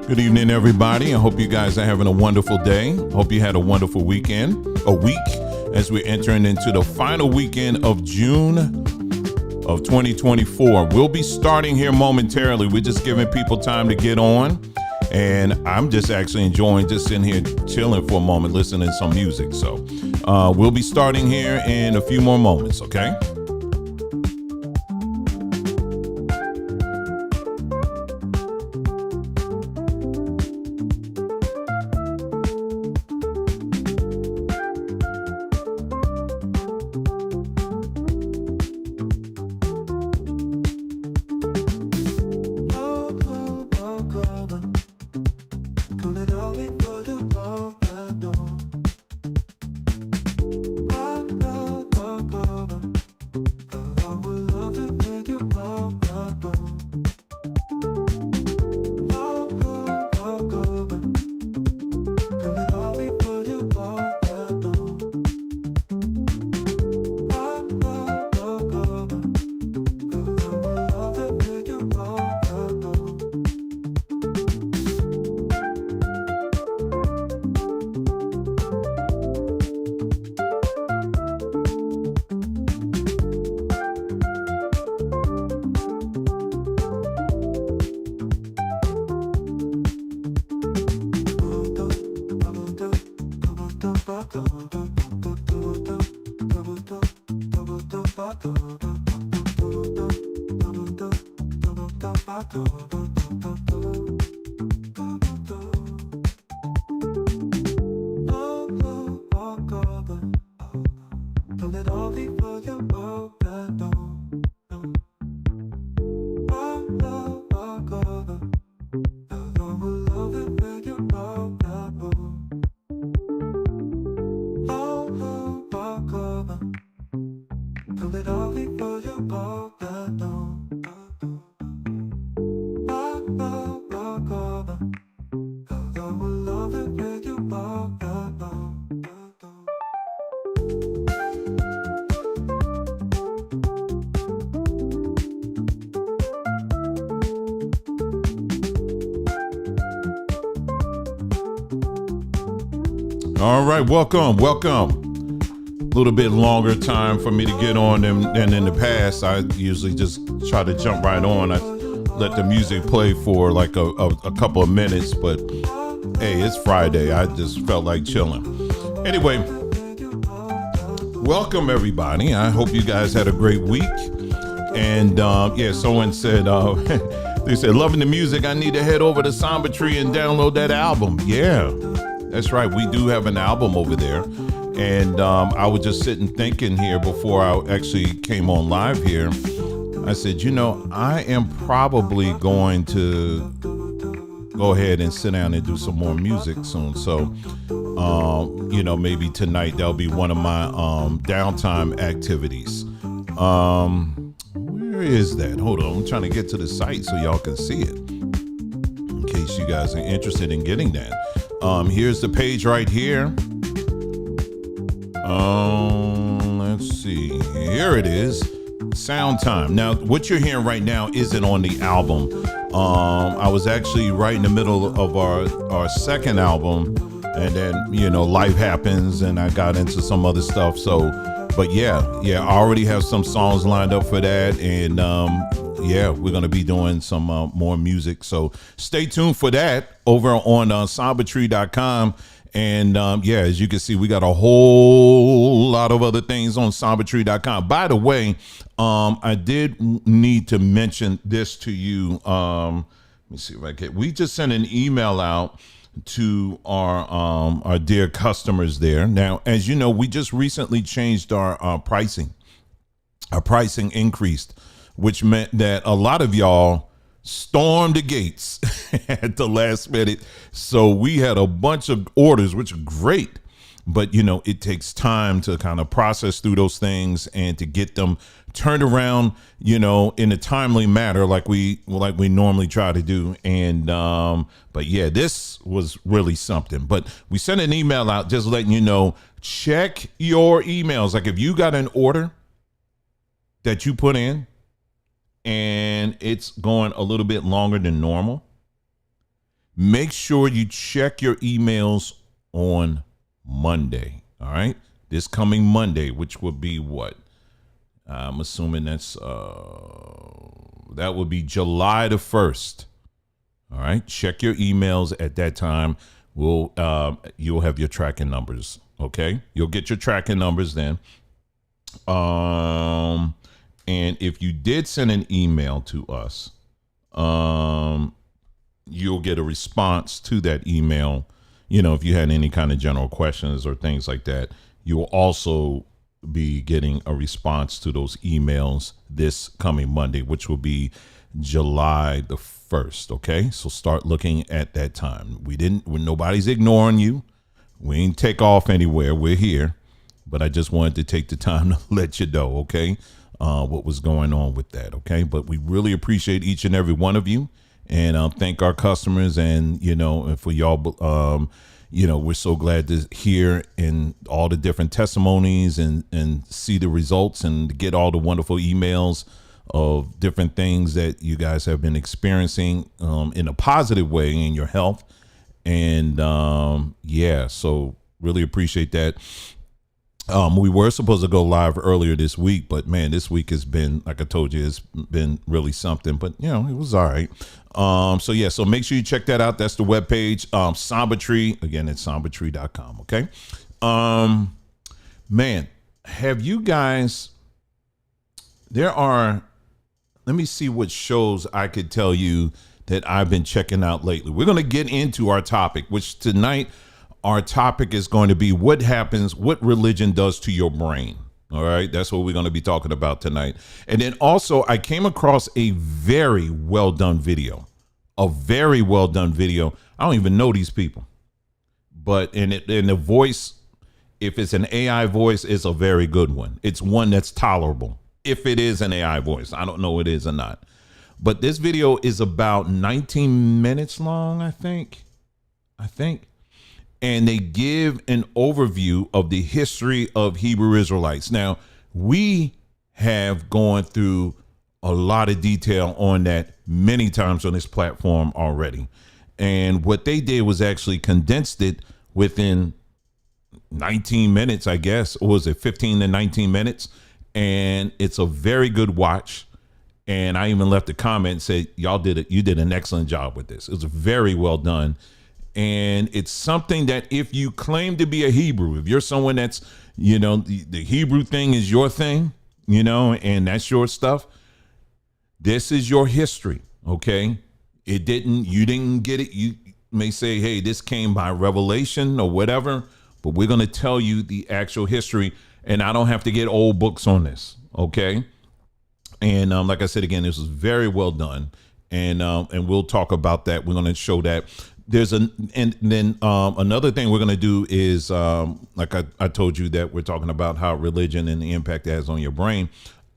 Good evening, everybody. I hope you guys are having a wonderful day. Hope you had a wonderful week, as we're entering into the final weekend of June of 2024. We'll be starting here momentarily. We're just giving people time to get on. And I'm just actually enjoying just sitting here chilling for a moment, listening to some music. So we'll be starting here in a few more moments, okay? All right, welcome. A little bit longer time for me to get on than in the past. I usually just try to jump right on. I let the music play for like a couple of minutes, but hey, it's Friday. I just felt like chilling. Anyway, welcome everybody. I hope you guys had a great week. And someone said, they said, loving the music. I need to head over to Samba Tree and download that album. Yeah. That's right. We do have an album over there. And I was just sitting thinking here before I actually came on live here. I said, I am probably going to go ahead and sit down and do some more music soon. So, maybe tonight that'll be one of my downtime activities. Where is that? Hold on. I'm trying to get to the site so y'all can see it, in case you guys are interested in getting that. Here's the page right here. Let's see. Here it is. Sound time. Now, what you're hearing right now isn't on the album. I was actually right in the middle of our second album, and then, life happens and I got into some other stuff. So, but yeah, I already have some songs lined up for that. And, we're going to be doing some more music. So stay tuned for that over on sambatree.com. And as you can see, we got a whole lot of other things on sambatree.com. By the way, I did need to mention this to you. Let me see if I can. We just sent an email out to our dear customers there. Now, as you know, we just recently changed our pricing. Our pricing increased, which meant that a lot of y'all stormed the gates at the last minute. So we had a bunch of orders, which are great. But, it takes time to kind of process through those things and to get them turned around, in a timely manner like we normally try to do. And but yeah, this was really something. But we sent an email out just letting you know, check your emails. Like if you got an order that you put in and it's going a little bit longer than normal, Make sure you check your emails on Monday. All right. This coming Monday, which would be what? I'm assuming that would be July the 1st. All right. Check your emails at that time. You'll have your tracking numbers. Okay. You'll get your tracking numbers then. And if you did send an email to us, you'll get a response to that email. If you had any kind of general questions or things like that, you will also be getting a response to those emails this coming Monday, which will be July the 1st. Okay. So start looking at that time. Nobody's ignoring you. We ain't take off anywhere. We're here, but I just wanted to take the time to let you know. Okay. What was going on with that. Okay. But we really appreciate each and every one of you, and thank our customers, and for y'all, we're so glad to hear in all the different testimonies and see the results and get all the wonderful emails of different things that you guys have been experiencing in a positive way in your health. And so really appreciate that. We were supposed to go live earlier this week, but man, this week has been, like I told you, it's been really something, but it was all right. So make sure you check that out. That's the webpage. Sombertree. Again, it's sombertree.com. Okay. Man, have you guys, let me see what shows I could tell you that I've been checking out lately. We're going to get into our topic, which tonight, our topic is going to be what religion does to your brain. All right. That's what we're going to be talking about tonight. And then also I came across a very well done video. I don't even know these people, but in the voice, if it's an AI voice, it's a very good one. It's one that's tolerable. If it is an AI voice, I don't know it is or not, but this video is about 19 minutes long. I think. And they give an overview of the history of Hebrew Israelites. Now, we have gone through a lot of detail on that many times on this platform already. And what they did was actually condensed it within 19 minutes, I guess. Or was it 15 to 19 minutes? And it's a very good watch. And I even left a comment and said, you did an excellent job with this. It was very well done. And it's something that if you claim to be a Hebrew, if you're someone that's, the Hebrew thing is your thing, and that's your stuff, this is your history. Okay. You didn't get it. You may say, hey, this came by revelation or whatever, but we're going to tell you the actual history, and I don't have to get old books on this. Okay. And like I said, again, this was very well done. And we'll talk about that. We're going to show that. And then another thing we're going to do is, like I told you, that we're talking about how religion and the impact it has on your brain.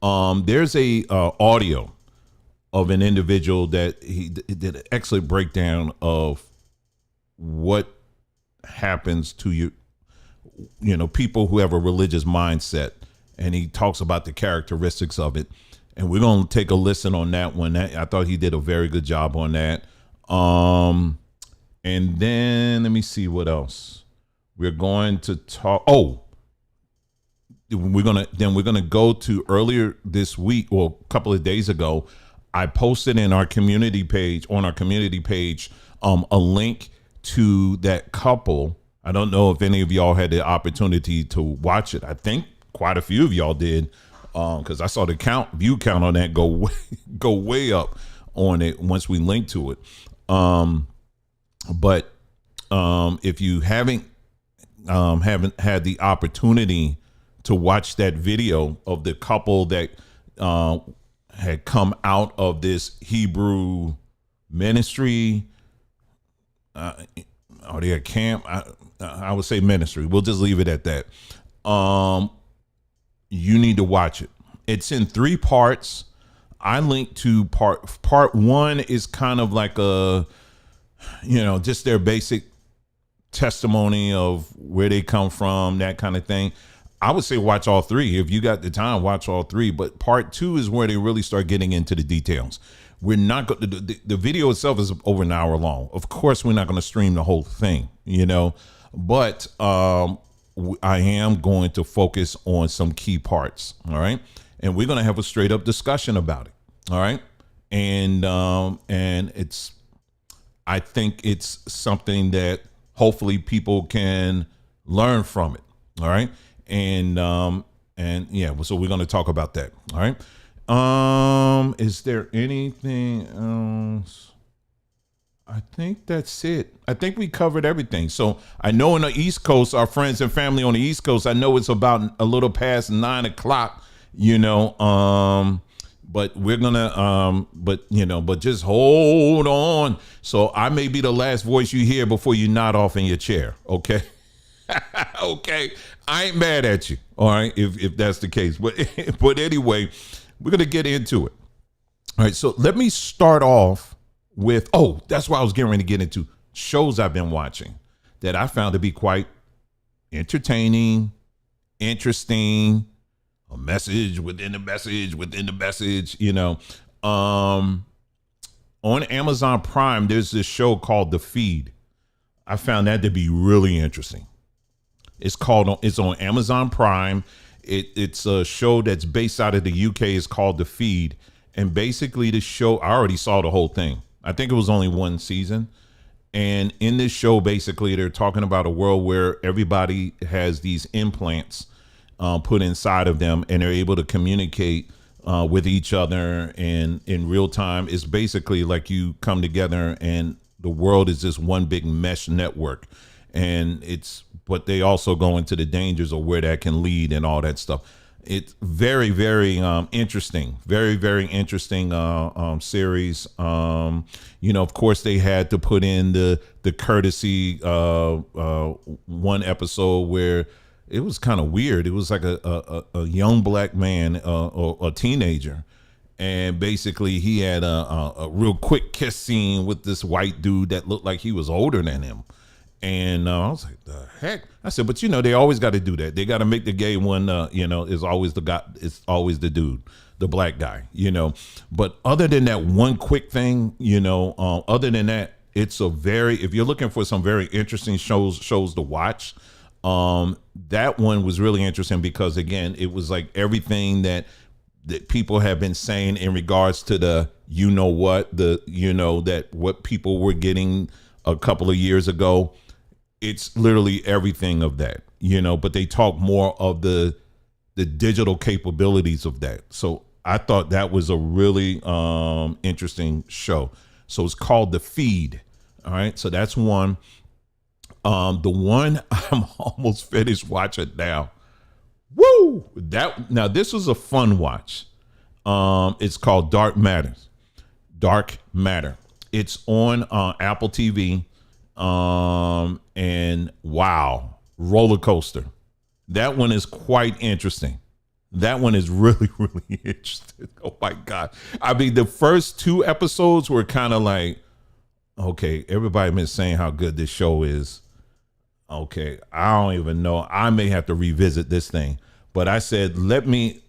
There's a audio of an individual that he did an excellent breakdown of what happens to you, people who have a religious mindset. And he talks about the characteristics of it. And we're going to take a listen on that one. I thought he did a very good job on that. And then let me see what else we're going to talk. Oh, we're going to go to earlier this week, or a couple of days ago. I posted on our community page, a link to that couple. I don't know if any of y'all had the opportunity to watch it. I think quite a few of y'all did, because I saw the view count on that go way up on it once we linked to it. But if you haven't had the opportunity to watch that video of the couple that had come out of this Hebrew ministry, or their camp, I would say ministry. We'll just leave it at that. You need to watch it. It's in 3 parts. I linked to part 1 is kind of like just their basic testimony of where they come from, that kind of thing. I would say watch all 3. If you got the time, watch all 3. But part 2 is where they really start getting into the details. We're not going to, the video itself is over an hour long. Of course, we're not going to stream the whole thing, but I am going to focus on some key parts. All right. And we're going to have a straight up discussion about it. All right. And I think it's something that hopefully people can learn from it. All right. And yeah, so we're going to talk about that. All right. Is there anything else? I think that's it. I think we covered everything. So I know on the East Coast, our friends and family on the East Coast, I know it's about a little past 9:00, but we're gonna, but just hold on. So I may be the last voice you hear before you nod off in your chair. Okay. Okay. I ain't mad at you. All right. If that's the case, but anyway, we're going to get into it. All right. So let me start off with, that's what I was getting ready to get into. Shows I've been watching that I found to be quite entertaining, interesting, a message within the message within the message, on Amazon Prime, there's this show called The Feed. I found that to be really interesting. It's on Amazon Prime. It's a show that's based out of the UK. It's called The Feed. And basically the show, I already saw the whole thing. I think it was only one season. And in this show, basically, they're talking about a world where everybody has these implants put inside of them, and they're able to communicate with each other and in real time. It's basically like you come together and the world is just one big mesh network. But they also go into the dangers of where that can lead and all that stuff. It's very, very interesting, very, very interesting series. Of course, they had to put in the courtesy one episode where it was kind of weird. It was like a young black man or a teenager. And basically he had a real quick kiss scene with this white dude that looked like he was older than him. And I was like, the heck? I said, but they always got to do that. They got to make the gay one, is always the guy. It's always the dude, the black guy, But other than that one quick thing, other than that, it's if you're looking for some very interesting shows to watch, that one was really interesting because again, it was like everything that people have been saying in regards to that what people were getting a couple of years ago. It's literally everything of that, but they talk more of the digital capabilities of that. So I thought that was a really interesting show. So it's called The Feed. All right. So that's one. The one I'm almost finished watching now. Woo! Now this was a fun watch. It's called Dark Matter. It's on Apple TV. And wow, roller coaster. That one is quite interesting. That one is really, really interesting. Oh my God. I mean, the first two episodes were kind of like, okay, everybody been saying how good this show is. Okay, I don't even know. I may have to revisit this thing. But I said, let me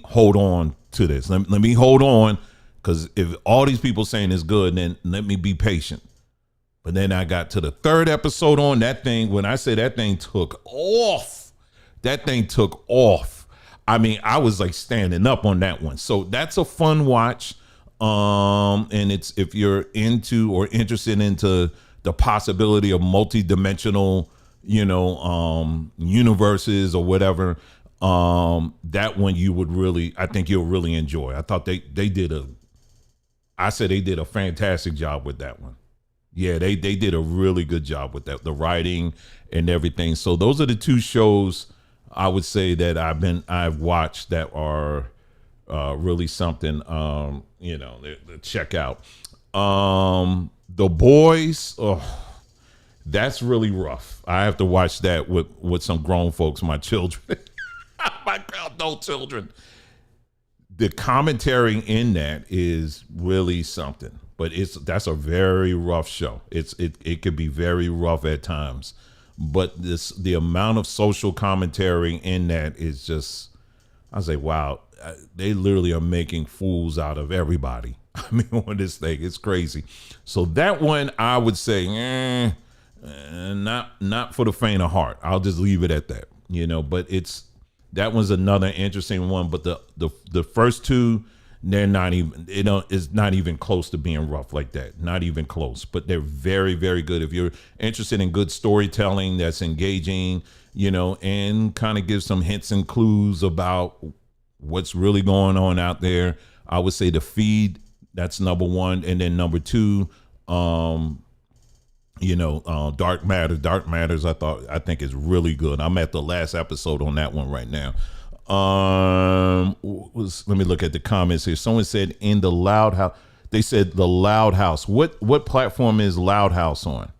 hold on to this. Let me hold on, because if all these people saying is good, then let me be patient. But then I got to the third episode on that thing. When I say that thing took off, I mean, I was like standing up on that one. So that's a fun watch. And it's, if you're into or interested into the possibility of multi-dimensional, universes or whatever, that one I think you'll really enjoy. I thought they did a fantastic job with that one. Yeah, they did a really good job with that, the writing and everything. So those are the two shows I would say that I've watched that are really something, to check out. The Boys, that's really rough. I have to watch that with some grown folks, my children, my adult children. The commentary in that is really something, but that's a very rough show. It could be very rough at times, but the amount of social commentary in that is just, I say, wow, they literally are making fools out of everybody. got me on this thing. It's crazy. So that one I would say, not for the faint of heart. I'll just leave it at that. But that one's another interesting one. But the first two, they're not even, it's not even close to being rough like that. Not even close. But they're very, very good. If you're interested in good storytelling that's engaging, and kind of gives some hints and clues about what's really going on out there, I would say The Feed, that's number one. And then number two, Dark Matters. Dark Matters, I think is really good. I'm at the last episode on that one right now. Let me look at the comments here. Someone said in the Loud House. They said the Loud House. What platform is Loud House on?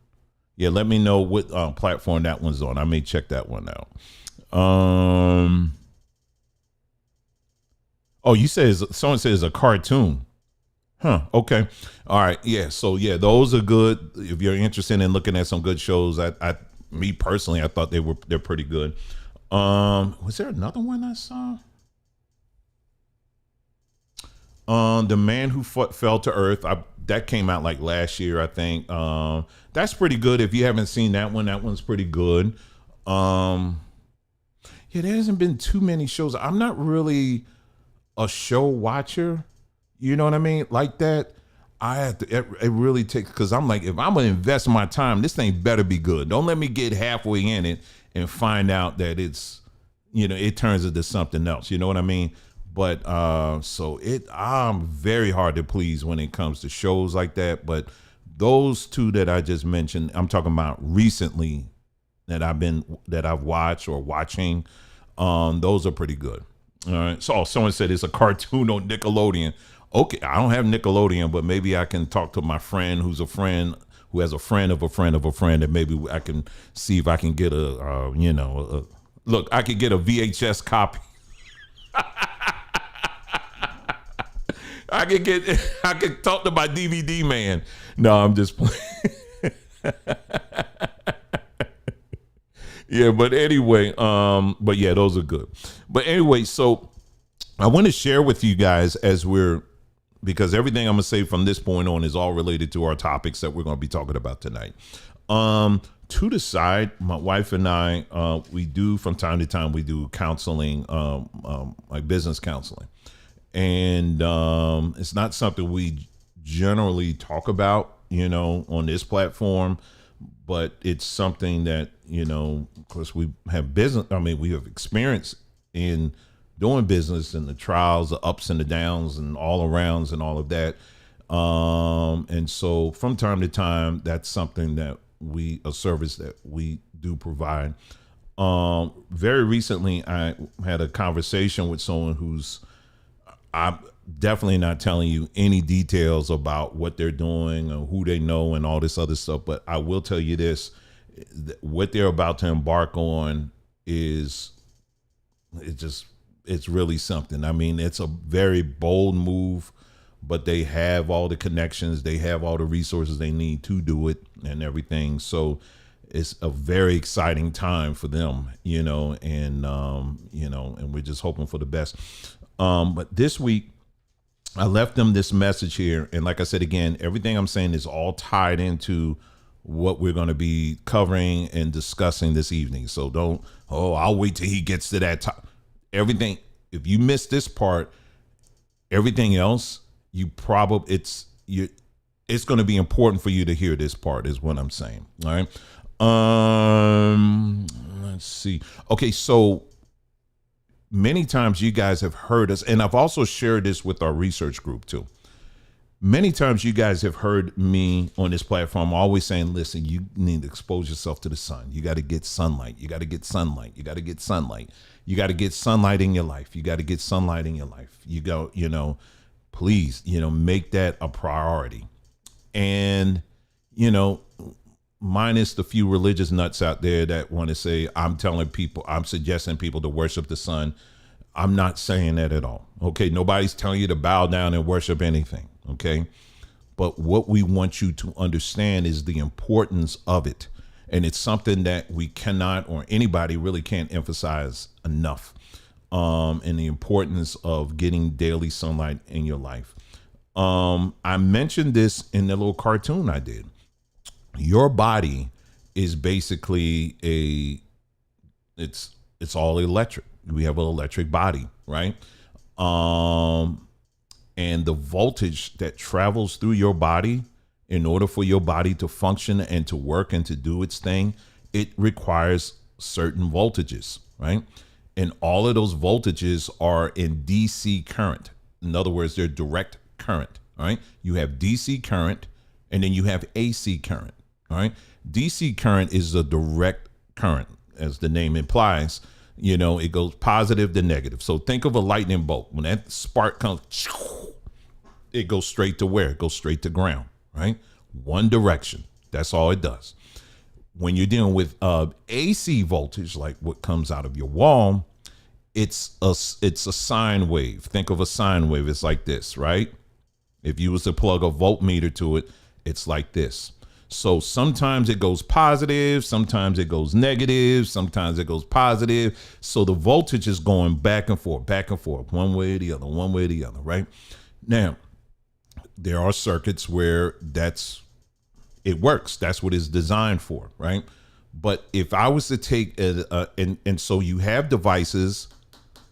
Yeah, let me know what platform that one's on. I may check that one out. Someone says a cartoon. Huh. Okay. All right. Yeah. So yeah, those are good. If you're interested in looking at some good shows, me personally, I thought they're pretty good. Was there another one I saw? The Man Who Fell to Earth. That came out like last year, I think. That's pretty good. If you haven't seen that one's pretty good. Yeah, there hasn't been too many shows. I'm not really a show watcher. You know what I mean? Like that. I have to, it really takes, because I'm like, if I'm going to invest my time, this thing better be good. Don't let me get halfway in it and find out that it's, it turns into something else. You know what I mean? But I'm very hard to please when it comes to shows like that. But those two that I just mentioned, I'm talking about recently that I've watched or watching, those are pretty good. All right. So someone said it's a cartoon on Nickelodeon. Okay, I don't have Nickelodeon, but maybe I can talk to my friend who's a friend who has a friend of a friend of a friend, and maybe I can see if I can get look, I could get a VHS copy. I could talk to my DVD man. No, I'm just playing. Yeah, but anyway, but yeah, those are good. But anyway, so I want to share with you guys because everything I'm going to say from this point on is all related to our topics that we're going to be talking about tonight. To the side, my wife and I, we do from time to time, we do counseling, like business counseling. And it's not something we generally talk about, on this platform, but it's something that, of course we have we have experience in doing business and the trials, the ups and the downs and all arounds and all of that. And so from time to time, that's something that a service that we do provide. Very recently, I had a conversation with someone I'm definitely not telling you any details about what they're doing or who they know and all this other stuff, but I will tell you this, what they're about to embark on it's really something. I mean, it's a very bold move, but they have all the connections, they have all the resources they need to do it and everything. So it's a very exciting time for them, and we're just hoping for the best. But this week I left them this message here. And like I said, again, everything I'm saying is all tied into what we're going to be covering and discussing this evening. So I'll wait till he gets to that top. Everything, if you miss this part, everything else, it's going to be important for you to hear this part is what I'm saying. All right. Let's see. Okay. So many times you guys have heard us, and I've also shared this with our research group too. Many times you guys have heard me on this platform always saying, listen, you need to expose yourself to the sun. You got to get sunlight. You got to get sunlight. You got to get sunlight. You got to get sunlight in your life. You got to get sunlight in your life. You go, please, make that a priority. And, minus the few religious nuts out there that want to say, I'm suggesting people to worship the sun. I'm not saying that at all. Okay. Nobody's telling you to bow down and worship anything. Okay. But what we want you to understand is the importance of it. And it's something that we cannot, or anybody really can't emphasize enough. And the importance of getting daily sunlight in your life. I mentioned this in the little cartoon I did. Your body is basically it's all electric. We have an electric body, right? And the voltage that travels through your body, in order for your body to function and to work and to do its thing, it requires certain voltages, right? And all of those voltages are in DC current. In other words, they're direct current, right? You have DC current and then you have AC current, all right? DC current is a direct current, as the name implies. You know, it goes positive to negative. So think of a lightning bolt. When that spark comes, it goes straight to where? It goes straight to ground, right? One direction. That's all it does. When you're dealing with AC voltage, like what comes out of your wall, it's a sine wave. Think of a sine wave. It's like this, right? If you was to plug a voltmeter to it, it's like this. So sometimes it goes positive, sometimes it goes negative, sometimes it goes positive. So the voltage is going back and forth, one way or the other, one way or the other, right? Now, there are circuits where it works. That's what it's designed for, right? But if I was to take and so you have devices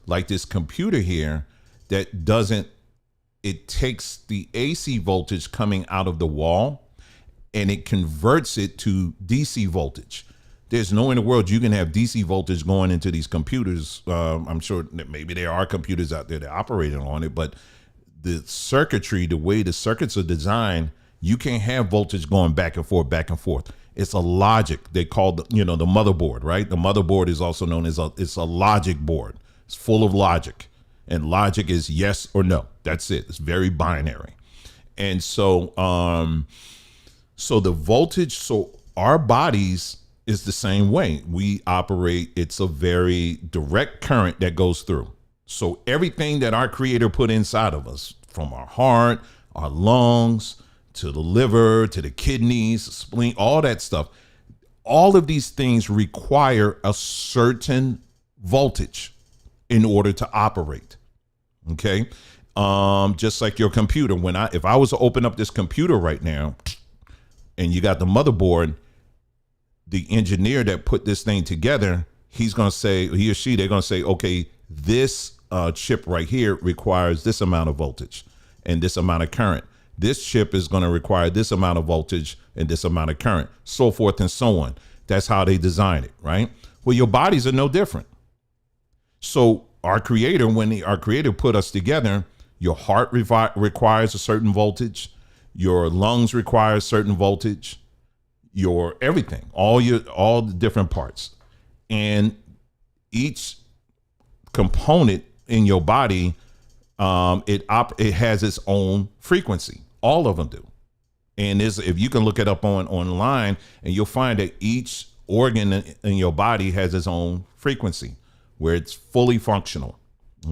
like this computer here that it takes the AC voltage coming out of the wall and it converts it to DC voltage. There's no in the world you can have DC voltage going into these computers. I'm sure that maybe there are computers out there that are operating on it, but the circuitry, the way the circuits are designed, you can't have voltage going back and forth, back and forth. It's a logic. They call the motherboard, right? The motherboard is also known as it's a logic board. It's full of logic, and logic is yes or no. That's it. It's very binary. And so, so the voltage, so our bodies is the same way. We operate, it's a very direct current that goes through. So everything that our creator put inside of us, from our heart, our lungs, to the liver, to the kidneys, spleen, all that stuff, all of these things require a certain voltage in order to operate. Okay. Just like your computer. If I was to open up this computer right now and you got the motherboard, the engineer that put this thing together, he or she, they're going to say, okay, this chip right here requires this amount of voltage and this amount of current. This chip is going to require this amount of voltage and this amount of current, so forth and so on. That's how they design it, right? Well, your bodies are no different. So our creator, our creator put us together, your heart requires a certain voltage, your lungs require a certain voltage, your everything, all the different parts. And each component in your body, it has its own frequency. All of them do. And if you can look it up online, and you'll find that each organ in your body has its own frequency where it's fully functional.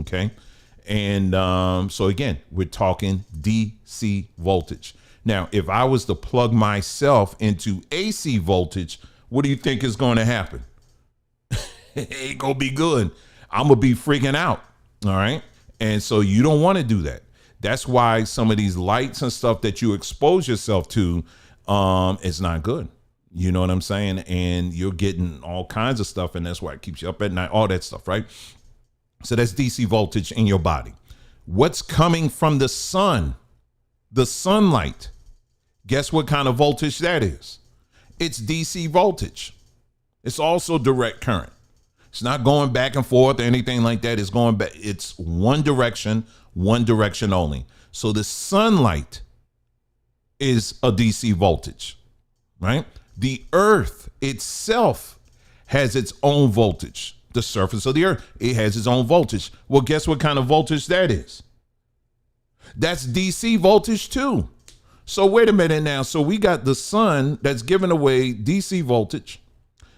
Okay. And so again, we're talking DC voltage. Now, if I was to plug myself into AC voltage, what do you think is going to happen? It ain't gonna be good. I'm gonna be freaking out. All right. And so you don't want to do that. That's why some of these lights and stuff that you expose yourself to, it's not good. You know what I'm saying? And you're getting all kinds of stuff, and that's why it keeps you up at night, all that stuff, right? So that's DC voltage in your body. What's coming from the sun? The sunlight. Guess what kind of voltage that is? It's DC voltage. It's also direct current. It's not going back and forth or anything like that. It's going back. It's one direction only. So the sunlight is a DC voltage, right? The earth itself has its own voltage. The surface of the earth, it has its own voltage. Well, guess what kind of voltage that is? That's DC voltage too. So wait a minute now. So we got the sun that's giving away DC voltage.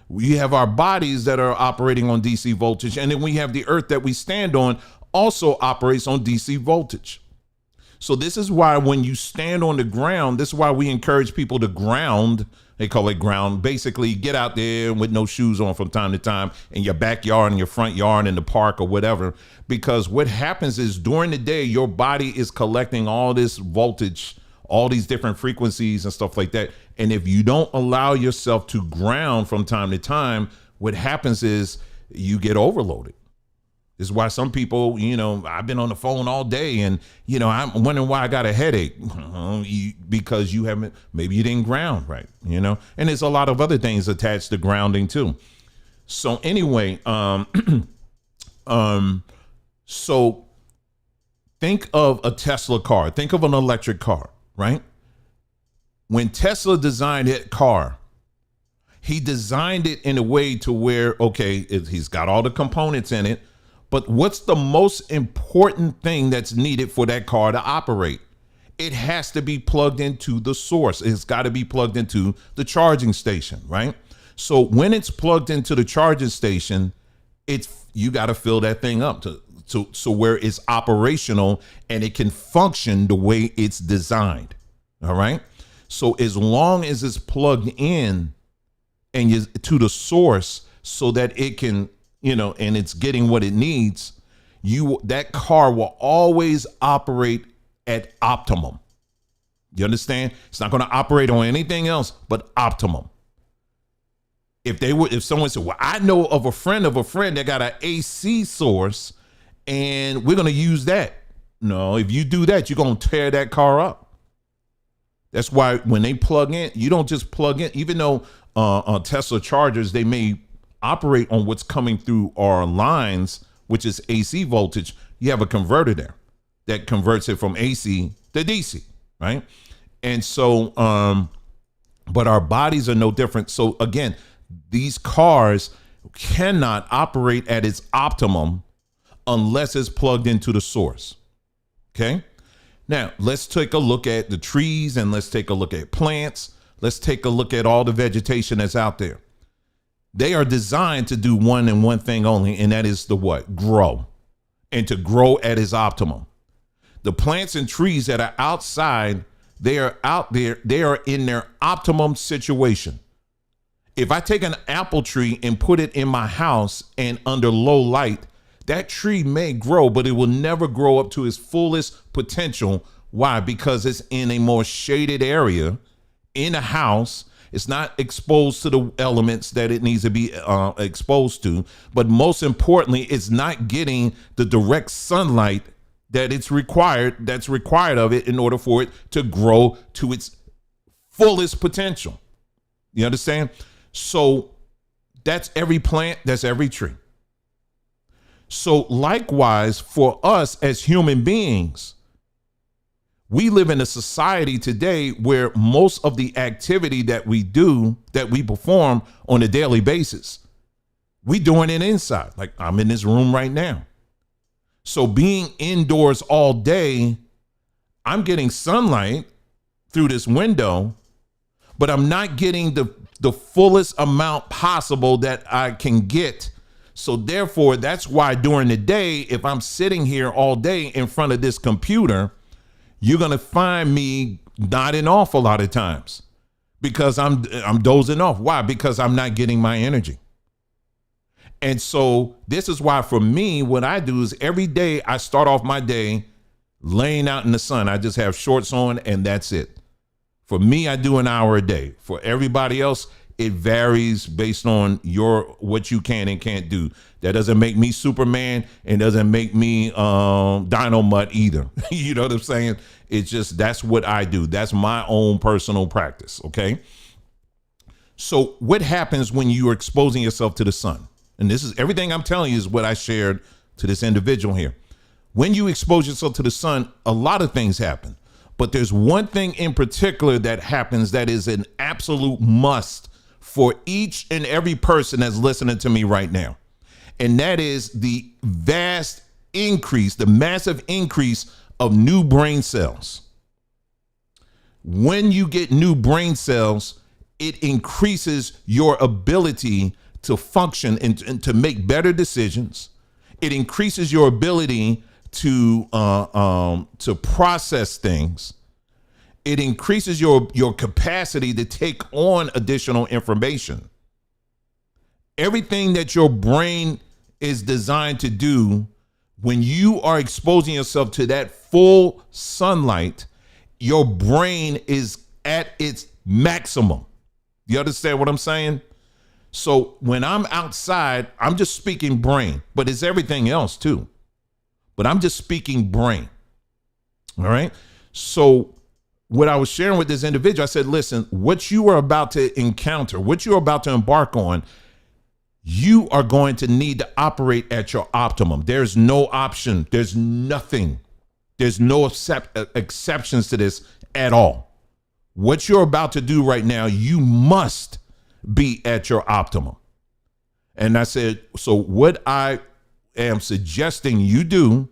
We have our bodies that are operating on DC voltage. And then we have the earth that we stand on also operates on DC voltage. So this is why when you stand on the ground, this is why we encourage people to ground They call it ground. Basically, get out there with no shoes on from time to time in your backyard, in your front yard, in the park or whatever. Because what happens is during the day, your body is collecting all this voltage, all these different frequencies and stuff like that. And if you don't allow yourself to ground from time to time, what happens is you get overloaded. This is why some people, I've been on the phone all day and, I'm wondering why I got a headache. Because maybe you didn't ground right, and there's a lot of other things attached to grounding too. So anyway, so think of a Tesla car, think of an electric car, right? When Tesla designed that car, he designed it in a way to where, he's got all the components in it. But what's the most important thing that's needed for that car to operate? It has to be plugged into the source. It's got to be plugged into the charging station, right? So when it's plugged into the charging station, you got to fill that thing up so where it's operational and it can function the way it's designed. All right. So as long as it's plugged in and to the source so that it can, and it's getting what it needs, that car will always operate at optimum. You understand? It's not going to operate on anything else but optimum. If someone said, well, I know of a friend that got an AC source and we're going to use that. No, if you do that, you're going to tear that car up. That's why when they plug in, you don't just plug in, even though on Tesla chargers, they may operate on what's coming through our lines, which is AC voltage. You have a converter there that converts it from AC to DC, right? And so, but our bodies are no different. So again, these cars cannot operate at its optimum unless it's plugged into the source. Okay. Now let's take a look at the trees and let's take a look at plants. Let's take a look at all the vegetation that's out there. They are designed to do one and one thing only, and that is grow, and to grow at its optimum. The plants and trees that are outside, they are out there, they are in their optimum situation. If I take an apple tree and put it in my house and under low light, that tree may grow, but it will never grow up to its fullest potential. Why? Because it's in a more shaded area in a house. It's not exposed to the elements that it needs to be exposed to. But most importantly, it's not getting the direct sunlight that's required of it in order for it to grow to its fullest potential. You understand? So that's every plant, that's every tree. So likewise, for us as human beings, we live in a society today where most of the activity that we perform on a daily basis, we doing it inside. Like I'm in this room right now. So being indoors all day, I'm getting sunlight through this window, but I'm not getting the fullest amount possible that I can get. So therefore, that's why during the day, if I'm sitting here all day in front of this computer, you're going to find me nodding off a lot of times because I'm dozing off. Why? Because I'm not getting my energy. And so this is why for me, what I do is every day I start off my day laying out in the sun. I just have shorts on and that's it. For me, I do an hour a day. For everybody else, it varies based on what you can and can't do. That doesn't make me Superman and doesn't make me Dynamite either. You know what I'm saying? It's just, that's what I do. That's my own personal practice. Okay. So what happens when you are exposing yourself to the sun? And this is everything I'm telling you is what I shared to this individual here. When you expose yourself to the sun, a lot of things happen, but there's one thing in particular that happens that is an absolute must for each and every person that's listening to me right now. And that is the vast increase, the massive increase of new brain cells. When you get new brain cells, it increases your ability to function and to make better decisions. It increases your ability to process things. It increases your capacity to take on additional information. Everything that your brain is designed to do, when you are exposing yourself to that full sunlight, your brain is at its maximum. You understand what I'm saying? So when I'm outside, I'm just speaking brain, but it's everything else too. But I'm just speaking brain. All right. So what I was sharing with this individual, I said, listen, what you are about to encounter, what you're about to embark on, you are going to need to operate at your optimum. There's no option. There's nothing. There's no exceptions to this at all. What you're about to do right now, you must be at your optimum. And I said, so what I am suggesting you do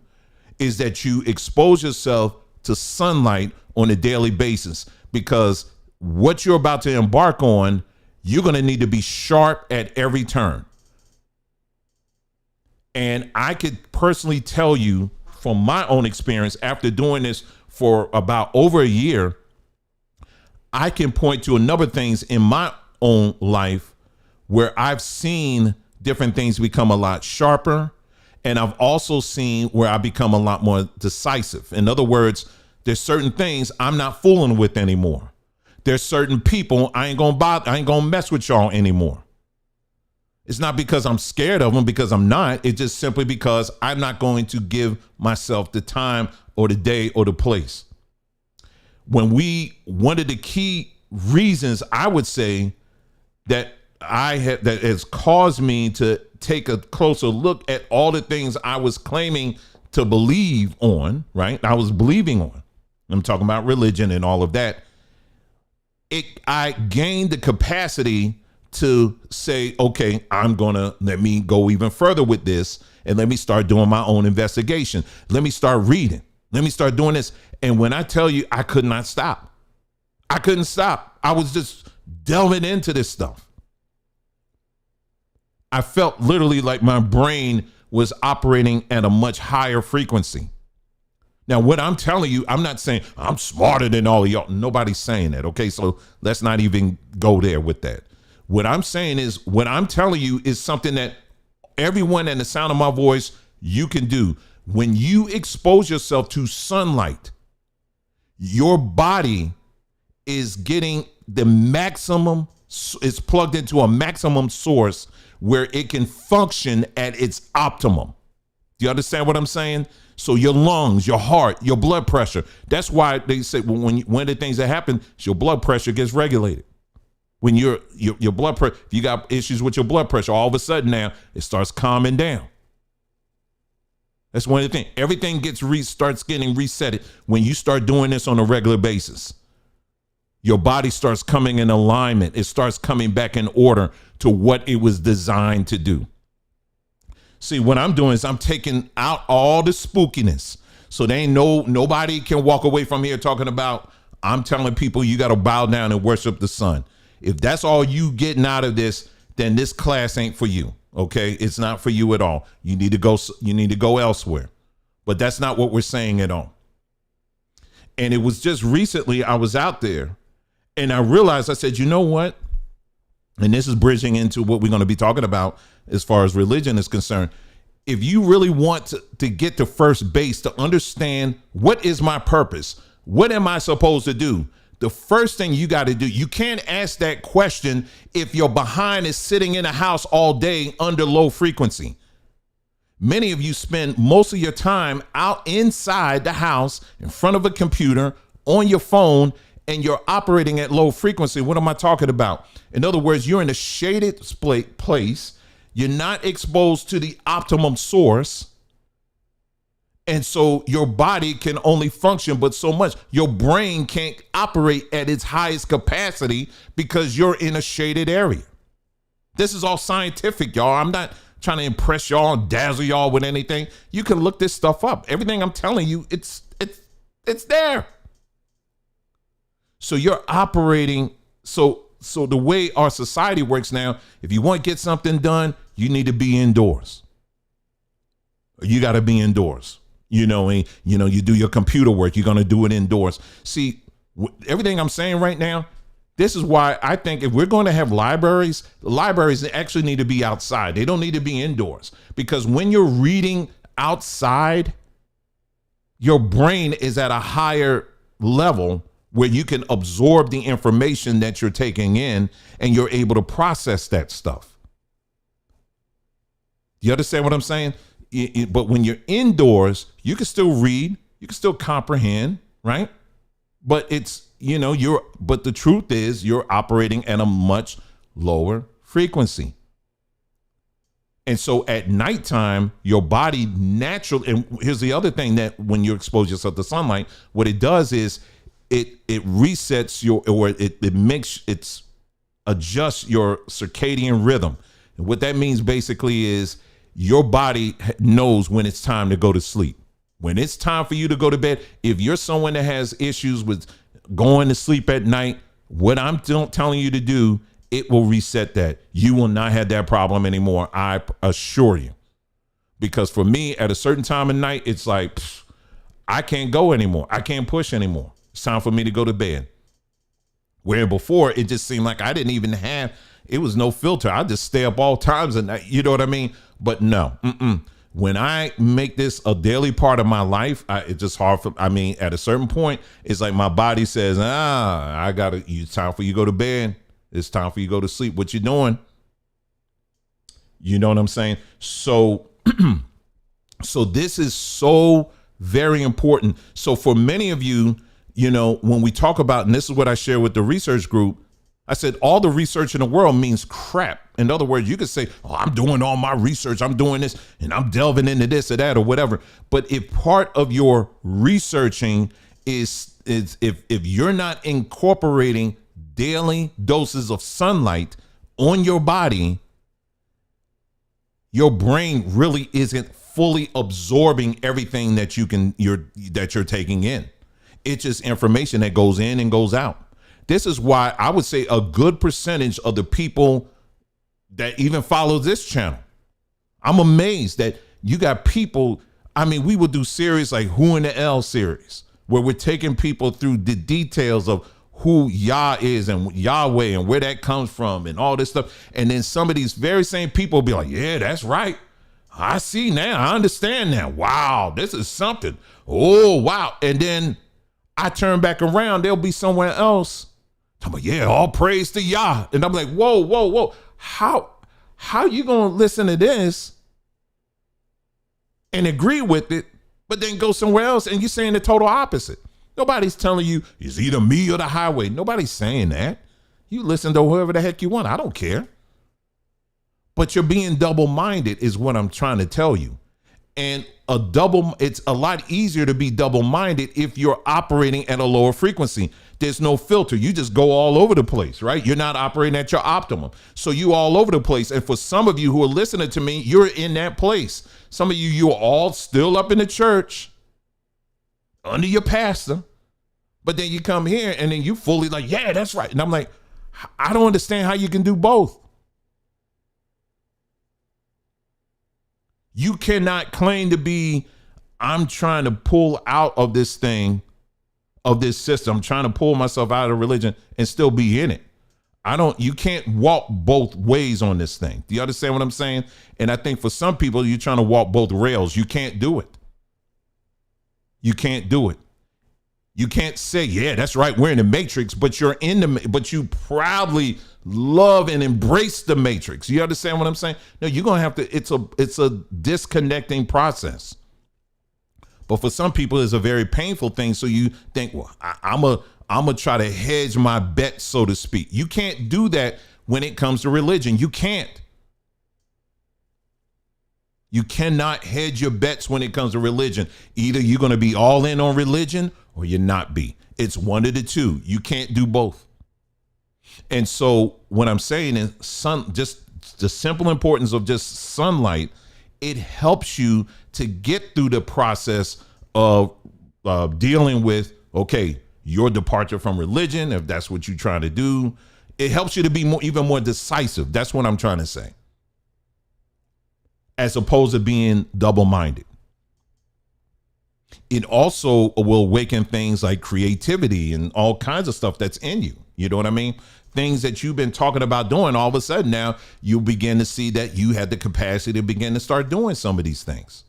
is that you expose yourself to sunlight on a daily basis, because what you're about to embark on, you're going to need to be sharp at every turn. And I could personally tell you from my own experience, after doing this for about over a year, I can point to a number of things in my own life where I've seen different things become a lot sharper. And I've also seen where I become a lot more decisive. In other words, there's certain things I'm not fooling with anymore. There's certain people I ain't gonna mess with y'all anymore. It's not because I'm scared of them, because I'm not. It's just simply because I'm not going to give myself the time or the day or the place. One of the key reasons I would say that that has caused me to take a closer look at all the things I was claiming to believe on, right? I was believing on. I'm talking about religion and all of that. I gained the capacity to say, okay, let me go even further with this, and let me start doing my own investigation. Let me start reading. Let me start doing this. And when I tell you, I could not stop. I couldn't stop. I was just delving into this stuff. I felt literally like my brain was operating at a much higher frequency. Now, what I'm telling you, I'm not saying I'm smarter than all of y'all. Nobody's saying that. Okay, so let's not even go there with that. What I'm saying is, what I'm telling you is something that everyone in the sound of my voice, you can do. When you expose yourself to sunlight, your body is getting the maximum, it's plugged into a maximum source where it can function at its optimum. Do you understand what I'm saying? So your lungs, your heart, your blood pressure. That's why they say one of the things that happen is your blood pressure gets regulated. When your blood pressure, if you got issues with your blood pressure, all of a sudden now it starts calming down. That's one of the things. Everything starts getting reset when you start doing this on a regular basis. Your body starts coming in alignment. It starts coming back in order to what it was designed to do. See, what I'm doing is I'm taking out all the spookiness. So they ain't nobody can walk away from here talking about, I'm telling people you got to bow down and worship the sun. If that's all you getting out of this, then this class ain't for you. Okay. It's not for you at all. You need to go elsewhere, but that's not what we're saying at all. And it was just recently I was out there and I realized, I said, you know what? And this is bridging into what we're going to be talking about as far as religion is concerned. If you really want to get to first base, to understand what is my purpose, what am I supposed to do? The first thing you got to do, you can't ask that question if your behind is sitting in a house all day under low frequency. Many of you spend most of your time out inside the house in front of a computer on your phone, and you're operating at low frequency. What am I talking about? In other words, you're in a shaded place. You're not exposed to the optimum source. And so your body can only function but so much. Your brain can't operate at its highest capacity because you're in a shaded area. This is all scientific, y'all. I'm not trying to impress y'all and dazzle y'all with anything. You can look this stuff up. Everything I'm telling you, it's there. So you're operating. So the way our society works now, if you want to get something done, you need to be indoors. You got to be indoors. You do your computer work. You're going to do it indoors. See, Everything I'm saying right now, this is why I think if we're going to have libraries, the libraries actually need to be outside. They don't need to be indoors, because when you're reading outside, your brain is at a higher level where you can absorb the information that you're taking in and you're able to process that stuff. You understand what I'm saying? But when you're indoors, you can still read, you can still comprehend, right? But it's, but the truth is you're operating at a much lower frequency. And so at nighttime, your body naturally, and here's the other thing, that when you expose yourself to sunlight, what it does is it resets it adjusts your circadian rhythm. And what that means basically is your body knows when it's time to go to sleep. When it's time for you to go to bed, if you're someone that has issues with going to sleep at night, what I'm telling you to do, it will reset that. You will not have that problem anymore, I assure you. Because for me, at a certain time of night, it's like, I can't go anymore. I can't push anymore. It's time for me to go to bed. Where before, it just seemed like I didn't even it was no filter. I just stay up all times at night. You know what I mean? But no, when I make this a daily part of my life, it's just hard at a certain point, it's like my body says, it's time for you to go to bed. It's time for you to go to sleep. What you doing? You know what I'm saying? So, so this is so very important. So for many of you, when we talk about, and this is what I share with the research group, I said, all the research in the world means crap. In other words, you could say, I'm doing all my research, I'm doing this, and I'm delving into this or that or whatever. But if part of your researching is if you're not incorporating daily doses of sunlight on your body, your brain really isn't fully absorbing everything that you're taking in. It's just information that goes in and goes out. This is why I would say a good percentage of the people that even follow this channel, I'm amazed that you got people. We would do series like Who in the L series, where we're taking people through the details of who Yah is and Yahweh and where that comes from and all this stuff. And then some of these very same people will be like, yeah, that's right. I see now. I understand now. Wow, this is something. Oh, wow. And then I turn back around, they'll be somewhere else. I'm like, yeah, all praise to Yah. And I'm like, whoa. How you going to listen to this and agree with it, but then go somewhere else and you're saying the total opposite? Nobody's telling you it's either me or the highway. Nobody's saying that. You listen to whoever the heck you want. I don't care. But you're being double-minded is what I'm trying to tell you. And it's a lot easier to be double-minded if you're operating at a lower frequency. There's no filter. You just go all over the place, right? You're not operating at your optimum. So you all over the place. And for some of you who are listening to me, you're in that place. Some of you are all still up in the church under your pastor. But then you come here and then you fully like, yeah, that's right. And I'm like, I don't understand how you can do both. You cannot claim to be, I'm trying to pull out of this thing, of this system. I'm trying to pull myself out of religion and still be in it. You can't walk both ways on this thing. Do you understand what I'm saying? And I think for some people, you're trying to walk both rails. You can't do it. You can't do it. You can't say, yeah, that's right, we're in the matrix, but but you proudly love and embrace the matrix. You understand what I'm saying? No, you're going to have to, it's a disconnecting process. But for some people, it's a very painful thing. So you think, well, I'm going to try to hedge my bet, so to speak. You can't do that when it comes to religion. You can't. You cannot hedge your bets when it comes to religion. Either you're going to be all in on religion or you're not be. It's one of the two. You can't do both. And so what I'm saying is just the simple importance of just sunlight, it helps you to get through the process of dealing with, okay, your departure from religion, if that's what you're trying to do. It helps you to be even more decisive. That's what I'm trying to say. As opposed to being double-minded. It also will awaken things like creativity and all kinds of stuff that's in you. You know what I mean? Things that you've been talking about doing, all of a sudden now you begin to see that you had the capacity to begin to start doing some of these things.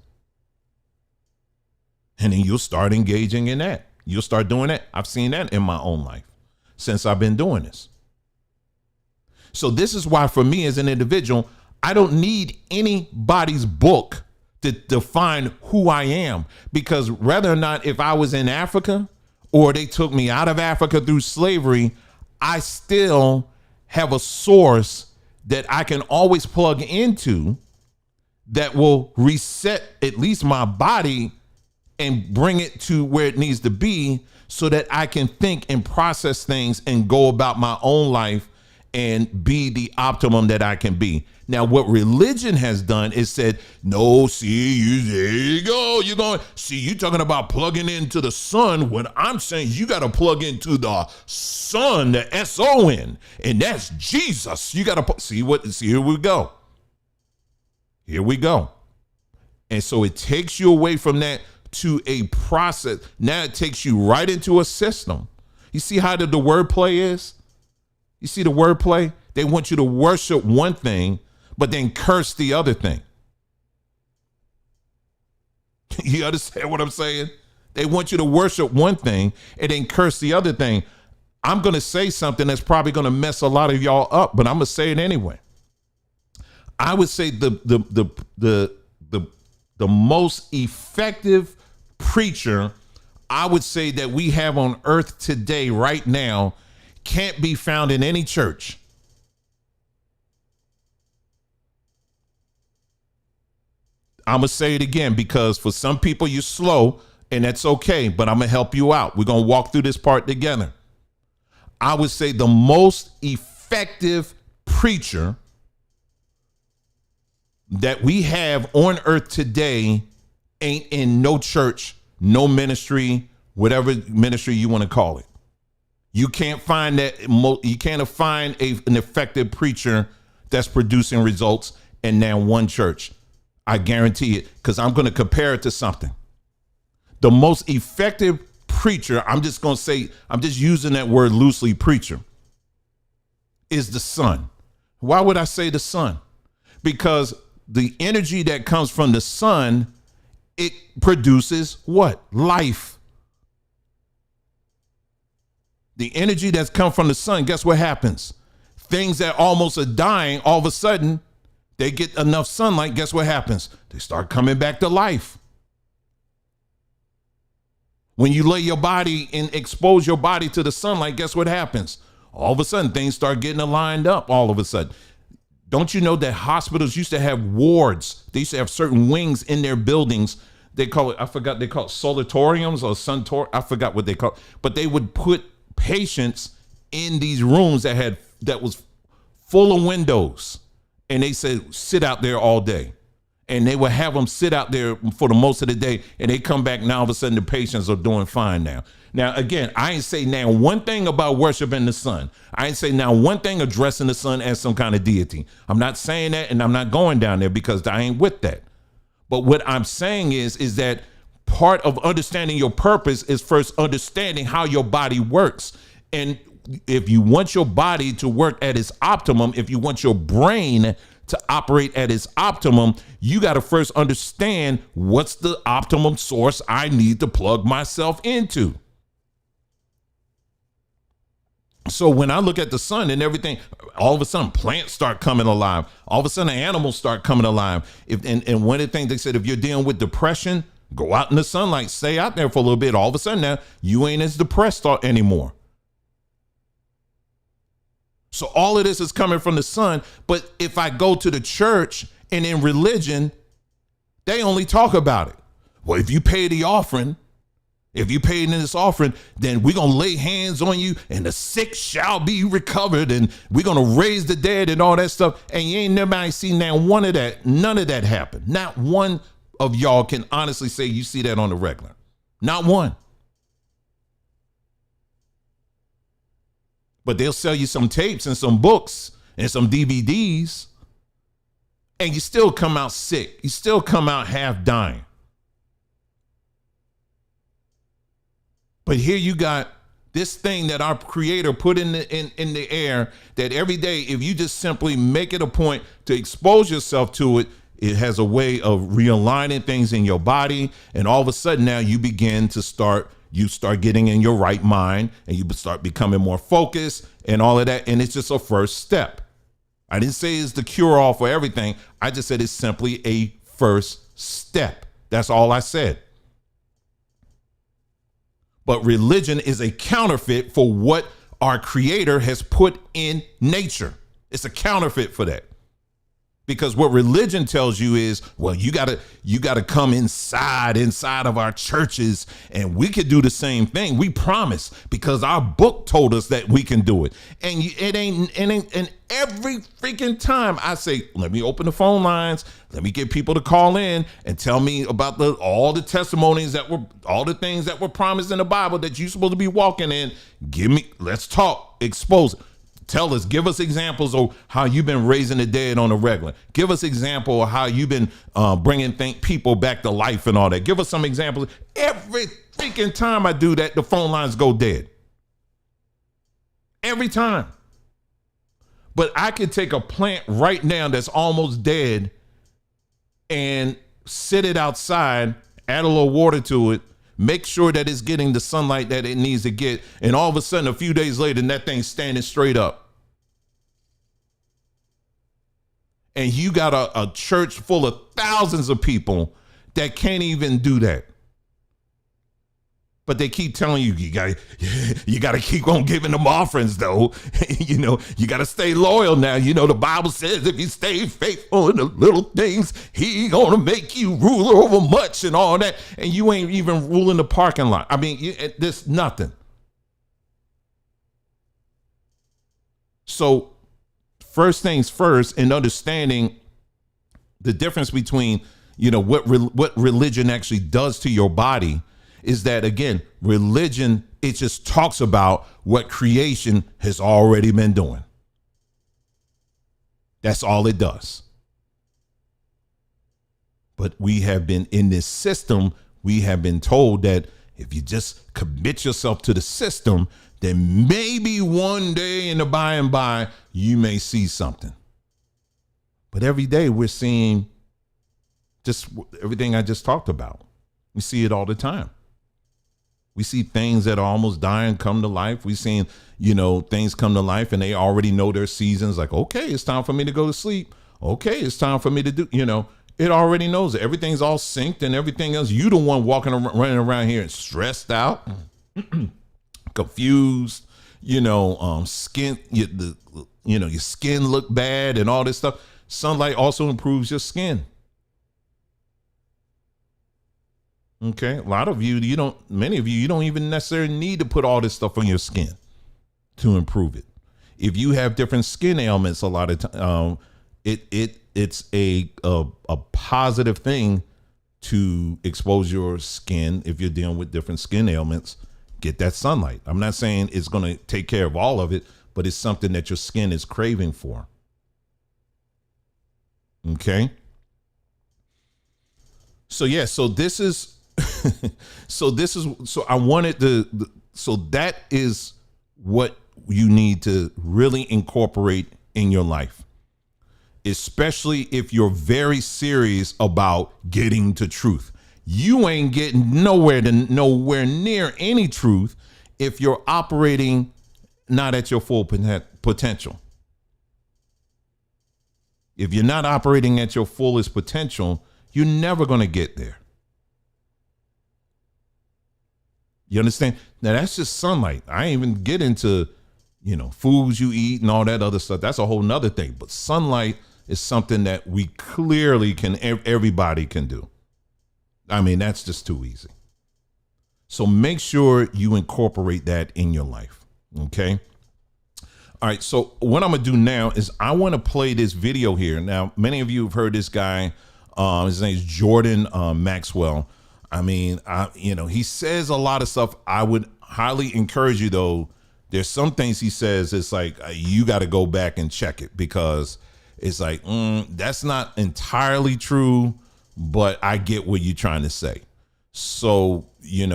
And then you'll start engaging in that. You'll start doing that. I've seen that in my own life since I've been doing this. So this is why for me as an individual, I don't need anybody's book to define who I am, because whether or not if I was in Africa or they took me out of Africa through slavery, I still have a source that I can always plug into that will reset at least my body and bring it to where it needs to be so that I can think and process things and go about my own life and be the optimum that I can be. Now, what religion has done is said, no, see, there you go. You're going, see, you're talking about plugging into the sun. What I'm saying, you got to plug into the sun, the S-O-N, and that's Jesus. You got to see, here we go. Here we go. And so it takes you away from that to a process. Now it takes you right into a system. You see how the wordplay is? You see the wordplay? They want you to worship one thing, but then curse the other thing. You understand what I'm saying? They want you to worship one thing and then curse the other thing. I'm going to say something that's probably going to mess a lot of y'all up, but I'm going to say it anyway. I would say the most effective preacher I would say that we have on earth today, right now, can't be found in any church. I'm going to say it again because for some people you're slow and that's okay, but I'm going to help you out. We're going to walk through this part together. I would say the most effective preacher that we have on earth today ain't in no church, no ministry, whatever ministry you want to call it. You can't find that. You can't find an effective preacher that's producing results in now one church. I guarantee it, because I'm going to compare it to something. The most effective preacher, I'm just going to say, I'm just using that word loosely, preacher, is the sun. Why would I say the sun? Because the energy that comes from the sun, it produces what? Life. The energy that's come from the sun, guess what happens? Things that almost are dying, all of a sudden, they get enough sunlight, guess what happens? They start coming back to life. When you lay your body and expose your body to the sunlight, guess what happens? All of a sudden, things start getting aligned up all of a sudden. Don't you know that hospitals used to have wards? They used to have certain wings in their buildings. They call it, I forgot, they call it solatoriums or suntor. I forgot what they call it. But they would put patients in these rooms that was full of windows. And they said, sit out there all day. And they would have them sit out there for the most of the day. And they come back, now all of a sudden the patients are doing fine now. Now, again, I ain't say now one thing about worshiping the sun. I ain't say now one thing addressing the sun as some kind of deity. I'm not saying that, and I'm not going down there because I ain't with that. But what I'm saying is that part of understanding your purpose is first understanding how your body works. And if you want your body to work at its optimum, if you want your brain to operate at its optimum, you got to first understand what's the optimum source I need to plug myself into. So when I look at the sun and everything, all of a sudden plants start coming alive. All of a sudden animals start coming alive. And one of the things they said, if you're dealing with depression, go out in the sunlight, stay out there for a little bit. All of a sudden now you ain't as depressed anymore. So all of this is coming from the sun. But if I go to the church and in religion, they only talk about it. Well, if you pay the offering, if you paid in this offering, then we're going to lay hands on you and the sick shall be recovered and we're going to raise the dead and all that stuff. And you ain't nobody seen now one of that. None of that happened. Not one of y'all can honestly say you see that on the regular. Not one. But they'll sell you some tapes and some books and some DVDs and you still come out sick. You still come out half dying. But here you got this thing that our creator put in the air, that every day, if you just simply make it a point to expose yourself to it, it has a way of realigning things in your body. And all of a sudden now you start getting in your right mind, and you start becoming more focused and all of that. And it's just a first step. I didn't say it's the cure all for everything. I just said it's simply a first step. That's all I said. But religion is a counterfeit for what our creator has put in nature. It's a counterfeit for that. Because what religion tells you is, well, you gotta come inside of our churches, and we could do the same thing. We promise, because our book told us that we can do it. And it ain't. And every freaking time I say, let me open the phone lines, let me get people to call in and tell me about all the testimonies all the things that were promised in the Bible that you're supposed to be walking in. Let's talk, expose it. Tell us, give us examples of how you've been raising the dead on a regular. Give us example of how you've been bringing people back to life and all that. Give us some examples. Every freaking time I do that, the phone lines go dead. Every time. But I could take a plant right now that's almost dead and sit it outside, add a little water to it, make sure that it's getting the sunlight that it needs to get. And all of a sudden, a few days later, that thing's standing straight up. And you got a church full of thousands of people that can't even do that. But they keep telling you, you gotta keep on giving them offerings though. You gotta stay loyal now. The Bible says if you stay faithful in the little things, he gonna make you ruler over much and all that. And you ain't even ruling the parking lot. I mean, there's nothing. So first things first, in understanding the difference between, what religion actually does to your body, is that, again, religion, it just talks about what creation has already been doing. That's all it does. But we have been in this system, we have been told that if you just commit yourself to the system, then maybe one day in the by and by, you may see something. But every day we're seeing just everything I just talked about. We see it all the time. We see things that are almost dying come to life. We've seen, things come to life and they already know their seasons. Like, okay, it's time for me to go to sleep. Okay, it's time for me to do, it already knows it. Everything's all synced and everything else. You the one running around here and stressed out, confused, skin, your skin look bad and all this stuff. Sunlight also improves your skin. Okay, a lot of you, many of you don't even necessarily need to put all this stuff on your skin to improve it. If you have different skin ailments, a lot of time, it's a positive thing to expose your skin. If you're dealing with different skin ailments, get that sunlight. I'm not saying it's going to take care of all of it, but it's something that your skin is craving for. Okay. So yeah, so this is I wanted so that is what you need to really incorporate in your life, especially if you're very serious about getting to truth. You ain't getting nowhere near any truth if you're operating not at your full potential. If you're not operating at your fullest potential, you're never going to get there. You understand? Now that's just sunlight. I ain't even get into, foods you eat and all that other stuff. That's a whole nother thing. But sunlight is something that we clearly everybody can do. I mean, that's just too easy. So make sure you incorporate that in your life. Okay. All right. So what I'm going to do now is I want to play this video here. Now, many of you have heard this guy. His name is Jordan Maxwell. I mean, he says a lot of stuff. I would highly encourage you, though. There's some things he says. It's like you got to go back and check it, because it's like that's not entirely true, but I get what you're trying to say. So,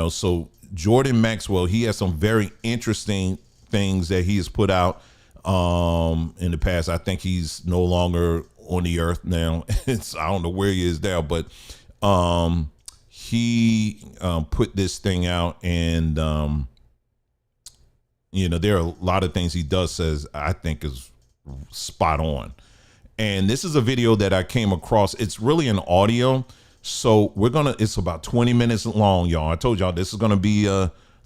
so Jordan Maxwell, he has some very interesting things that he has put out in the past. I think he's no longer on the earth now. I don't know where he is now, but he put this thing out, and there are a lot of things he does says I think is spot on. And this is a video that I came across. It's really an audio. So it's about 20 minutes long, y'all. I told y'all this is gonna be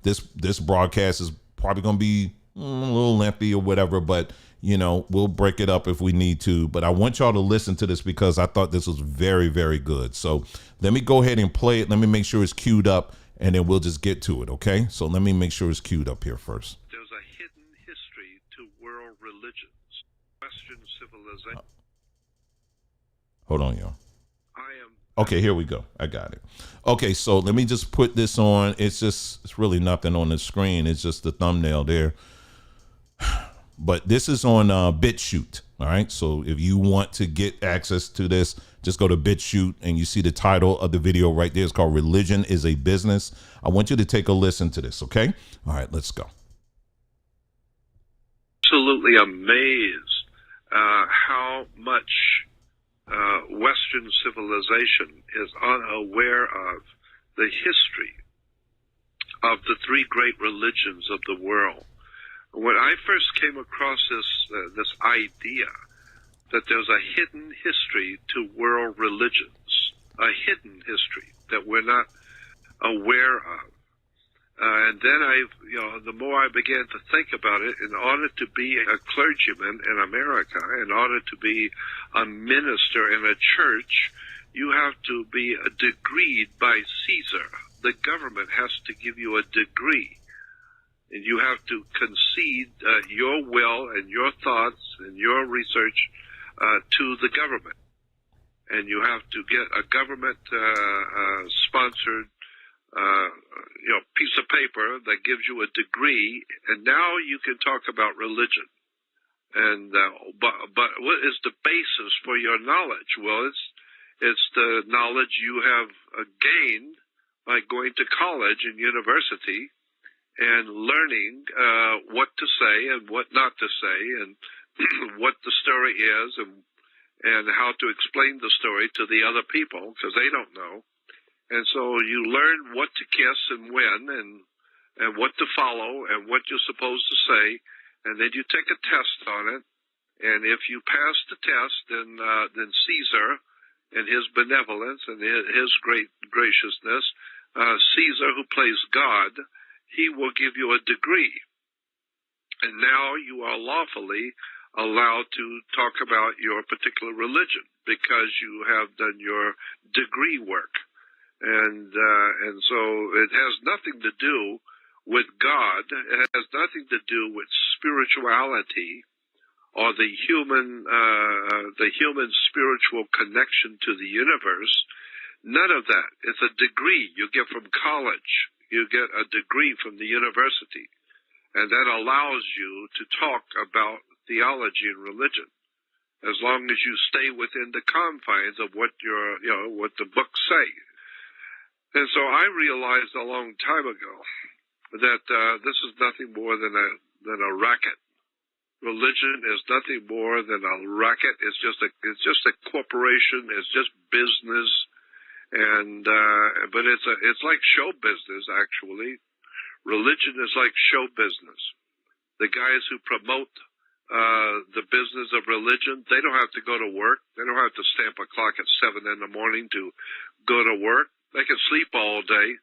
this broadcast is probably gonna be a little lengthy or whatever, but we'll break it up if we need to. But I want y'all to listen to this because I thought this was very, very good. So let me go ahead and play it. Let me make sure it's queued up, and then we'll just get to it, okay? So let me make sure it's queued up here first. There's a hidden history to world religions, Western civilization. Hold on, y'all. Okay, here we go. I got it. Okay, so let me just put this on. It's really nothing on the screen. It's just the thumbnail there. But this is on BitChute. All right. So if you want to get access to this, just go to BitChute, and you see the title of the video right there. It's called "Religion is a Business." I want you to take a listen to this. Okay. All right, let's go. Absolutely amazed how much Western civilization is unaware of the history of the three great religions of the world. When I first came across this idea that there's a hidden history to world religions, a hidden history that we're not aware of, and then the more I began to think about it, in order to be a clergyman in America, in order to be a minister in a church, you have to be degreed by Caesar. The government has to give you a degree, and you have to concede your will and your thoughts and your research to the government. And you have to get a government sponsored piece of paper that gives you a degree, and now you can talk about religion. And but what is the basis for your knowledge? Well, it's the knowledge you have gained by going to college and university and learning what to say and what not to say, and what the story is, and how to explain the story to the other people, because they don't know. And so you learn what to kiss and when, and what to follow, and what you're supposed to say, and then you take a test on it. And if you pass the test, then Caesar, and his benevolence and his great graciousness, Caesar, who plays God, he will give you a degree. And now you are lawfully allowed to talk about your particular religion because you have done your degree work. And so it has nothing to do with God. It has nothing to do with spirituality or the human spiritual connection to the universe. None of that. It's a degree you get from college. You get a degree from the university, and that allows you to talk about theology and religion, as long as you stay within the confines of what what the books say. And so I realized a long time ago that this is nothing more than a racket. Religion is nothing more than a racket. It's just a corporation. It's just business, but it's like show business actually. Religion is like show business. The guys who promote the business of religion, they don't have to go to work. They don't have to stamp a clock at 7 in the morning to go to work. They can sleep all day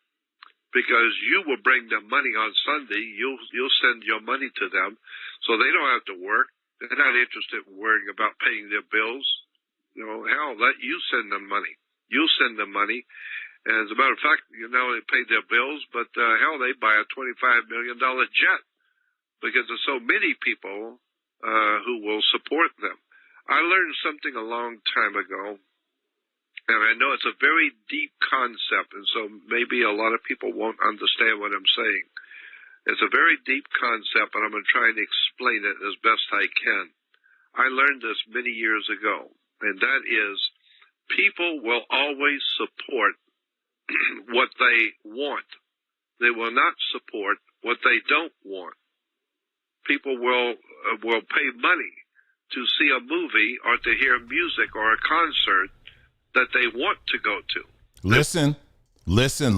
because you will bring them money on Sunday. You'll send your money to them, so they don't have to work. They're not interested in worrying about paying their bills. Hell, let you send them money. You'll send them money. And as a matter of fact, they pay their bills, but hell, they buy a $25 million jet because there's so many people who will support them. I learned something a long time ago. And I know it's a very deep concept, and so maybe a lot of people won't understand what I'm saying. It's a very deep concept, but I'm going to try and explain it as best I can. I learned this many years ago, and that is people will always support what they want. They will not support what they don't want. People will pay money to see a movie or to hear music or a concert that they want to go to. Listen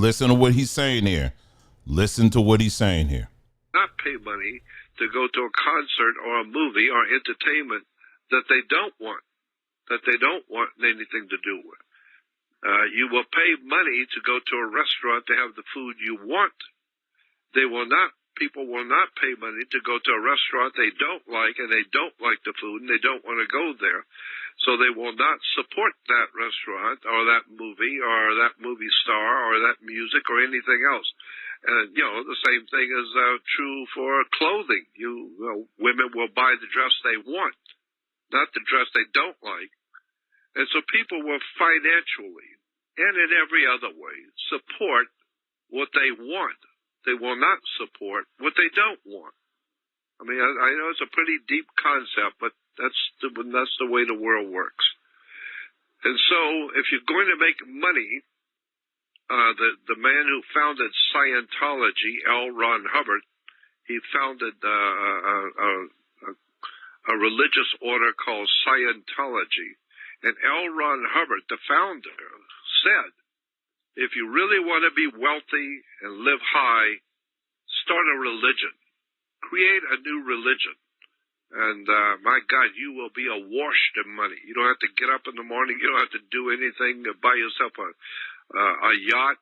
to what he's saying here. Listen to what he's saying here. Not pay money to go to a concert or a movie or entertainment that they don't want anything to do with. You will pay money to go to a restaurant to have the food you want. People will not pay money to go to a restaurant they don't like, and they don't like the food, and they don't want to go there. So they will not support that restaurant or that movie or that movie star or that music or anything else. And, the same thing is true for clothing. Women will buy the dress they want, not the dress they don't like. And so people will financially and in every other way support what they want. They will not support what they don't want. I mean, I know it's a pretty deep concept, but that's the way the world works. And so if you're going to make money, the man who founded Scientology, L. Ron Hubbard, he founded a religious order called Scientology. And L. Ron Hubbard, the founder, said, if you really want to be wealthy and live high, start a religion. Create a new religion. And my God, you will be awash in money. You don't have to get up in the morning. You don't have to do anything. Buy yourself a yacht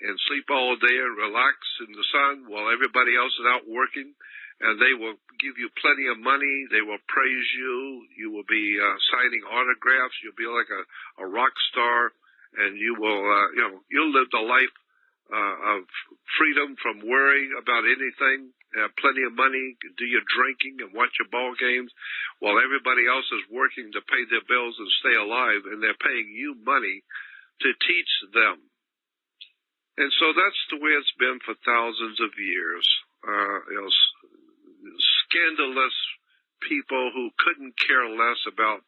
and sleep all day and relax in the sun while everybody else is out working. And they will give you plenty of money. They will praise you. You will be signing autographs. You'll be like a rock star. And you will, you'll live the life of freedom from worrying about anything. Have plenty of money, do your drinking and watch your ball games while everybody else is working to pay their bills and stay alive, and they're paying you money to teach them. And so that's the way it's been for thousands of years. Scandalous people who couldn't care less about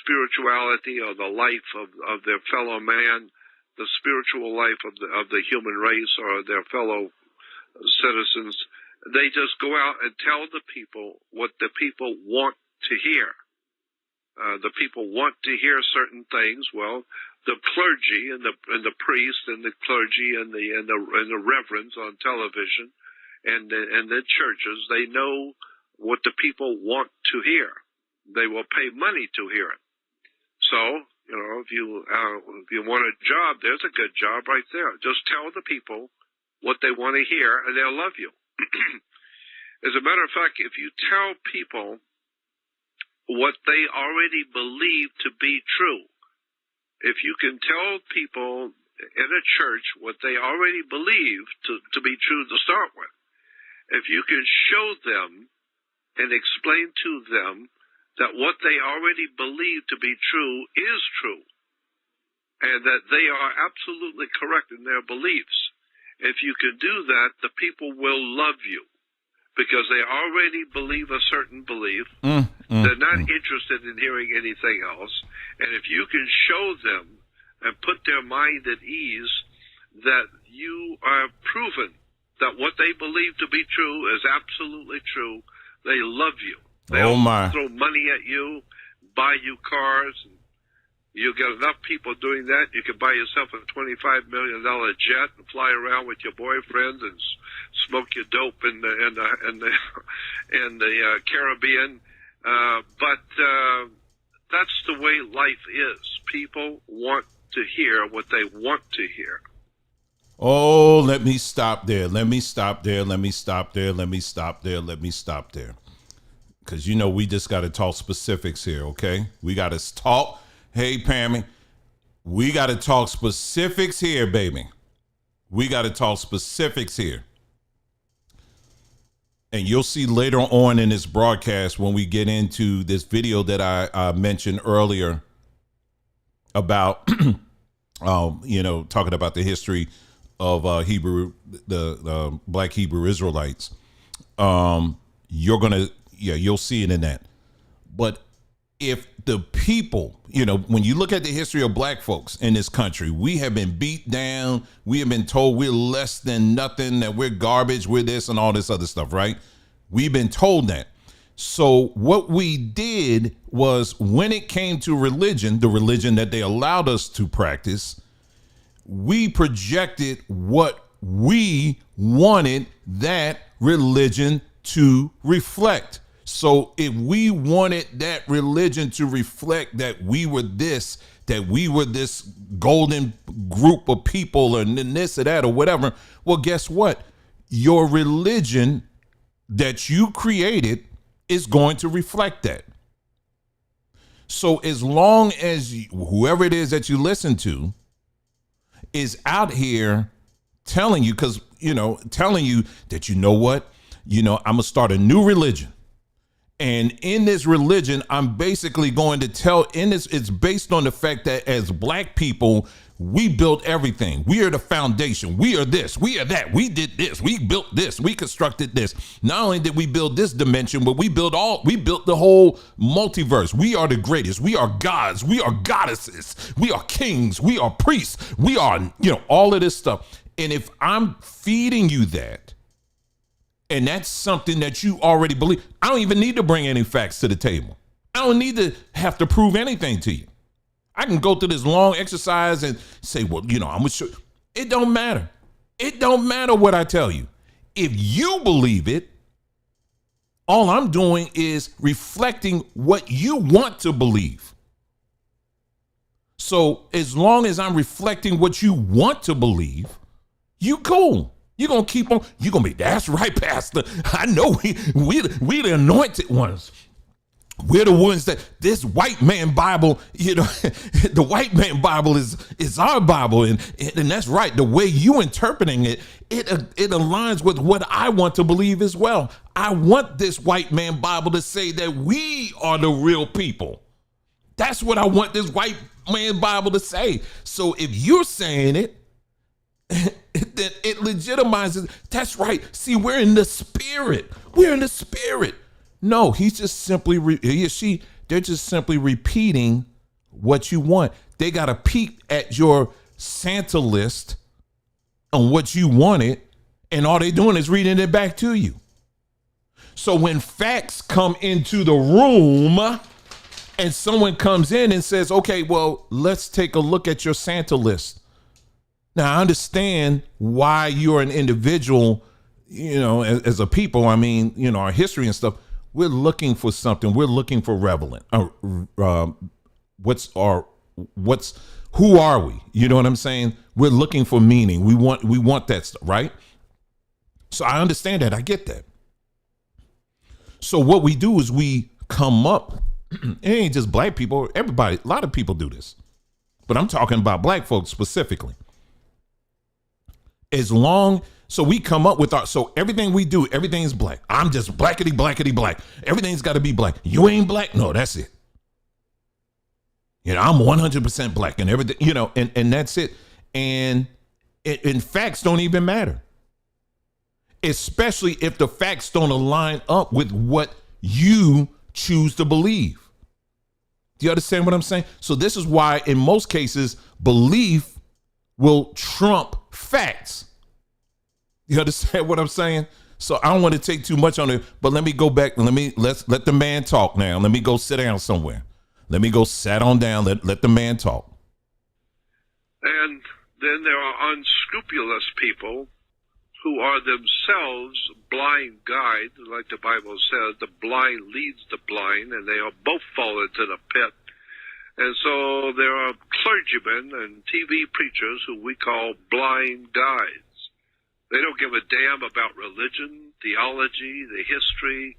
spirituality or the life of their fellow man, the spiritual life of the human race or their fellow citizens. They just go out and tell the people what the people want to hear. The people want to hear certain things. Well, the clergy and the priest and the clergy and the reverends on television and the churches, they know what the people want to hear. They will pay money to hear it. So, if you want a job, there's a good job right there. Just tell the people what they want to hear, and they'll love you. As a matter of fact, if you tell people what they already believe to be true, if you can tell people in a church what they already believe to be true to start with, if you can show them and explain to them that what they already believe to be true is true, and that they are absolutely correct in their beliefs, if you can do that, the people will love you because they already believe a certain belief. They're not interested in hearing anything else. And if you can show them and put their mind at ease that you are proven that what they believe to be true is absolutely true, they love you. They'll throw money at you, buy you cars. And you get enough people doing that, you can buy yourself a $25 million jet and fly around with your boyfriends and smoke your dope in the Caribbean. But that's the way life is. People want to hear what they want to hear. Oh, let me stop there. Because, we just got to talk specifics here, okay? We got to talk. Hey, Pammy, we got to talk specifics here, baby. We got to talk specifics here. And you'll see later on in this broadcast when we get into this video that I mentioned earlier about, talking about the history of the Black Hebrew Israelites. You'll see it in that. But if the people, when you look at the history of black folks in this country, we have been beat down. We have been told we're less than nothing, that we're garbage, we're this and all this other stuff, right? We've been told that. So what we did was, when it came to religion, the religion that they allowed us to practice, we projected what we wanted that religion to reflect. So if we wanted that religion to reflect that we were this golden group of people, or this or that or whatever, well, guess what? Your religion that you created is going to reflect that. So as long as whoever it is that you listen to is out here telling you, telling you that, I'm gonna start a new religion. And in this religion, I'm basically going to tell, it's based on the fact that as black people, we built everything. We are the foundation. We are this, we are that. We did this, we built this, we constructed this. Not only did we build this dimension, but we built the whole multiverse. We are the greatest. We are gods. We are goddesses. We are kings. We are priests. We are, all of this stuff. And if I'm feeding you that, and that's something that you already believe, I don't even need to bring any facts to the table. I don't need to have to prove anything to you. I can go through this long exercise and say, well, I'm gonna show. It don't matter. It don't matter what I tell you. If you believe it, all I'm doing is reflecting what you want to believe. So as long as I'm reflecting what you want to believe, you cool. You're going to keep on. You're going to be, that's right, Pastor. I know we the anointed ones. We're the ones that this white man Bible, the white man Bible is our Bible. And that's right. The way you interpreting it aligns with what I want to believe as well. I want this white man Bible to say that we are the real people. That's what I want this white man Bible to say. So if you're saying it, that it legitimizes. That's right. See, we're in the spirit. We're in the spirit. No, he's just simply, they're just simply repeating what you want. They got to peek at your Santa list on what you wanted, and all they're doing is reading it back to you. So when facts come into the room and someone comes in and says, okay, well, let's take a look at your Santa list. Now, I understand why you're an individual, as a people. I mean, our history and stuff, we're looking for something. We're looking for relevant. Who are we? You know what I'm saying? We're looking for meaning. We want that stuff, right? So I understand that. I get that. So what we do is we come up, it ain't just black people, everybody, a lot of people do this, but I'm talking about black folks specifically. So we come up with so everything we do, everything's black. I'm just blackety black. Everything's got to be black. You ain't black? No, that's it. I'm 100% black and everything, and that's it. And facts don't even matter. Especially if the facts don't align up with what you choose to believe. Do you understand what I'm saying? So this is why in most cases, belief will trump facts. You understand what I'm saying? So I don't want to take too much on it, but let me go back. Let's let the man talk now. Let me go sit down somewhere. Let me go sit on down. Let the man talk. And then there are unscrupulous people who are themselves blind guides, like the Bible says, the blind leads the blind, and they are both fall into the pit. And so there are clergymen and TV preachers who we call blind guides. They don't give a damn about religion, theology, the history,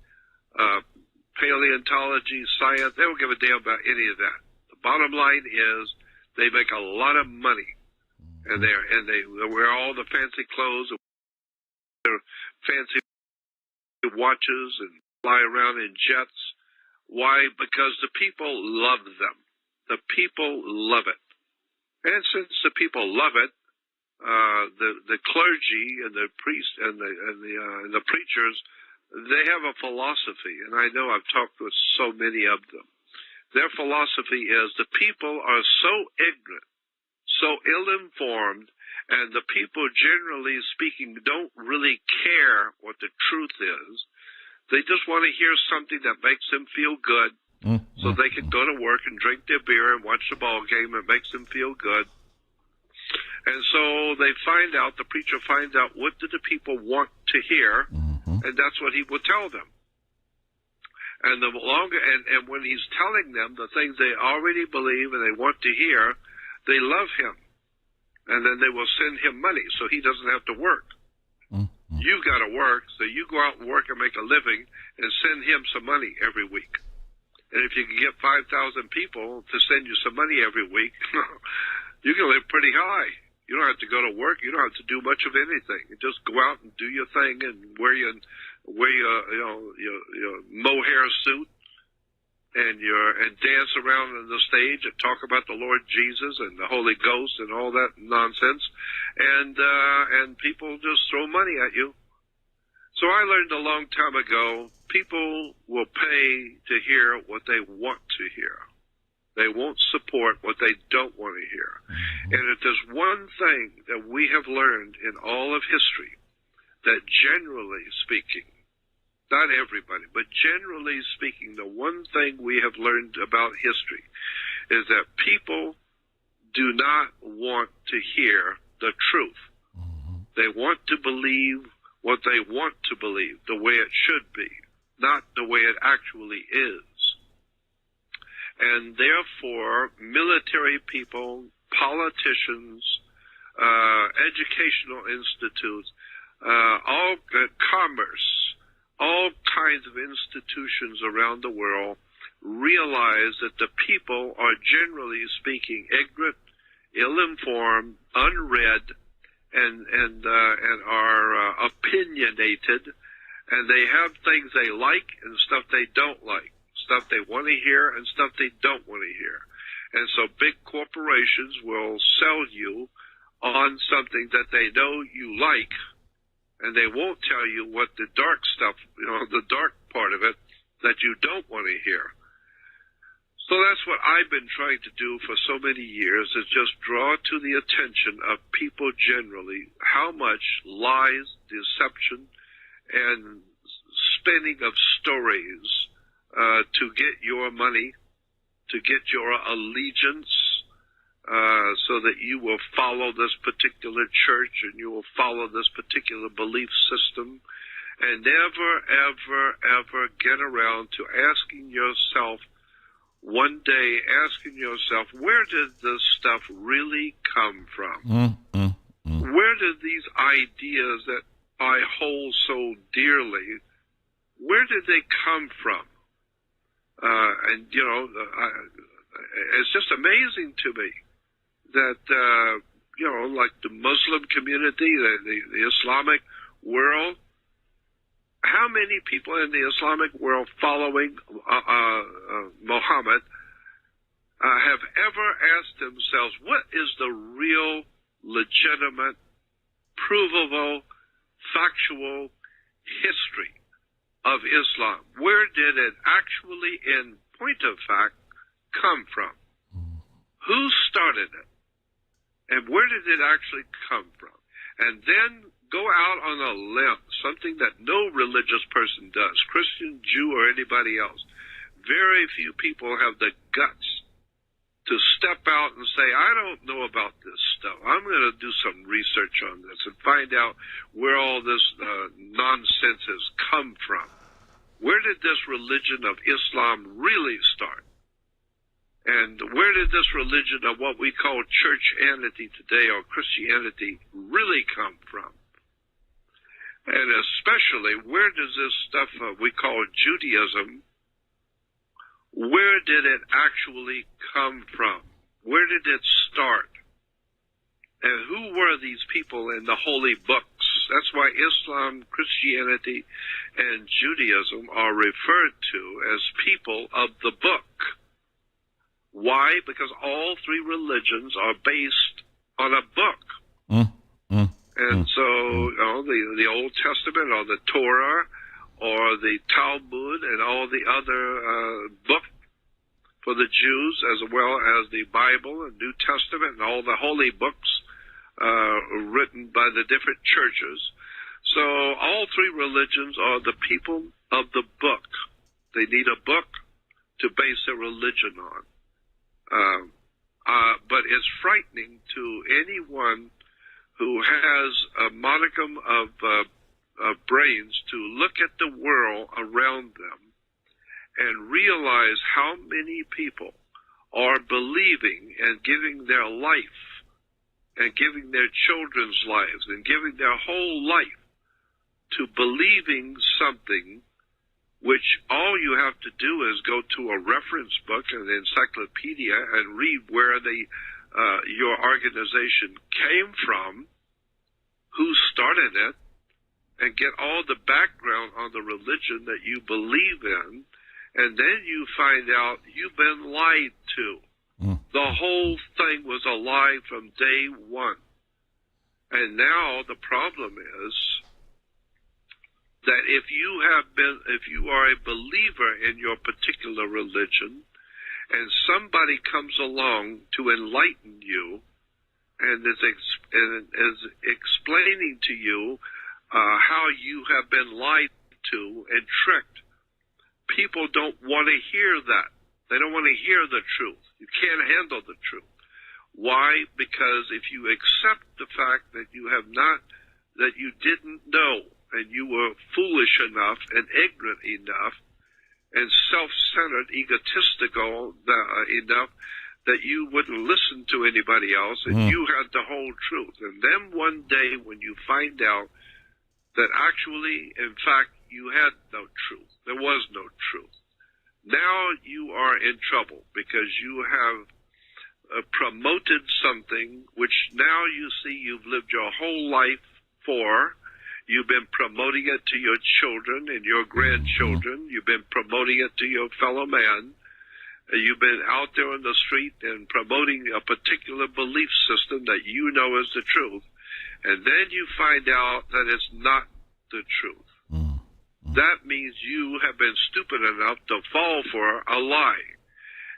paleontology, science. They don't give a damn about any of that. The bottom line is they make a lot of money, and they wear all the fancy clothes, their fancy watches, and fly around in jets. Why? Because the people love them. The people love it. And since the people love it, the clergy and the priests and the preachers, they have a philosophy, and I know I've talked with so many of them. Their philosophy is the people are so ignorant, so ill-informed, and the people, generally speaking, don't really care what the truth is. They just want to hear something that makes them feel good, so they can go to work and drink their beer and watch the ball game. It makes them feel good. And so they find out, the preacher finds out, what do the people want to hear, and that's what he will tell them. And the longer, and when he's telling them the things they already believe and they want to hear, they love him. And then they will send him money so he doesn't have to work. You've got to work, so you go out and work and make a living and send him some money every week. And if you can get 5,000 people to send you some money every week, you can live pretty high. You don't have to go to work. You don't have to do much of anything. You just go out and do your thing and wear your mohair suit and dance around on the stage and talk about the Lord Jesus and the Holy Ghost and all that nonsense, and people just throw money at you. So I learned a long time ago, people will pay to hear what they want to hear. They won't support what they don't want to hear. And if there's one thing that we have learned in all of history, that generally speaking, not everybody, but generally speaking, the one thing we have learned about history is that people do not want to hear the truth. They want to believe what they want to believe, the way it should be, not the way it actually is. And therefore, military people, politicians, educational institutes, all commerce, all kinds of institutions around the world realize that the people are, generally speaking, ignorant, ill-informed, unread, and are opinionated, and they have things they like and stuff they don't like, stuff they want to hear and stuff they don't want to hear. And so big corporations will sell you on something that they know you like, and they won't tell you what the dark stuff, the dark part of it that you don't want to hear. So that's what I've been trying to do for so many years, is just draw to the attention of people generally how much lies, deception, and spinning of stories to get your money, to get your allegiance, so that you will follow this particular church and you will follow this particular belief system, and never, ever, ever get around to asking yourself, one day asking yourself, where did this stuff really come from? Where did these ideas that I hold so dearly, where did they come from? It's just amazing to me that, like the Muslim community, the Islamic world, how many people in the Islamic world following Muhammad have ever asked themselves, what is the real, legitimate, provable, factual history of Islam? Where did it actually, in point of fact, come from? Who started it? And where did it actually come from? And then go out on a limb, something that no religious person does, Christian, Jew, or anybody else. Very few people have the guts to step out and say, I don't know about this stuff. I'm going to do some research on this and find out where all this nonsense has come from. Where did this religion of Islam really start? And where did this religion of what we call churchianity today, or Christianity, really come from? And especially, where does this stuff we call Judaism, where did it actually come from? Where did it start? And who were these people in the holy books? That's why Islam, Christianity, and Judaism are referred to as people of the book. Why? Because all three religions are based on a book. And so, the Old Testament, or the Torah, or the Talmud, and all the other books for the Jews, as well as the Bible and New Testament and all the holy books written by the different churches. So all three religions are the people of the book. They need a book to base their religion on. But it's frightening to anyone who has a modicum of brains to look at the world around them and realize how many people are believing and giving their life and giving their children's lives and giving their whole life to believing something which all you have to do is go to a reference book, an encyclopedia, and read where your organization came from, who started it, and get all the background on the religion that you believe in, and then you find out you've been lied to. The whole thing was a lie from day one. And now the problem is that if you are a believer in your particular religion, and somebody comes along to enlighten you and is explaining to you how you have been lied to and tricked, people don't want to hear that. They don't want to hear the truth. You can't handle the truth. Why? Because if you accept the fact that you didn't know, and you were foolish enough and ignorant enough and self-centered, egotistical enough that you wouldn't listen to anybody else, and you had the whole truth. And then one day when you find out that actually, in fact, you had no truth, there was no truth, now you are in trouble because you have promoted something which now you see you've lived your whole life for. You've been promoting it to your children and your grandchildren. You've been promoting it to your fellow man. You've been out there on the street and promoting a particular belief system that you know is the truth. And then you find out that it's not the truth. That means you have been stupid enough to fall for a lie.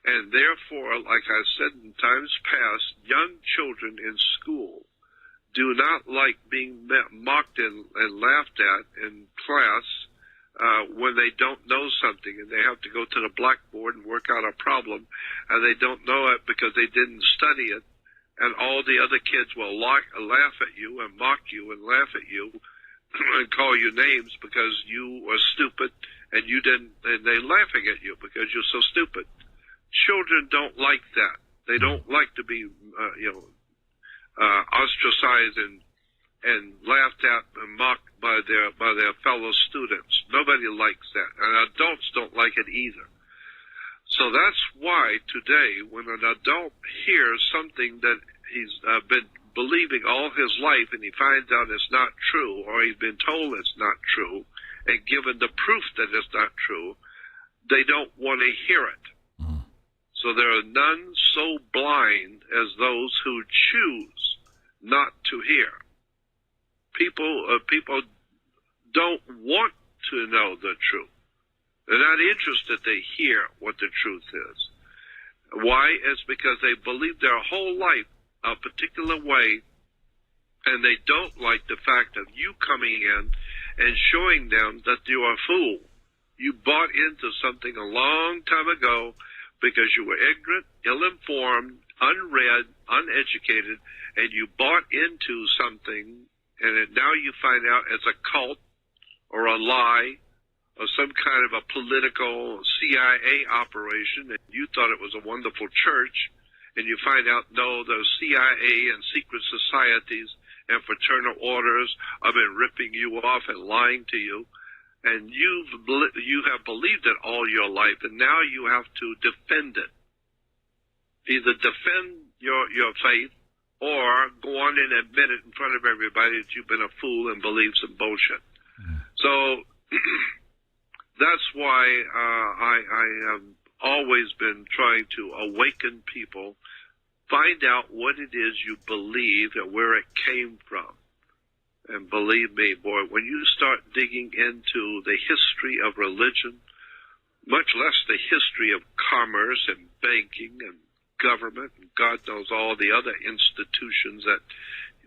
And therefore, like I said in times past, young children in school do not like being mocked and laughed at in class when they don't know something and they have to go to the blackboard and work out a problem, and they don't know it because they didn't study it, and all the other kids will laugh at you and mock you and laugh at you and call you names because you were stupid and you didn't, and they're laughing at you because you're so stupid. Children don't like that. They don't like to be, ostracized and laughed at and mocked by their fellow students. Nobody likes that, and adults don't like it either. So that's why today, when an adult hears something that he's been believing all his life and he finds out it's not true, or he's been told it's not true, and given the proof that it's not true, they don't want to hear it. So there are none so blind as those who choose not to hear. People don't want to know the truth. They're not interested to hear what the truth is. Why? It's because they believe their whole life a particular way, and they don't like the fact of you coming in and showing them that you are a fool. You bought into something a long time ago because you were ignorant, ill-informed, unread, uneducated, and you bought into something, and now you find out it's a cult or a lie or some kind of a political CIA operation, and you thought it was a wonderful church, and you find out, no, those CIA and secret societies and fraternal orders have been ripping you off and lying to you. And you have believed it all your life, and now you have to defend it. Either defend your faith or go on and admit it in front of everybody that you've been a fool and believe some bullshit. So that's why I have always been trying to awaken people, find out what it is you believe and where it came from. And believe me, boy, when you start digging into the history of religion, much less the history of commerce and banking and government and God knows all the other institutions that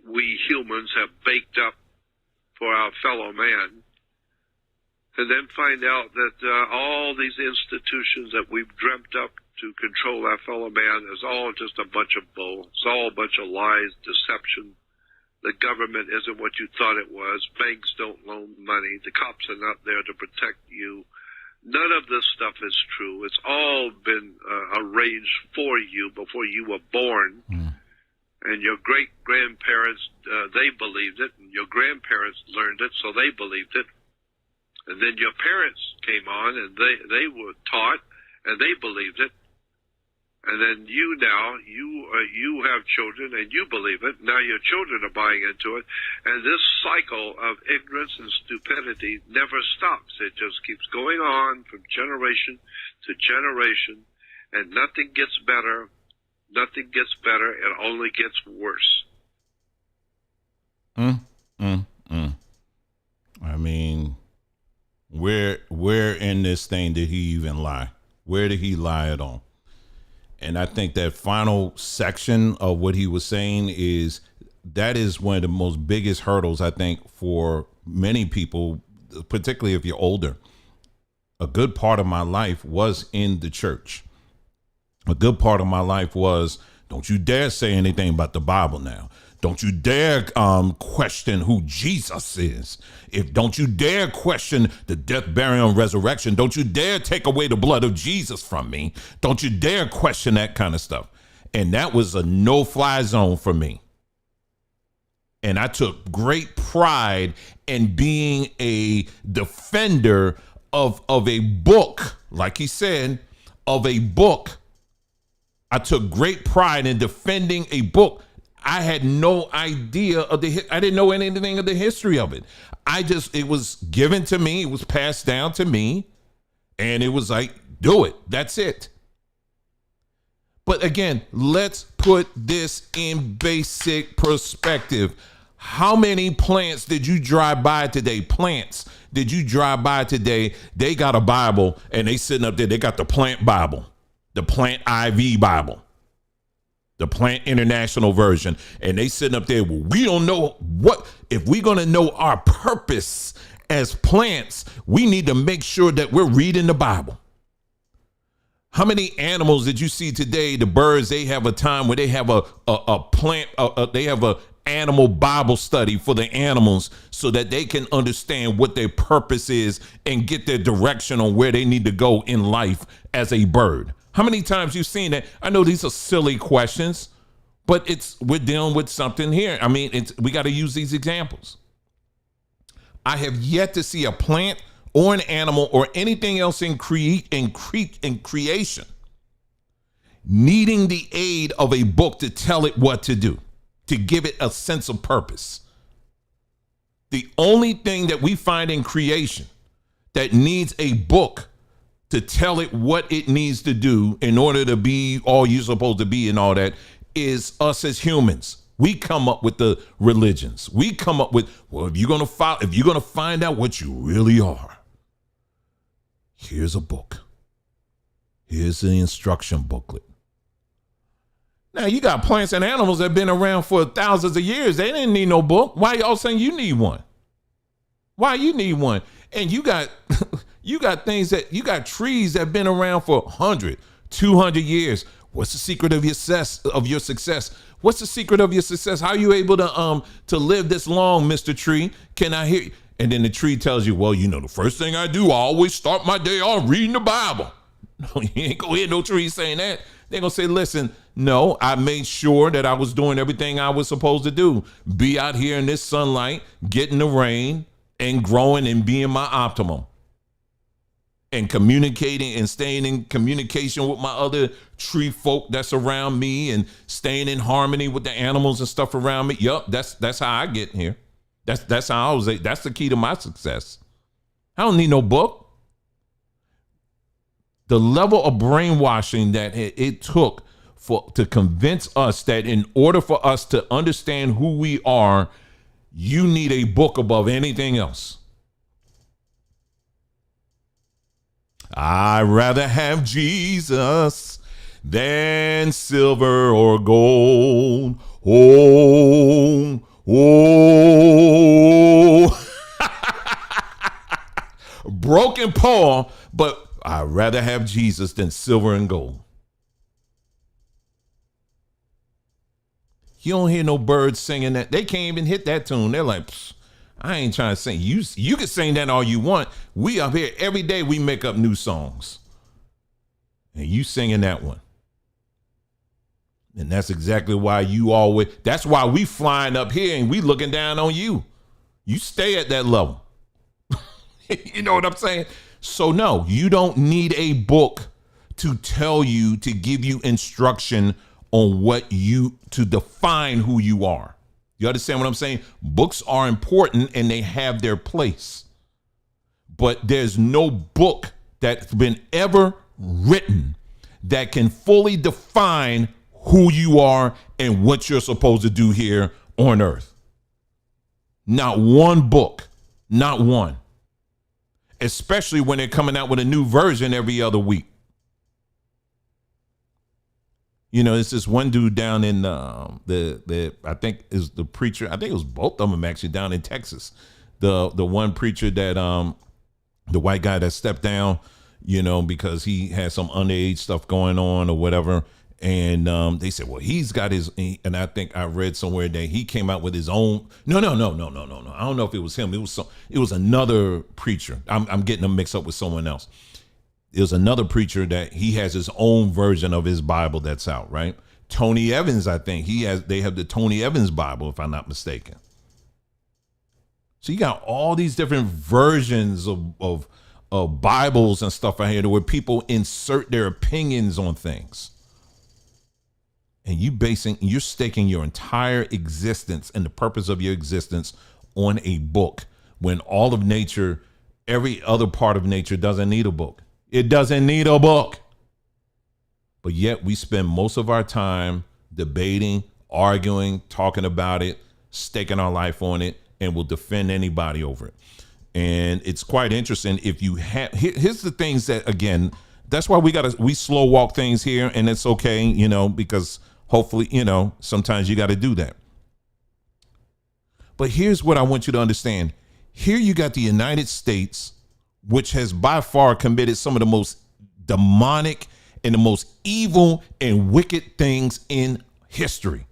we humans have baked up for our fellow man, and then find out that all these institutions that we've dreamt up to control our fellow man is all just a bunch of bull. It's all a bunch of lies, deception. The government isn't what you thought it was. Banks don't loan money. The cops are not there to protect you. None of this stuff is true. It's all been arranged for you before you were born. Mm. And your great-grandparents, they believed it, and your grandparents learned it, so they believed it. And then your parents came on, and they were taught, and they believed it. And then you have children, and you believe it. Now your children are buying into it. And this cycle of ignorance and stupidity never stops. It just keeps going on from generation to generation, and nothing gets better. Nothing gets better. It only gets worse. I mean, where in this thing did he even lie? Where did he lie at all? And I think that final section of what he was saying is one of the most biggest hurdles, I think, for many people, particularly if you're older. A good part of my life was in the church. A good part of my life was, don't you dare say anything about the Bible now. Don't you dare question who Jesus is. Don't you dare question the death, burial, and resurrection. Don't you dare take away the blood of Jesus from me. Don't you dare question that kind of stuff. And that was a no-fly zone for me. And I took great pride in being a defender of a book, like he said, of a book. I took great pride in defending a book. I had no idea I didn't know anything of the history of it. It was given to me. It was passed down to me. And it was like, do it. That's it. But again, let's put this in basic perspective. How many plants did you drive by today? Plants did you drive by today? They got a Bible and they sitting up there. They got the plant Bible. The Plant IV Bible, the Plant International Version. And they sitting up there, well, we don't know if we're going to know our purpose as plants, we need to make sure that we're reading the Bible. How many animals did you see today? The birds, they have a time where they have a plant, they have a animal Bible study for the animals so that they can understand what their purpose is and get their direction on where they need to go in life as a bird. How many times you've seen that? I know these are silly questions, but we're dealing with something here. I mean, we got to use these examples. I have yet to see a plant or an animal or anything else in creation needing the aid of a book to tell it what to do, to give it a sense of purpose. The only thing that we find in creation that needs a book to tell it what it needs to do in order to be all you're supposed to be and all that is us as humans. We come up with the religions. We come up with, well, if you're going to find out what you really are, here's a book. Here's the instruction booklet. Now, you got plants and animals that have been around for thousands of years. They didn't need no book. Why y'all saying you need one? Why you need one? And you got you got trees that have been around for 100, 200 years. What's the secret of your success? What's the secret of your success? How are you able to live this long, Mr. Tree? Can I hear you? And then the tree tells you, well, the first thing I do, I always start my day off reading the Bible. No, you ain't gonna hear no tree saying that. They're gonna say, listen, no, I made sure that I was doing everything I was supposed to do. Be out here in this sunlight, getting the rain, and growing and being my optimum. And communicating and staying in communication with my other tree folk that's around me and staying in harmony with the animals and stuff around me. Yup, that's how I get here. That's how that's the key to my success. I don't need no book. The level of brainwashing that it took to convince us that in order for us to understand who we are, you need a book above anything else. I'd rather have Jesus than silver or gold. Oh, oh. Broken Paul, but I'd rather have Jesus than silver and gold. You don't hear no birds singing that. They can't even hit that tune. They're like, I ain't trying to sing. You can sing that all you want. We up here every day, we make up new songs. And you singing that one. And that's exactly why that's why we flying up here and we looking down on you. You stay at that level. You know what I'm saying? So no, you don't need a book to tell you, to give you instruction on to define who you are. You understand what I'm saying? Books are important and they have their place. But there's no book that's been ever written that can fully define who you are and what you're supposed to do here on earth. Not one book, not one. Especially when they're coming out with a new version every other week. You know, it's this one dude down in I think is the preacher. I think it was both of them actually down in Texas. The one preacher that the white guy that stepped down, you know, because he had some underage stuff going on or whatever. And they said, well, he's got and I think I read somewhere that he came out with his own. No. I don't know if it was him. It was another preacher. I'm getting them mixed up with someone else. It was another preacher that he has his own version of his Bible that's out, right? Tony Evans, I think they have the Tony Evans Bible, if I'm not mistaken. So you got all these different versions of Bibles and stuff out here where people insert their opinions on things. And you're staking your entire existence and the purpose of your existence on a book when all of nature, every other part of nature doesn't need a book. It doesn't need a book. But yet we spend most of our time debating, arguing, talking about it, staking our life on it, and we'll defend anybody over it. And it's quite interesting if you have, here's the things that, again, that's why we slow walk things here, and it's okay, you know, because hopefully, you know, sometimes you got to do that. But here's what I want you to understand. Here you got the United States, which has by far committed some of the most demonic and the most evil and wicked things in history.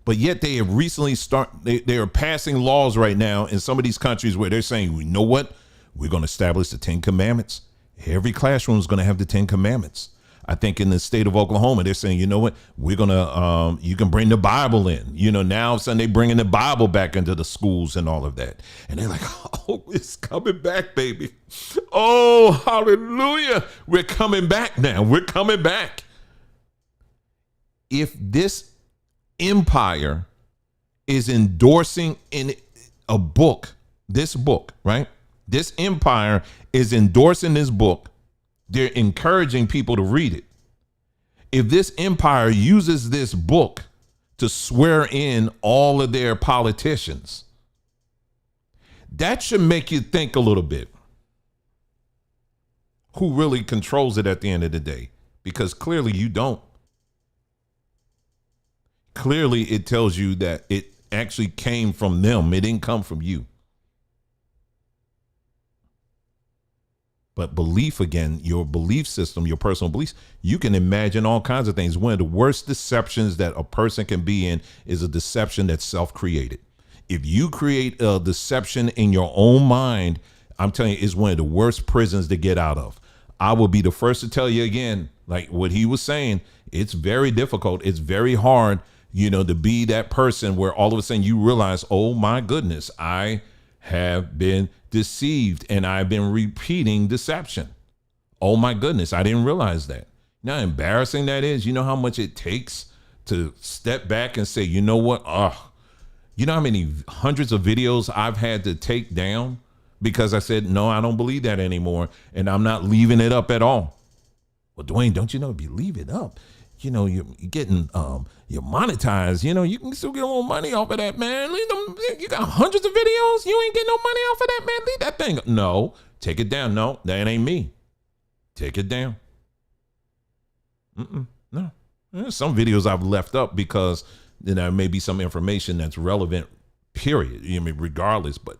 But yet they have recently they are passing laws right now in some of these countries where they're saying, you know what? We're going to establish the 10 Commandments. Every classroom is going to have the 10 Commandments. I think in the state of Oklahoma, they're saying, you know what, we're going to, you can bring the Bible in. You know, now all of a sudden they're bringing the Bible back into the schools and all of that. And they're like, oh, it's coming back, baby. Oh, hallelujah. We're coming back now. We're coming back. If this empire is endorsing in a book, this book, right? This empire is endorsing this book. They're encouraging people to read it. If this empire uses this book to swear in all of their politicians, that should make you think a little bit. Who really controls it at the end of the day? Because clearly you don't. Clearly it tells you that it actually came from them. It didn't come from you. But belief, again, your belief system, your personal beliefs, you can imagine all kinds of things. One of the worst deceptions that a person can be in is a deception that's self-created. If you create a deception in your own mind, I'm telling you, it's one of the worst prisons to get out of. I will be the first to tell you again, like what he was saying, it's very difficult. It's very hard, you know, to be that person where all of a sudden you realize, oh my goodness, I have been deceived and I've been repeating deception. Oh my goodness, I didn't realize that. You know how embarrassing that is? You know how much it takes to step back and say, you know what? You know how many hundreds of videos I've had to take down because I said, no, I don't believe that anymore. And I'm not leaving it up at all. Well, Dwayne, don't you know if you leave it up, you know, you're getting, you're monetized, you know, you can still get a little money off of that, man. Leave them, you got hundreds of videos. You ain't getting no money off of that, man. Leave that thing. No, take it down. No, that ain't me. Take it down. No. There's some videos I've left up because there may be some information that's relevant, period. I mean, regardless, but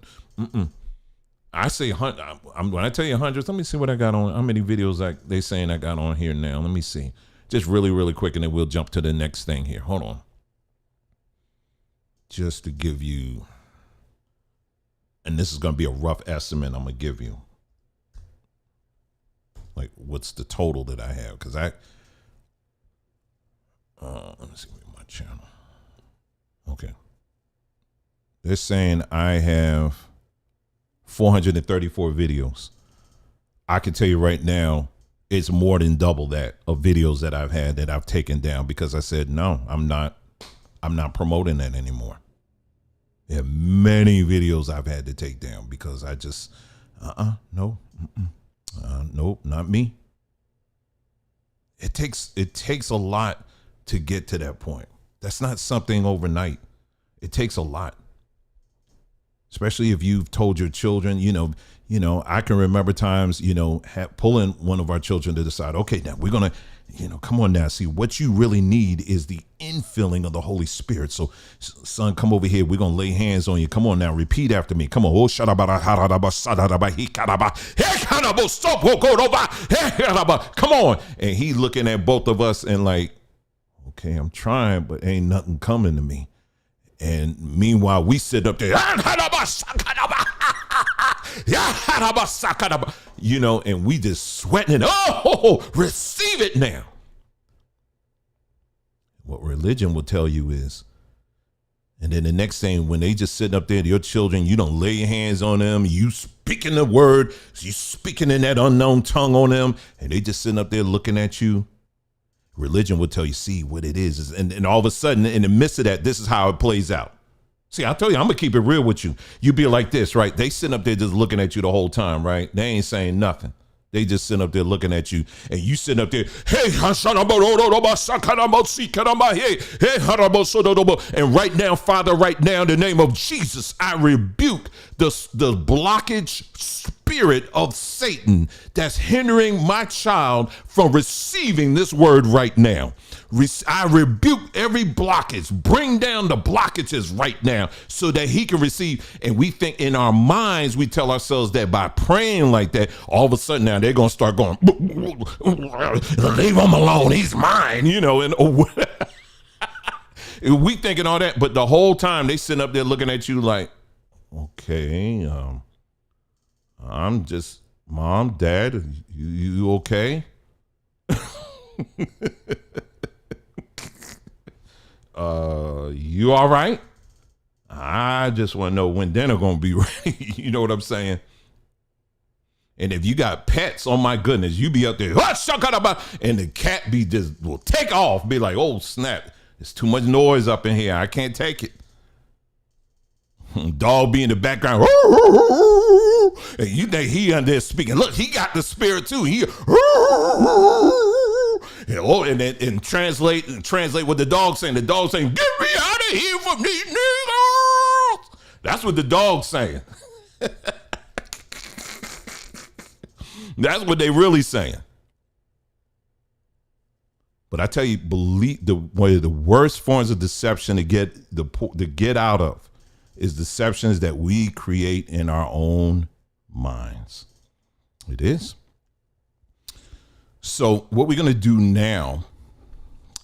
I say when I tell you hundreds, let me see what I got on. How many videos they saying I got on here now? Let me see. Just really, really quick, and then we'll jump to the next thing here. Hold on. Just to give you, and this is going to be a rough estimate I'm going to give you. Like, what's the total that I have? Because let me see my channel. Okay. They're saying I have 434 videos. I can tell you right now, it's more than double that of videos that I've had that I've taken down because I said, no, I'm not promoting that anymore. There are many videos I've had to take down because I just, nope, not me. It takes a lot to get to that point. That's not something overnight. It takes a lot. Especially if you've told your children, I can remember times, pulling one of our children to the side. Okay, now we're going to, come on now. See, what you really need is the infilling of the Holy Spirit. So, son, come over here. We're going to lay hands on you. Come on now. Repeat after me. Come on. Oh, come on. And he looking at both of us and like, okay, I'm trying, but ain't nothing coming to me. And meanwhile, we sit up there, and we just sweating. Oh, receive it now. What religion will tell you is, and then the next thing, when they just sitting up there, your children, you don't lay your hands on them. You speaking the word, you speaking in that unknown tongue on them, and they just sitting up there looking at you. Religion will tell you, see what it is. And all of a sudden, in the midst of that, this is how it plays out. See, I'll tell you, I'm going to keep it real with you. You be like this, right? They sitting up there just looking at you the whole time, right? They ain't saying nothing. They just sitting up there looking at you, and you sitting up there, and right now, Father, right now, in the name of Jesus, I rebuke the blockage spirit of Satan that's hindering my child from receiving this word right now. I rebuke every blockage. Bring down the blockages right now so that he can receive. And we think in our minds, we tell ourselves that by praying like that, all of a sudden now they're going to start going, leave him alone. He's mine, and we thinking all that. But the whole time they sitting up there looking at you like, okay, I'm just, Mom, Dad, you okay? You all right? I just want to know when dinner gonna be ready. You know what I'm saying? And if you got pets, oh my goodness, you be up there, and the cat will take off, be like, oh snap, there's too much noise up in here. I can't take it. Dog be in the background, and you think he under there speaking. Look, he got the spirit too. And translate what the dog's saying. The dog's saying, "Get me out of here from these niggas." That's what the dog's saying. That's what they really saying. But I tell you, one of the worst forms of deception to get out of is deceptions that we create in our own minds. It is. So what we're going to do now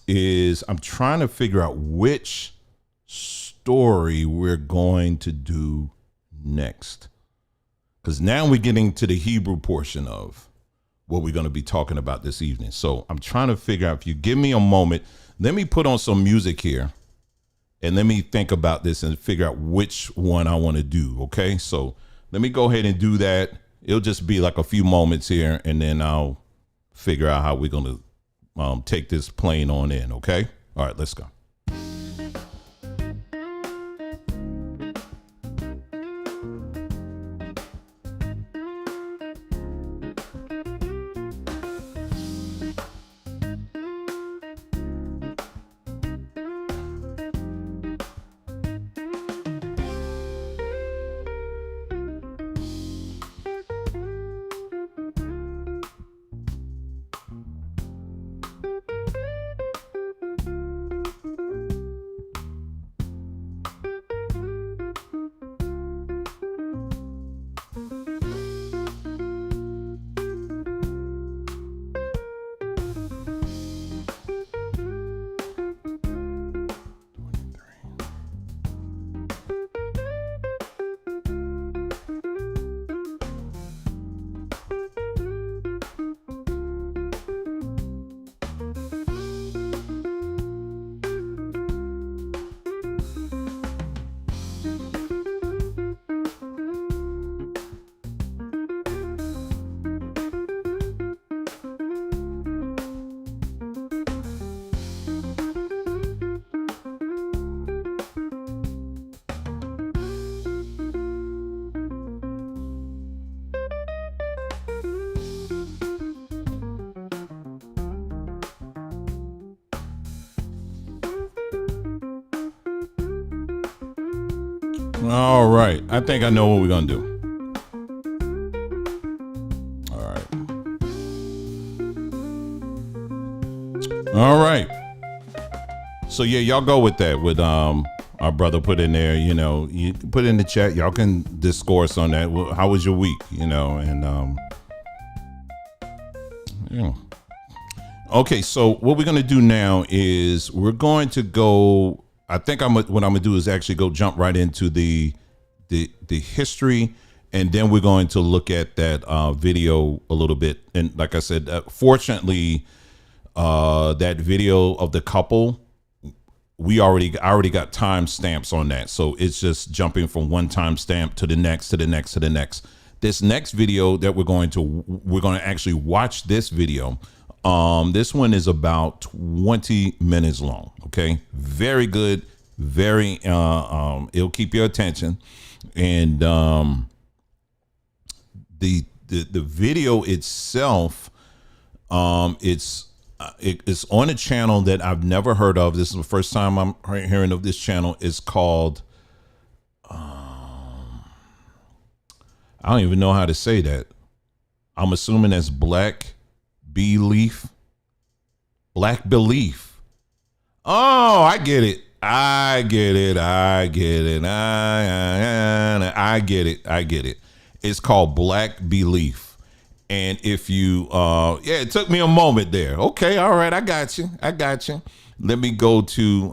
is I'm trying to figure out which story we're going to do next. Because now we're getting to the Hebrew portion of what we're going to be talking about this evening. So I'm trying to figure out, if you give me a moment, let me put on some music here and let me think about this and figure out which one I want to do. Okay. So let me go ahead and do that. It'll just be like a few moments here, and then I'll figure out how we're going to take this plane on in. Okay. All right, let's go. All right. I think I know what we're going to do. All right. All right. So yeah, y'all go with that. With our brother put in there, you know, you put in the chat. Y'all can discourse on that. How was your week? You know, and yeah. Okay, so what we're gonna do now is we're going to go. I think what I'm gonna do is actually go jump right into the history, and then we're going to look at that video a little bit. And like I said, fortunately, that video of the couple, I already got time stamps on that, so it's just jumping from one time stamp to the next to the next to the next. This next video that we're going to actually watch this video. This one is about 20 minutes long. Okay, very good, very it'll keep your attention, and the video itself, it's on a channel that I've never heard of. This is the first time I'm hearing of this channel. It's called I don't even know how to say that. I'm assuming that's Black Belief. Black Belief. Oh, I get it. I get it. I get it. I get it. I get it. It's called Black Belief. And if you, yeah, it took me a moment there. Okay, all right, I got you. I got you. Let me go to,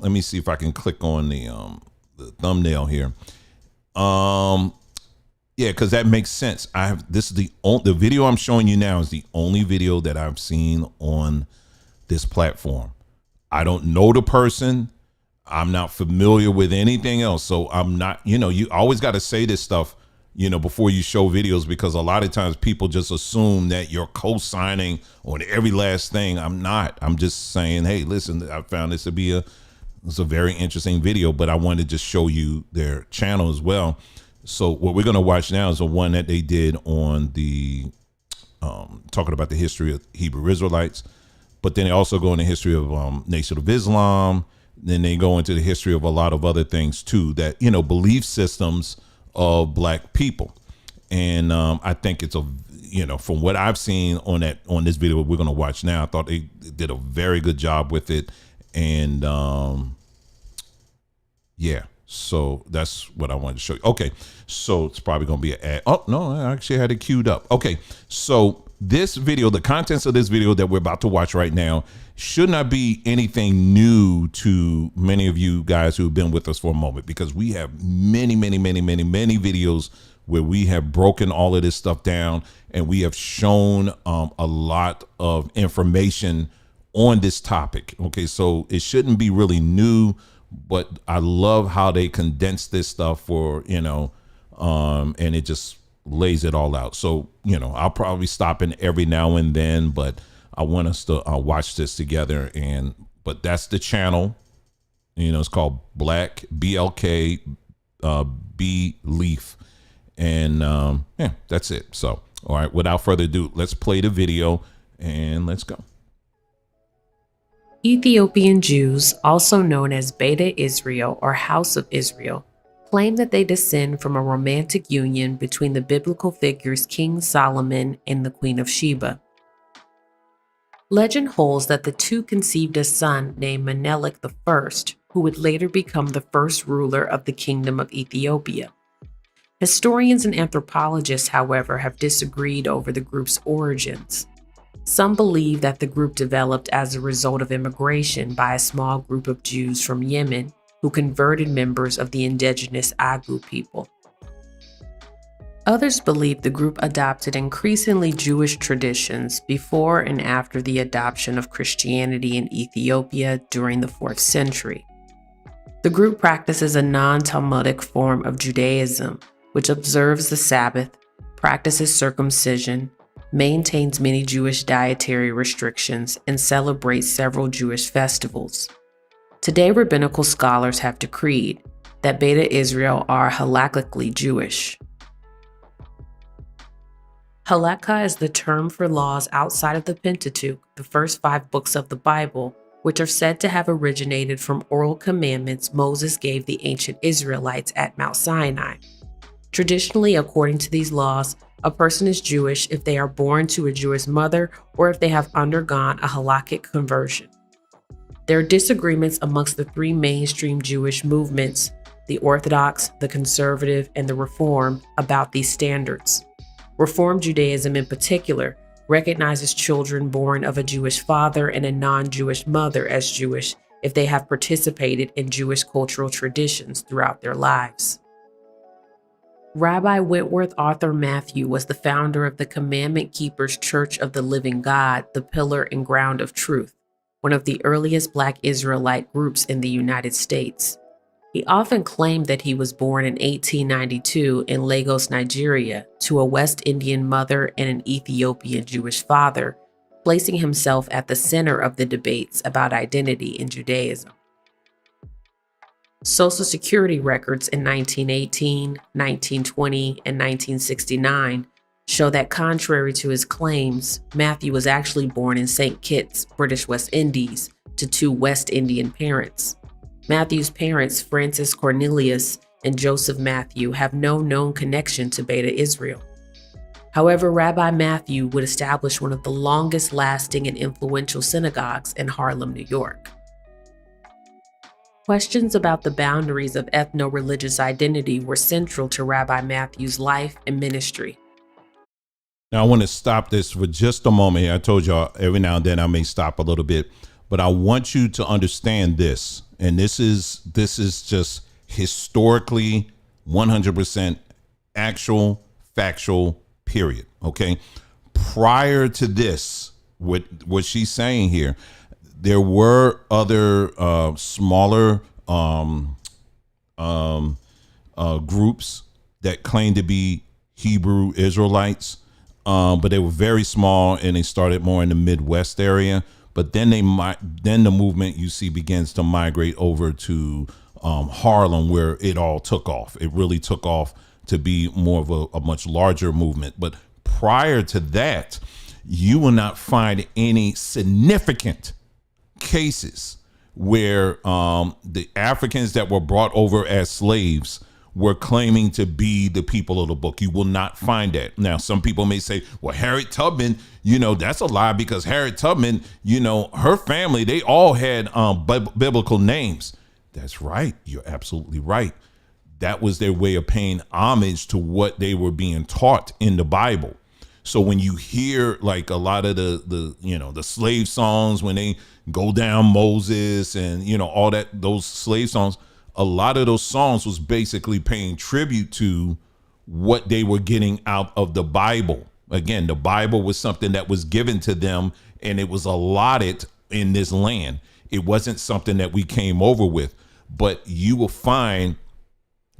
let me see if I can click on the thumbnail here. Yeah, because that makes sense. This is the video I'm showing you now is the only video that I've seen on this platform. I don't know the person. I'm not familiar with anything else. So I'm not, you always got to say this stuff, before you show videos, because a lot of times people just assume that you're co-signing on every last thing. I'm not. I'm just saying, hey, listen, I found this to be it's a very interesting video, but I wanted to just show you their channel as well. So what we're going to watch now is the one that they did on the talking about the history of Hebrew Israelites, but then they also go into the history of Nation of Islam. Then they go into the history of a lot of other things too, that, belief systems of Black people. And I think it's from what I've seen on this video we're going to watch now, I thought they did a very good job with it. And yeah, so that's what I wanted to show you. Okay, so it's probably going to be an ad. Oh, no, I actually had it queued up. Okay, so this video, the contents of this video that we're about to watch right now, should not be anything new to many of you guys who've been with us for a moment, because we have many videos where we have broken all of this stuff down, and we have shown a lot of information on this topic. Okay, so it shouldn't be really new, but I love how they condense this stuff for, and it just lays it all out. So, I'll probably stop in every now and then, but I want us to watch this together. But that's the channel, it's called Black BLK Belief. And yeah, that's it. So, all right, without further ado, let's play the video and let's go. Ethiopian Jews, also known as Beta Israel or House of Israel, claim that they descend from a romantic union between the biblical figures King Solomon and the Queen of Sheba. Legend holds that the two conceived a son named Menelik I, who would later become the first ruler of the Kingdom of Ethiopia. Historians and anthropologists, however, have disagreed over the group's origins. Some believe that the group developed as a result of immigration by a small group of Jews from Yemen who converted members of the indigenous Agu people. Others believe the group adopted increasingly Jewish traditions before and after the adoption of Christianity in Ethiopia during the 4th century. The group practices a non-Talmudic form of Judaism, which observes the Sabbath, practices circumcision, maintains many Jewish dietary restrictions, and celebrates several Jewish festivals. Today, rabbinical scholars have decreed that Beta Israel are halakhically Jewish. Halakha is the term for laws outside of the Pentateuch, the first 5 books of the Bible, which are said to have originated from oral commandments Moses gave the ancient Israelites at Mount Sinai. Traditionally, according to these laws, a person is Jewish if they are born to a Jewish mother or if they have undergone a halakhic conversion. There are disagreements amongst the three mainstream Jewish movements, the Orthodox, the Conservative, and the Reform, about these standards. Reform Judaism in particular recognizes children born of a Jewish father and a non-Jewish mother as Jewish if they have participated in Jewish cultural traditions throughout their lives. Rabbi Wentworth Arthur Matthew was the founder of the Commandment Keepers Church of the Living God, the Pillar and Ground of Truth, one of the earliest Black Israelite groups in the United States. He often claimed that he was born in 1892 in Lagos, Nigeria, to a West Indian mother and an Ethiopian Jewish father, placing himself at the center of the debates about identity in Judaism. Social Security records in 1918, 1920, and 1969 show that, contrary to his claims, Matthew was actually born in St. Kitts, British West Indies, to two West Indian parents. Matthew's parents, Francis Cornelius and Joseph Matthew, have no known connection to Beta Israel. However, Rabbi Matthew would establish one of the longest lasting and influential synagogues in Harlem, New York. Questions about the boundaries of ethno-religious identity were central to Rabbi Matthew's life and ministry. Now, I want to stop this for just a moment here. I told y'all every now and then I may stop a little bit, but I want you to understand this. And this is just historically 100% actual, factual, period. Okay. Prior to this, what she's saying here, there were other smaller groups that claimed to be Hebrew Israelites, but they were very small and they started more in the Midwest area. But then then the movement you see begins to migrate over to Harlem, where it all took off. It really took off to be more of a much larger movement. But prior to that, you will not find any significant cases where the Africans that were brought over as slaves were claiming to be the people of the book. You will not find that. Now, some people may say, well, Harriet Tubman, that's a lie, because Harriet Tubman, her family, they all had biblical names. That's right. You're absolutely right. That was their way of paying homage to what they were being taught in the Bible. So when you hear like a lot of the slave songs, when they go down Moses and, all those slave songs, a lot of those songs was basically paying tribute to what they were getting out of the Bible. Again, the Bible was something that was given to them and it was allotted in this land. It wasn't something that we came over with, but you will find,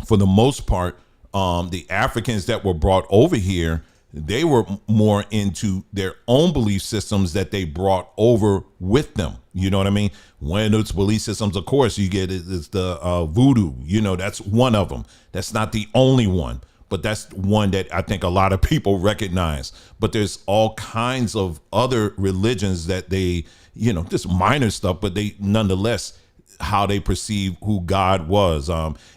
for the most part, the Africans that were brought over here, they were more into their own belief systems that they brought over with them. You know what I mean? One of those belief systems, of course, you get is the voodoo. That's one of them. That's not the only one, but that's one that I think a lot of people recognize. But there's all kinds of other religions that they, just minor stuff, but they nonetheless, how they perceive who God was,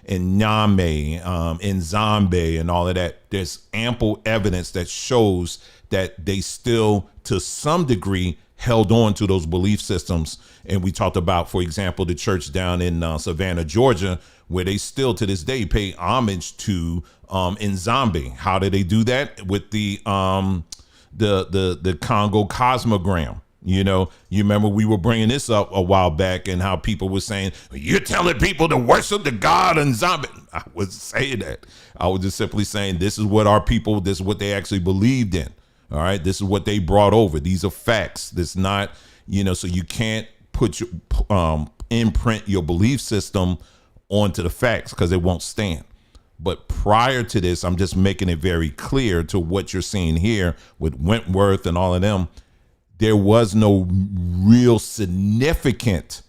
in Nyame, in Zombie and all of that. There's ample evidence that shows that they still, to some degree, held on to those belief systems. And we talked about, for example, the church down in Savannah, Georgia, where they still to this day pay homage to in Zombie. How did they do that? With the Congo Cosmogram. You remember we were bringing this up a while back and how people were saying, you're telling people to worship the God in Zombie. I wasn't saying that. I was just simply saying, this is what our people, this is what they actually believed in. All right. This is what they brought over. These are facts. This not, so you can't put your, imprint your belief system onto the facts because it won't stand. But prior to this, I'm just making it very clear to what you're seeing here with Wentworth and all of them. There was no real significant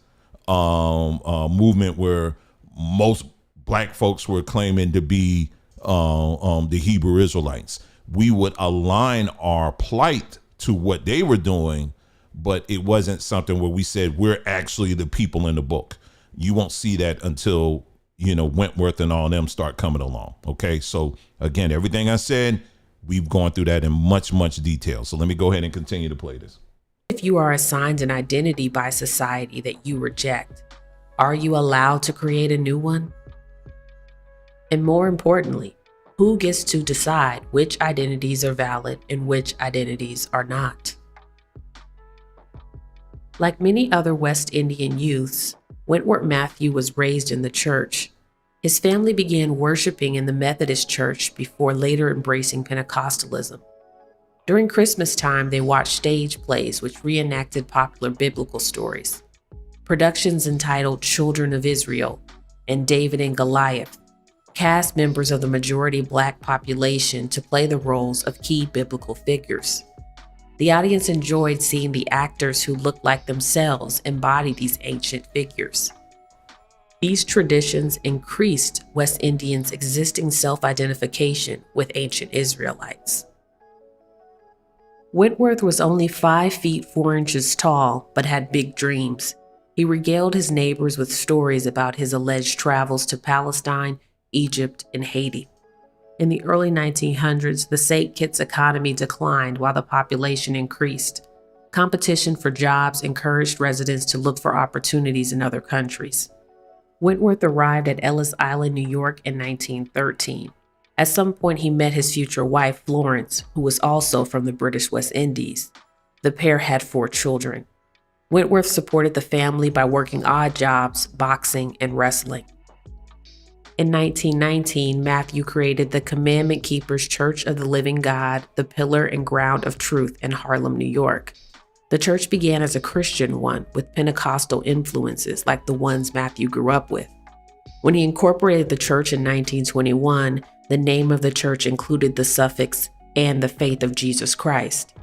movement where most black folks were claiming to be the Hebrew Israelites. We would align our plight to what they were doing, but it wasn't something where we said we're actually the people in the book. You won't see that until, Wentworth and all them start coming along. Okay. So again, everything I said, we've gone through that in much, much detail. So let me go ahead and continue to play this. If you are assigned an identity by society that you reject, are you allowed to create a new one? And more importantly, who gets to decide which identities are valid and which identities are not? Like many other West Indian youths, Wentworth Matthew was raised in the church. His family began worshiping in the Methodist Church before later embracing Pentecostalism. During Christmas time, they watched stage plays which reenacted popular biblical stories. Productions entitled Children of Israel and David and Goliath cast members of the majority Black population to play the roles of key biblical figures. The audience enjoyed seeing the actors who looked like themselves embody these ancient figures. These traditions increased West Indians' existing self-identification with ancient Israelites. Wentworth was only 5 feet 4 inches tall, but had big dreams. He regaled his neighbors with stories about his alleged travels to Palestine, Egypt, and Haiti. In the early 1900s, the St. Kitts economy declined while the population increased. Competition for jobs encouraged residents to look for opportunities in other countries. Wentworth arrived at Ellis Island, New York in 1913. At some point, he met his future wife, Florence, who was also from the British West Indies. The pair had 4 children. Wentworth supported the family by working odd jobs, boxing, and wrestling. In 1919, Matthew created the Commandment Keepers Church of the Living God, the Pillar and Ground of Truth in Harlem, New York. The church began as a Christian one with Pentecostal influences like the ones Matthew grew up with. When he incorporated the church in 1921, the name of the church included the suffix "and the faith of Jesus Christ."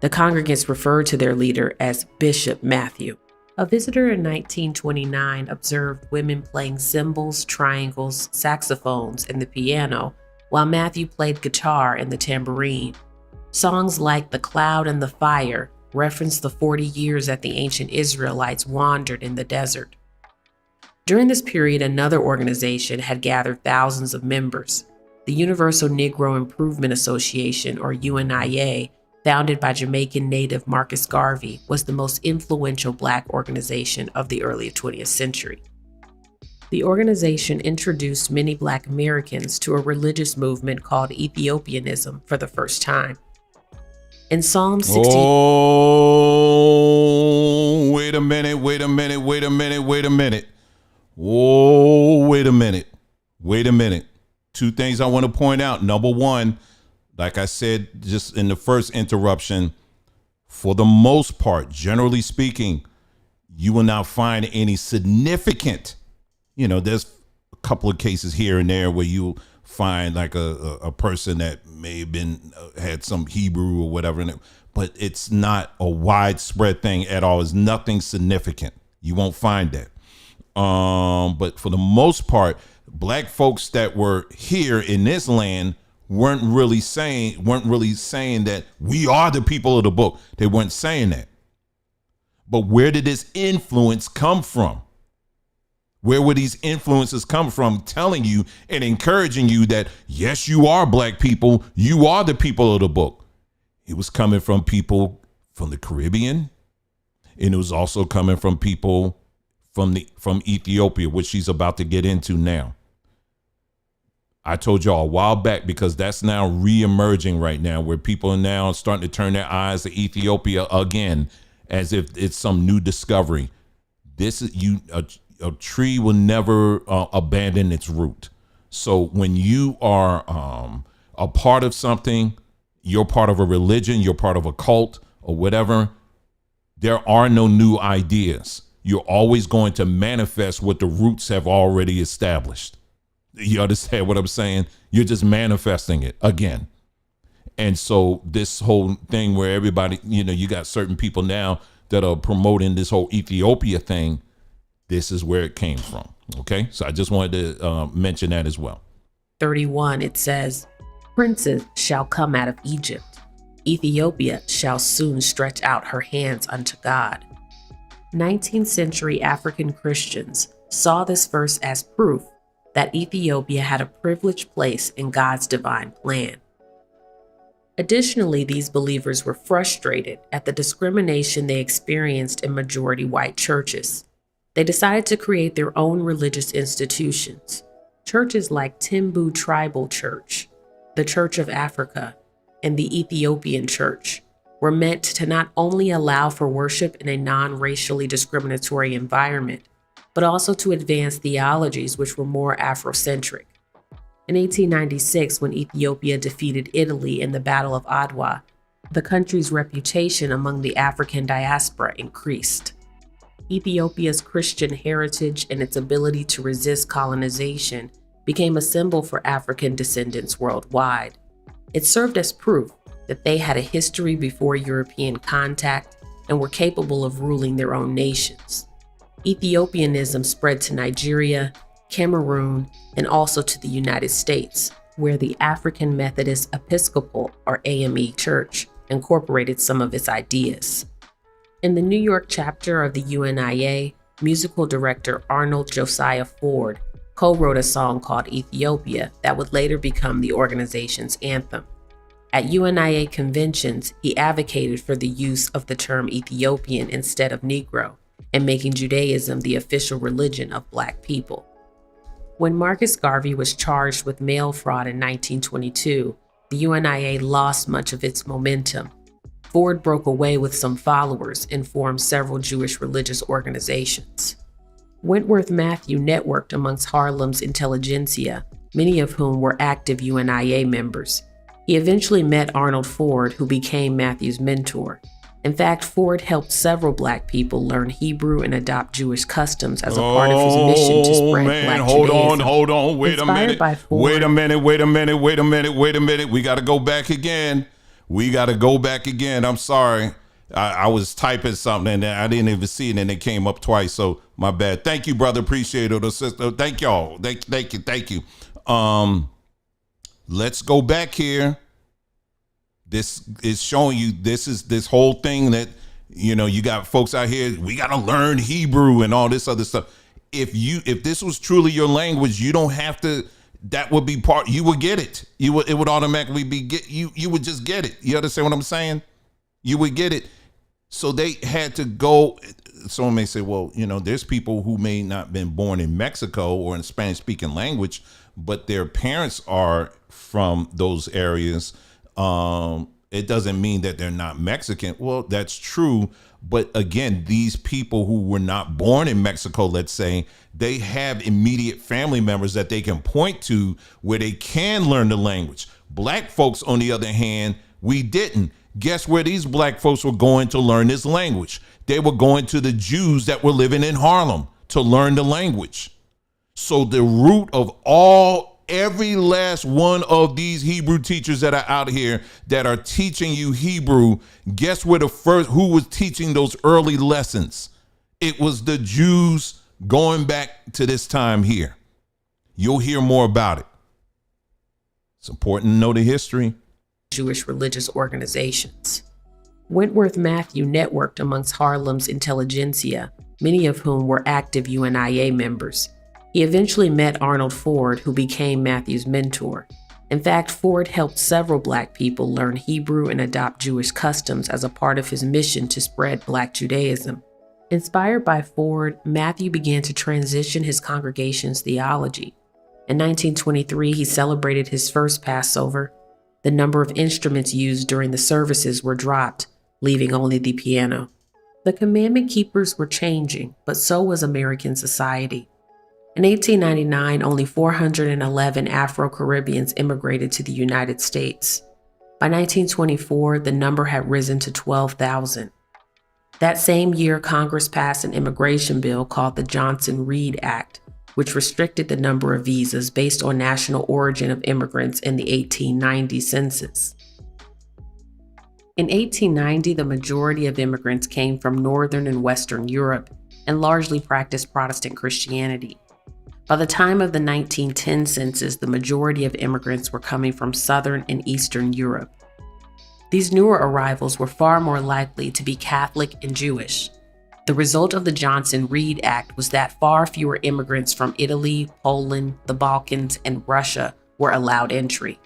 The congregants referred to their leader as Bishop Matthew. A visitor in 1929 observed women playing cymbals, triangles, saxophones, and the piano, while Matthew played guitar and the tambourine. Songs like "The Cloud and the Fire" referenced the 40 years that the ancient Israelites wandered in the desert. During this period, another organization had gathered thousands of members. The Universal Negro Improvement Association, or UNIA, founded by Jamaican native Marcus Garvey, was the most influential Black organization of the early 20th century. The organization introduced many Black Americans to a religious movement called Ethiopianism for the first time. In Psalm 16... Oh, wait a minute. Oh, wait a minute. 2 things I want to point out. Number one, like I said, just in the first interruption, for the most part, generally speaking, you will not find any significant, there's a couple of cases here and there where you find like a person that may have been, had some Hebrew or whatever, but it's not a widespread thing at all. It's nothing significant. You won't find that. But for the most part, Black folks that were here in this land weren't really saying that we are the people of the book. They weren't saying that. But where did this influence come from? Where would these influences come from telling you and encouraging you that, yes, you are Black people. You are the people of the book. It was coming from people from the Caribbean. And it was also coming from people from Ethiopia, which she's about to get into now. I told y'all a while back, because that's now re-emerging right now, where people are now starting to turn their eyes to Ethiopia again, as if it's some new discovery. This is a tree will never abandon its root. So when you are a part of something, you're part of a religion, you're part of a cult or whatever, there are no new ideas. You're always going to manifest what the roots have already established. You understand what I'm saying? You're just manifesting it again. And so this whole thing where everybody, you got certain people now that are promoting this whole Ethiopia thing. This is where it came from. Okay. So I just wanted to mention that as well. 31, it says, "Princes shall come out of Egypt." Ethiopia shall soon stretch out her hands unto God. 19th century African Christians saw this verse as proof that Ethiopia had a privileged place in God's divine plan. Additionally, these believers were frustrated at the discrimination they experienced in majority white churches. They decided to create their own religious institutions. Churches like Timbu Tribal Church, the Church of Africa, and the Ethiopian Church were meant to not only allow for worship in a non-racially discriminatory environment, but also to advance theologies which were more Afrocentric. In 1896, when Ethiopia defeated Italy in the Battle of Adwa, the country's reputation among the African diaspora increased. Ethiopia's Christian heritage and its ability to resist colonization became a symbol for African descendants worldwide. It served as proof that they had a history before European contact and were capable of ruling their own nations. Ethiopianism spread to Nigeria, Cameroon, and also to the United States, where the African Methodist Episcopal, or AME Church, incorporated some of its ideas. In the New York chapter of the UNIA, musical director Arnold Josiah Ford co-wrote a song called Ethiopia that would later become the organization's anthem. At UNIA conventions, he advocated for the use of the term Ethiopian instead of Negro, and making Judaism the official religion of Black people. When Marcus Garvey was charged with mail fraud in 1922, the UNIA lost much of its momentum. Ford broke away with some followers and formed several Jewish religious organizations. Wentworth Matthew networked amongst Harlem's intelligentsia, many of whom were active UNIA members. He eventually met Arnold Ford, who became Matthew's mentor. In fact, Ford helped several Black people learn Hebrew and adopt Jewish customs as a part of his mission to spread Black Judaism. Hold on, wait a minute. Wait a minute. We got to go back again. I'm sorry. I was typing something and I didn't even see it and it came up twice. So my bad. Thank you, brother. Appreciate it. Sister. Thank y'all. Thank you. Let's go back here. This is showing you this whole thing that, you got folks out here, we got to learn Hebrew and all this other stuff. If this was truly your language, you don't have to, that would be part, you would get it. It would automatically be, you would just get it. You understand what I'm saying? You would get it. So they had to go, someone may say, well, there's people who may not been born in Mexico or in a Spanish speaking language, but their parents are from those areas. It doesn't mean that they're not Mexican. Well, that's true. But again, these people who were not born in Mexico, let's say, they have immediate family members that they can point to where they can learn the language. Black folks, on the other hand, we didn't. Guess where these Black folks were going to learn this language? They were going to the Jews that were living in Harlem to learn the language. So the root of every last one of these Hebrew teachers that are out here that are teaching you Hebrew, guess where who was teaching those early lessons? It was the Jews going back to this time here. You'll hear more about it. It's important to know the history. Jewish religious organizations. Wentworth Matthew networked amongst Harlem's intelligentsia, many of whom were active UNIA members. He eventually met Arnold Ford, who became Matthew's mentor. In fact, Ford helped several Black people learn Hebrew and adopt Jewish customs as a part of his mission to spread Black Judaism. Inspired by Ford, Matthew began to transition his congregation's theology. In 1923, he celebrated his first Passover. The number of instruments used during the services were dropped, leaving only the piano. The commandment keepers were changing, but so was American society. In 1899, only 411 Afro-Caribbeans immigrated to the United States. By 1924, the number had risen to 12,000. That same year, Congress passed an immigration bill called the Johnson-Reed Act, which restricted the number of visas based on national origin of immigrants in the 1890 census. In 1890, the majority of immigrants came from Northern and Western Europe and largely practiced Protestant Christianity. By the time of the 1910 census, the majority of immigrants were coming from Southern and Eastern Europe. These newer arrivals were far more likely to be Catholic and Jewish. The result of the Johnson-Reed Act was that far fewer immigrants from Italy, Poland, the Balkans, and Russia were allowed entry.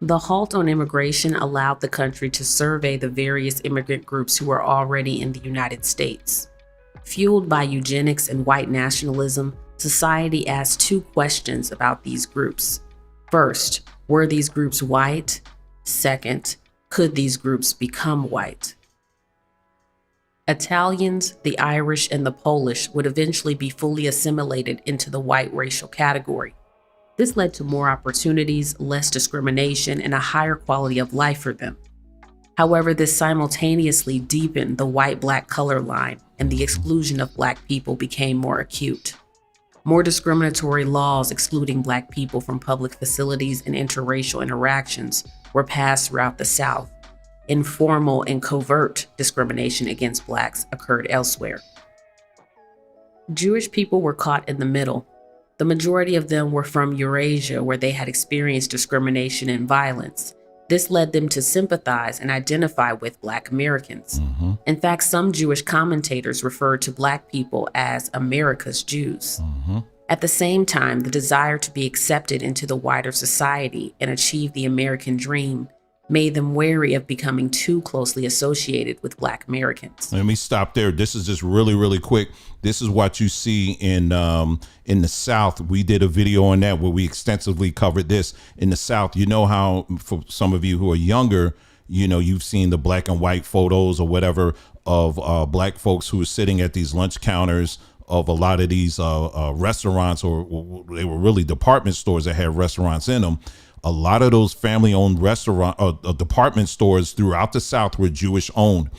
The halt on immigration allowed the country to survey the various immigrant groups who were already in the United States. Fueled by eugenics and white nationalism, society asked two questions about these groups. First, were these groups white? Second, could these groups become white? Italians, the Irish, and the Polish would eventually be fully assimilated into the white racial category. This led to more opportunities, less discrimination, and a higher quality of life for them. However, this simultaneously deepened the white-black color line, and the exclusion of Black people became more acute. More discriminatory laws excluding Black people from public facilities and interracial interactions were passed throughout the South. Informal and covert discrimination against Blacks occurred elsewhere. Jewish people were caught in the middle. The majority of them were from Eurasia, where they had experienced discrimination and violence. This led them to sympathize and identify with Black Americans. In fact, some Jewish commentators referred to Black people as America's Jews. At the same time, the desire to be accepted into the wider society and achieve the American dream made them wary of becoming too closely associated with Black Americans. Let me stop there. This is just really, really quick. This is what you see in the South. We did a video on that where we extensively covered this. In the South, you know how, for some of you who are younger, you know, you've seen the black and white photos or whatever of Black folks who are sitting at these lunch counters of a lot of these restaurants, or they were really department stores that had restaurants in them. A lot of those family-owned restaurant department stores throughout the South were Jewish-owned.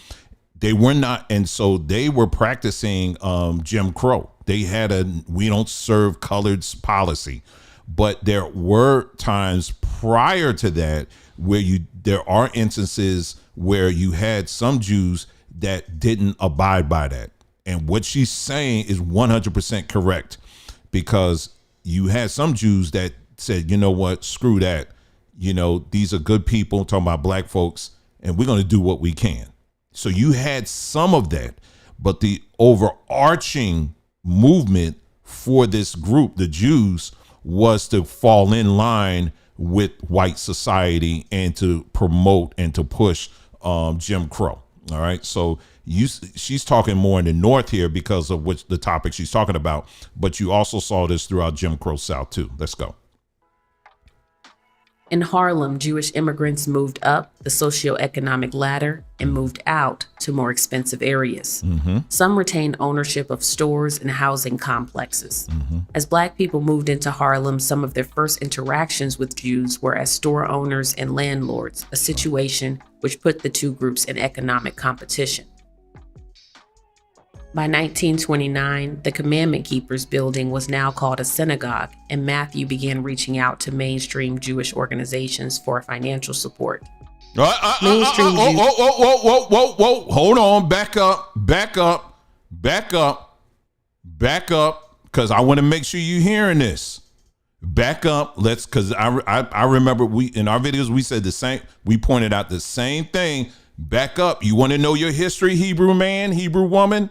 They were not, and so they were practicing Jim Crow. They had a "we don't serve coloreds" policy, but there were times prior to that where there are instances where you had some Jews that didn't abide by that. And what she's saying is 100% correct, because you had some Jews that said, you know what, screw that. You know, these are good people, talking about Black folks, and we're going to do what we can. So you had some of that, but the overarching movement for this group, the Jews, was to fall in line with white society and to promote and to push Jim Crow. All right. So she's talking more in the North here because of which the topic she's talking about, but you also saw this throughout Jim Crow South too. Let's go. In Harlem, Jewish immigrants moved up the socioeconomic ladder and moved out to more expensive areas. Some retained ownership of stores and housing complexes. As Black people moved into Harlem, some of their first interactions with Jews were as store owners and landlords, a situation which put the two groups in economic competition. By 1929, the Commandment Keepers building was now called a synagogue, and Matthew began reaching out to mainstream Jewish organizations for financial support. Mainstream whoa, hold on, back up, because I want to make sure you're hearing this. Back up, because I remember we in our videos we said the same, we pointed out the same thing. Back up. You want to know your history, Hebrew man, Hebrew woman?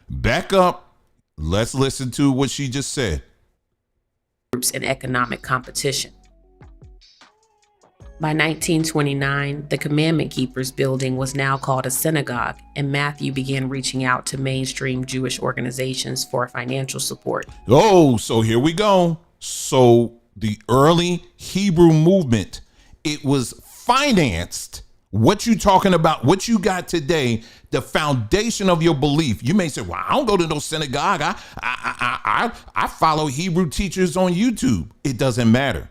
Back up. Let's listen to what she just said. Groups in economic competition. By 1929, the Commandment Keepers building was now called a synagogue, and Matthew began reaching out to mainstream Jewish organizations for financial support. Oh, so here we go. So the early Hebrew movement, it was financed. What you talking about, what you got today, the foundation of your belief. You may say, well, I don't go to no synagogue. I follow Hebrew teachers on YouTube. It doesn't matter.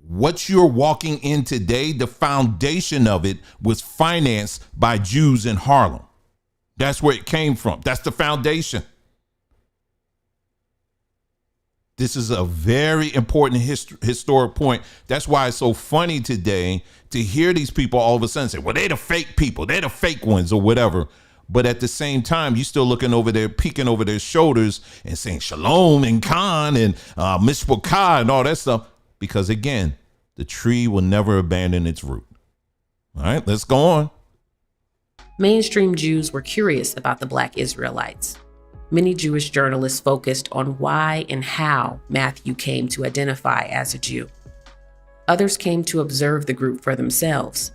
What you're walking in today, the foundation of it was financed by Jews in Harlem. That's where it came from. That's the foundation. This is a very important historic point. That's why it's so funny today to hear these people all of a sudden say, well, they're the fake people. They're the fake ones or whatever. But at the same time, you're still looking over there, peeking over their shoulders and saying shalom and khan and mishpachah and all that stuff. Because again, the tree will never abandon its root. All right, let's go on. Mainstream Jews were curious about the Black Israelites. Many Jewish journalists focused on why and how Matthew came to identify as a Jew. Others came to observe the group for themselves.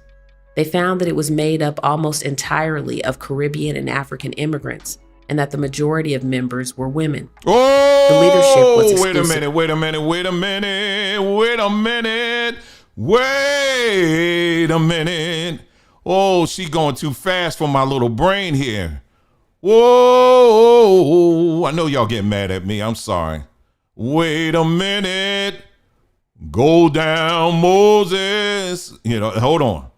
They found that it was made up almost entirely of Caribbean and African immigrants, and that the majority of members were women. Oh, The leadership was exclusive. wait a minute. Oh, she going too fast for my little brain here. Whoa, I know y'all getting mad at me. I'm sorry. Wait a minute. Go down, Moses. Hold on.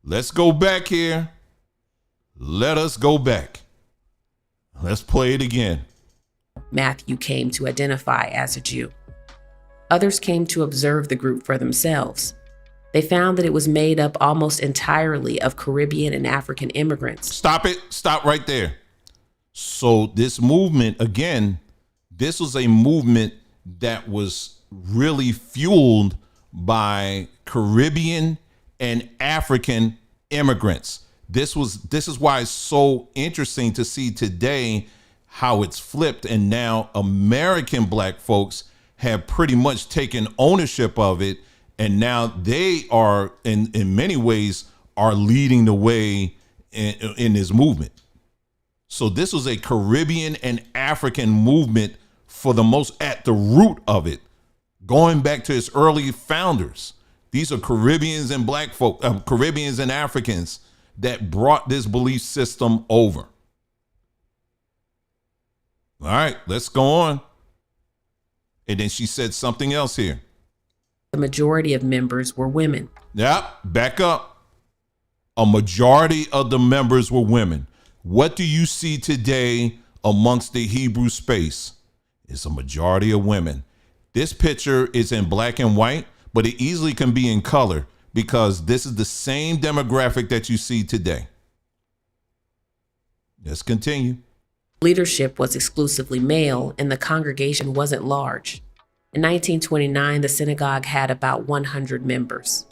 Let's go back here. Let us go back. Let's play it again. Matthew came to identify as a Jew. Others came to observe the group for themselves. They found that it was made up almost entirely of Caribbean and African immigrants. Stop it. Stop right there. So this movement, again, this was a movement that was really fueled by Caribbean and African immigrants. This is why it's so interesting to see today how it's flipped, and now American Black folks have pretty much taken ownership of it, and now they are in many ways are leading the way in this movement. So this was a Caribbean and African movement for the most, at the root of it, going back to its early founders. These are Caribbeans and Black folk, Caribbeans and Africans that brought this belief system over. All right, let's go on. And then she said something else here. The majority of members were women. Yep, back up. A majority of the members were women. What do you see today amongst the Hebrew space? It's a majority of women. This picture is in black and white, but it easily can be in color because this is the same demographic that you see today. Let's continue. Leadership was exclusively male, and the congregation wasn't large. In 1929, the synagogue had about 100 members.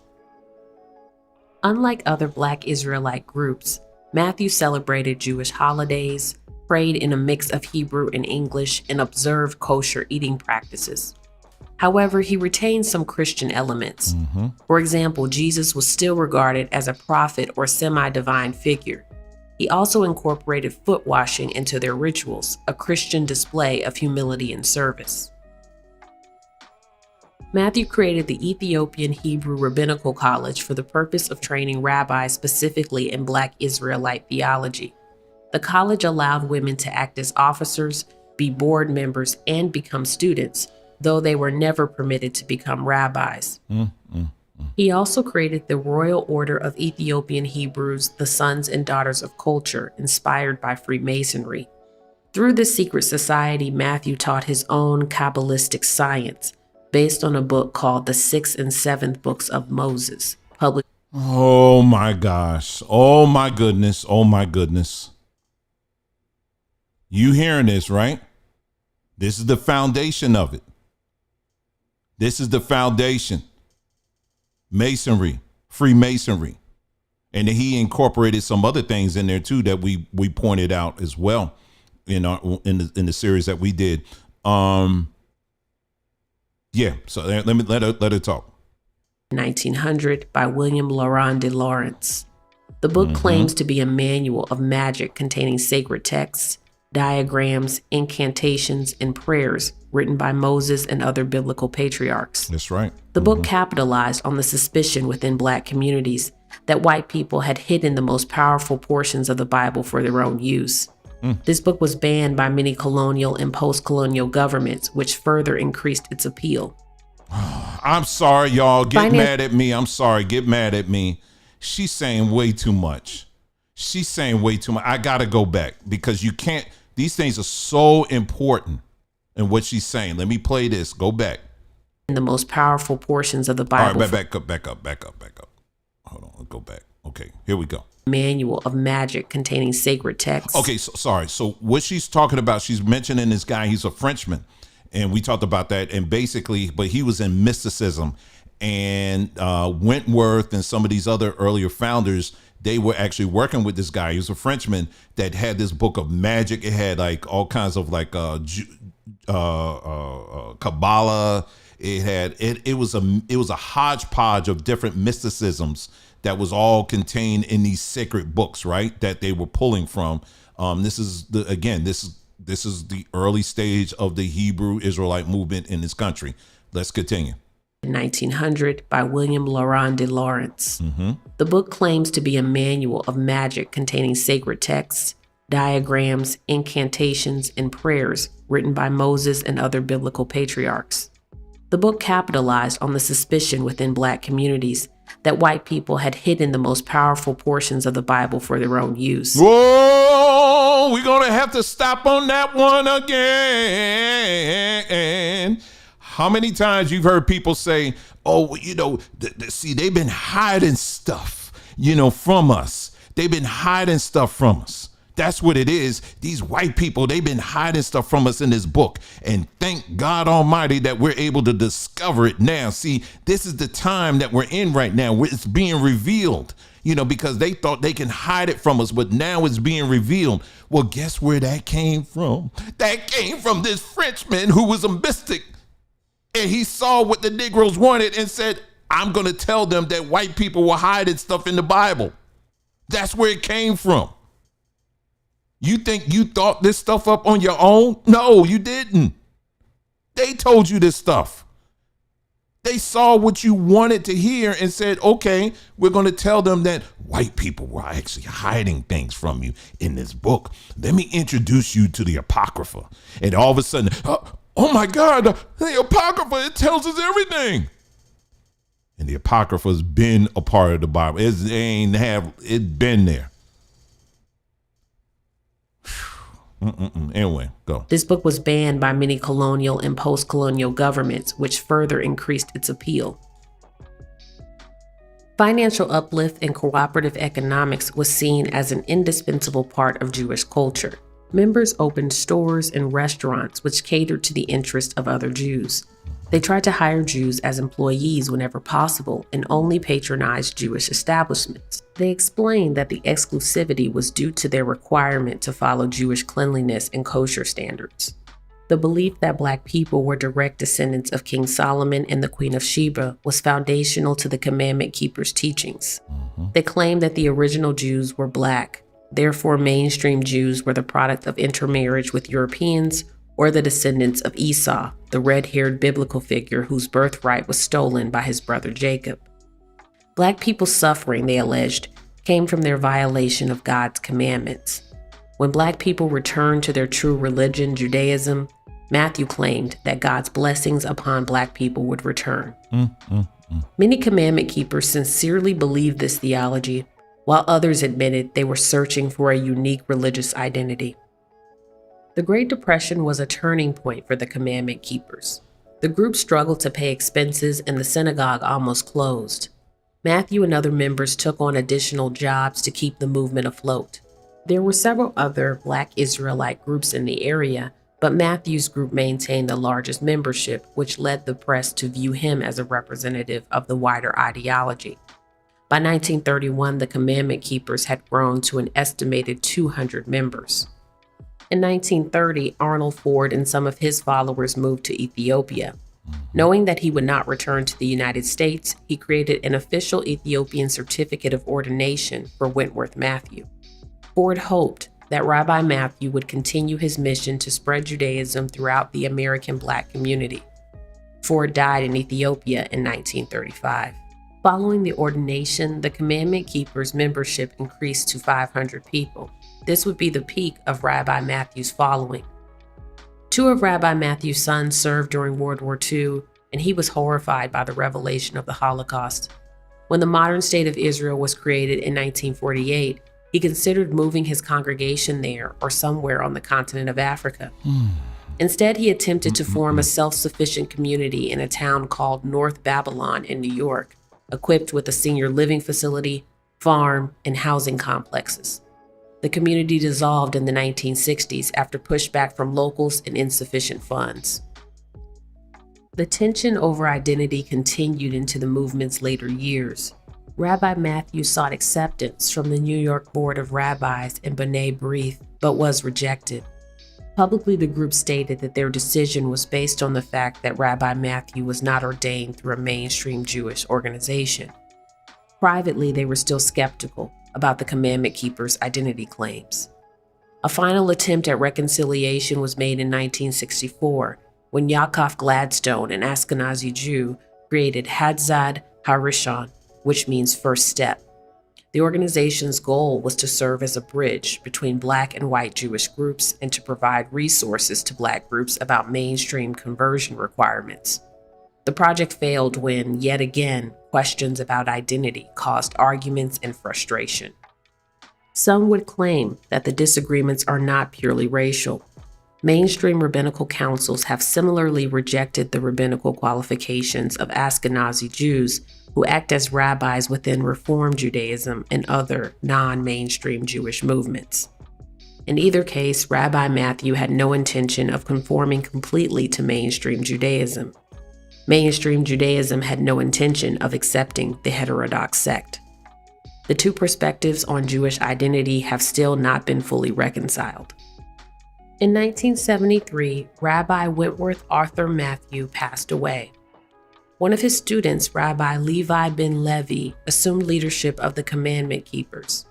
Unlike other Black Israelite groups, Matthew celebrated Jewish holidays, prayed in a mix of Hebrew and English, and observed kosher eating practices. However, he retained some Christian elements. For example, Jesus was still regarded as a prophet or semi-divine figure. He also incorporated foot washing into their rituals, a Christian display of humility and service. Matthew created the Ethiopian Hebrew Rabbinical College for the purpose of training rabbis specifically in Black Israelite theology. The college allowed women to act as officers, be board members, and become students, though they were never permitted to become rabbis. He also created the Royal Order of Ethiopian Hebrews, the Sons and Daughters of Culture, inspired by Freemasonry. Through this secret society, Matthew taught his own Kabbalistic science, based on a book called The Sixth and Seventh Books of Moses, published. Oh my gosh. Oh my goodness. Oh my goodness. You hearing this, right? This is the foundation of it. This is the foundation. Masonry, Freemasonry. And he incorporated some other things in there too that we pointed out as well in the series that we did. Yeah, so let her talk. 1900 by William Laurent de Lawrence. The book claims to be a manual of magic containing sacred texts, diagrams, incantations, and prayers written by Moses and other biblical patriarchs. That's right. The book capitalized on the suspicion within Black communities that white people had hidden the most powerful portions of the Bible for their own use. This book was banned by many colonial and post-colonial governments, which further increased its appeal. I'm sorry, y'all. Get mad at me. I'm sorry. Get mad at me. She's saying way too much. She's saying way too much. I got to go back because you can't. These things are so important in what she's saying. Let me play this. Go back. In the most powerful portions of the Bible. All right, back up. Hold on. Let's go back. Okay, here we go. Manual of magic containing sacred texts. Okay, sorry. So what she's talking about, she's mentioning this guy. He's a Frenchman, and we talked about that. And basically, but he was in mysticism, And Wentworth and some of these other earlier founders, they were actually working with this guy. He was a Frenchman that had this book of magic. It had like all kinds of like Kabbalah. It was a hodgepodge of different mysticisms that was all contained in these sacred books, right? That they were pulling from. This is the early stage of the Hebrew Israelite movement in this country. Let's continue. 1900 by William Laurent de Lawrence. The book claims to be a manual of magic containing sacred texts, diagrams, incantations, and prayers written by Moses and other biblical patriarchs. The book capitalized on the suspicion within Black communities that white people had hidden the most powerful portions of the Bible for their own use. Whoa, we're going to have to stop on that one again. How many times you've heard people say, oh, see, they've been hiding stuff, from us. They've been hiding stuff from us. That's what it is. These white people, they've been hiding stuff from us in this book. And thank God Almighty that we're able to discover it now. See, this is the time that we're in right now. It's being revealed, because they thought they can hide it from us, but now it's being revealed. Well, guess where that came from? That came from this Frenchman who was a mystic. And he saw what the Negroes wanted and said, I'm going to tell them that white people were hiding stuff in the Bible. That's where it came from. You think you thought this stuff up on your own? No, you didn't. They told you this stuff. They saw what you wanted to hear and said, okay, we're going to tell them that white people were actually hiding things from you in this book. Let me introduce you to the Apocrypha. And all of a sudden, oh my God, the Apocrypha, it tells us everything. And the Apocrypha's been a part of the Bible. It's been there. Anyway, go. This book was banned by many colonial and post-colonial governments, which further increased its appeal. Financial uplift and cooperative economics was seen as an indispensable part of Jewish culture. Members opened stores and restaurants which catered to the interests of other Jews. They tried to hire Jews as employees whenever possible and only patronized Jewish establishments. They explained that the exclusivity was due to their requirement to follow Jewish cleanliness and kosher standards. The belief that Black people were direct descendants of King Solomon and the Queen of Sheba was foundational to the Commandment Keepers' teachings. They claimed that the original Jews were Black. Therefore, mainstream Jews were the product of intermarriage with Europeans or the descendants of Esau, the red-haired biblical figure whose birthright was stolen by his brother Jacob. Black people's suffering, they alleged, came from their violation of God's commandments. When Black people returned to their true religion, Judaism, Matthew claimed that God's blessings upon Black people would return. Many commandment keepers sincerely believed this theology, while others admitted they were searching for a unique religious identity. The Great Depression was a turning point for the commandment keepers. The group struggled to pay expenses and the synagogue almost closed. Matthew and other members took on additional jobs to keep the movement afloat. There were several other Black Israelite groups in the area, but Matthew's group maintained the largest membership, which led the press to view him as a representative of the wider ideology. By 1931, the commandment keepers had grown to an estimated 200 members. In 1930, Arnold Ford and some of his followers moved to Ethiopia. Knowing that he would not return to the United States, he created an official Ethiopian certificate of ordination for Wentworth Matthew. Ford hoped that Rabbi Matthew would continue his mission to spread Judaism throughout the American Black community. Ford died in Ethiopia in 1935. Following the ordination, the Commandment Keepers' membership increased to 500 people. This would be the peak of Rabbi Matthew's following. Two of Rabbi Matthew's sons served during World War II, and he was horrified by the revelation of the Holocaust. When the modern state of Israel was created in 1948, he considered moving his congregation there or somewhere on the continent of Africa. Instead, he attempted to form a self-sufficient community in a town called North Babylon in New York, equipped with a senior living facility, farm, and housing complexes. The community dissolved in the 1960s after pushback from locals and insufficient funds. The tension over identity continued into the movement's later years. Rabbi Matthew sought acceptance from the New York Board of Rabbis and B'nai B'rith, but was rejected. Publicly, the group stated that their decision was based on the fact that Rabbi Matthew was not ordained through a mainstream Jewish organization. Privately, they were still skeptical about the Commandment Keeper's identity claims. A final attempt at reconciliation was made in 1964 when Yaakov Gladstone, an Ashkenazi Jew, created Hadzad Harishon, which means first step. The organization's goal was to serve as a bridge between Black and white Jewish groups and to provide resources to Black groups about mainstream conversion requirements. The project failed when, yet again, questions about identity caused arguments and frustration. Some would claim that the disagreements are not purely racial. Mainstream rabbinical councils have similarly rejected the rabbinical qualifications of Ashkenazi Jews who act as rabbis within Reform Judaism and other non-mainstream Jewish movements. In either case, Rabbi Matthew had no intention of conforming completely to mainstream Judaism. Mainstream Judaism had no intention of accepting the heterodox sect. The two perspectives on Jewish identity have still not been fully reconciled. In 1973, Rabbi Wentworth Arthur Matthew passed away. One of his students, Rabbi Levi ben Levi, assumed leadership of the Commandment Keepers.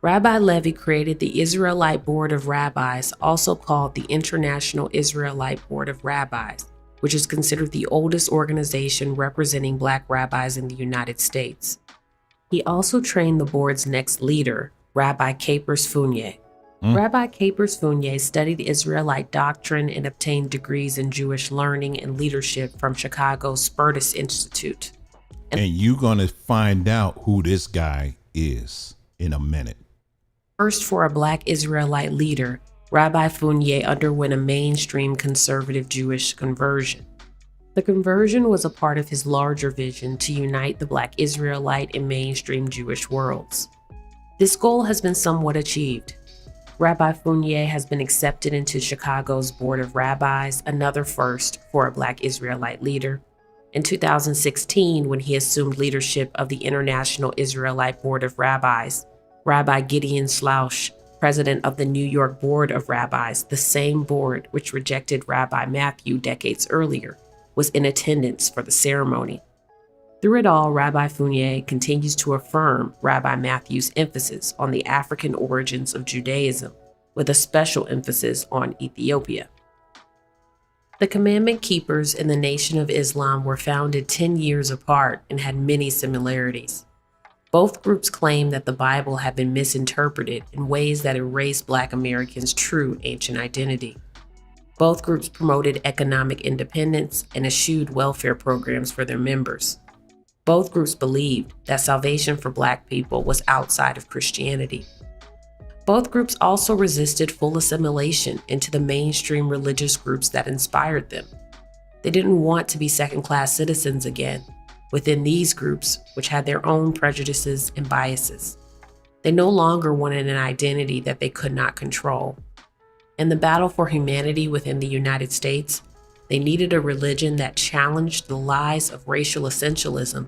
Rabbi Levi created the Israelite Board of Rabbis, also called the International Israelite Board of Rabbis, which is considered the oldest organization representing Black rabbis in the United States. He also trained the board's next leader, Rabbi Capers Fournier. Rabbi Capers Fournier studied Israelite doctrine and obtained degrees in Jewish learning and leadership from Chicago's Spertus Institute. And you're going to find out who this guy is in a minute. First, for a Black Israelite leader, Rabbi Fournier underwent a mainstream conservative Jewish conversion. The conversion was a part of his larger vision to unite the Black Israelite and mainstream Jewish worlds. This goal has been somewhat achieved. Rabbi Fournier has been accepted into Chicago's Board of Rabbis, another first for a Black Israelite leader. In 2016, when he assumed leadership of the International Israelite Board of Rabbis, Rabbi Gideon Slouch, president of the New York Board of Rabbis, the same board which rejected Rabbi Matthew decades earlier, was in attendance for the ceremony. Through it all, Rabbi Fournier continues to affirm Rabbi Matthew's emphasis on the African origins of Judaism, with a special emphasis on Ethiopia. The Commandment Keepers and the Nation of Islam were founded 10 years apart and had many similarities. Both groups claim that the Bible had been misinterpreted in ways that erased Black Americans' true ancient identity. Both groups promoted economic independence and eschewed welfare programs for their members. Both groups believed that salvation for Black people was outside of Christianity. Both groups also resisted full assimilation into the mainstream religious groups that inspired them. They didn't want to be second-class citizens again within these groups, which had their own prejudices and biases. They no longer wanted an identity that they could not control. In the battle for humanity within the United States, they needed a religion that challenged the lies of racial essentialism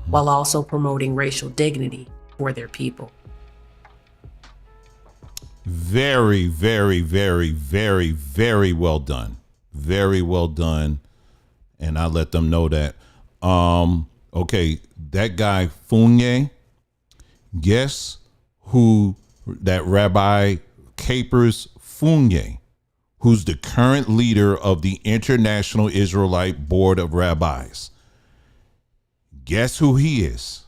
while also promoting racial dignity for their people. Very, very, very, very, very well done. Very well done. And I let them know that. Okay, that guy Fournier, guess who that Rabbi Capers Fournier, who's the current leader of the International Israelite Board of Rabbis. Guess who he is?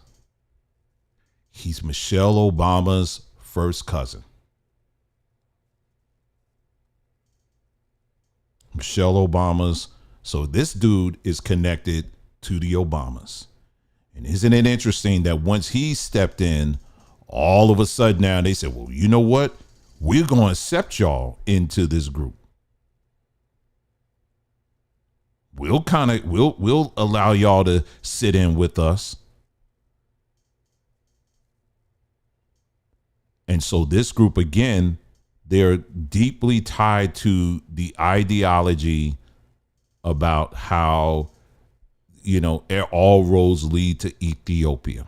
He's Michelle Obama's first cousin. Michelle Obama's. So this dude is connected to the Obamas. And isn't it interesting that once he stepped in, all of a sudden now they said, well, you know what? We're going to accept y'all into this group. We'll allow y'all to sit in with us. And so this group, again, they're deeply tied to the ideology about how all roads lead to Ethiopia.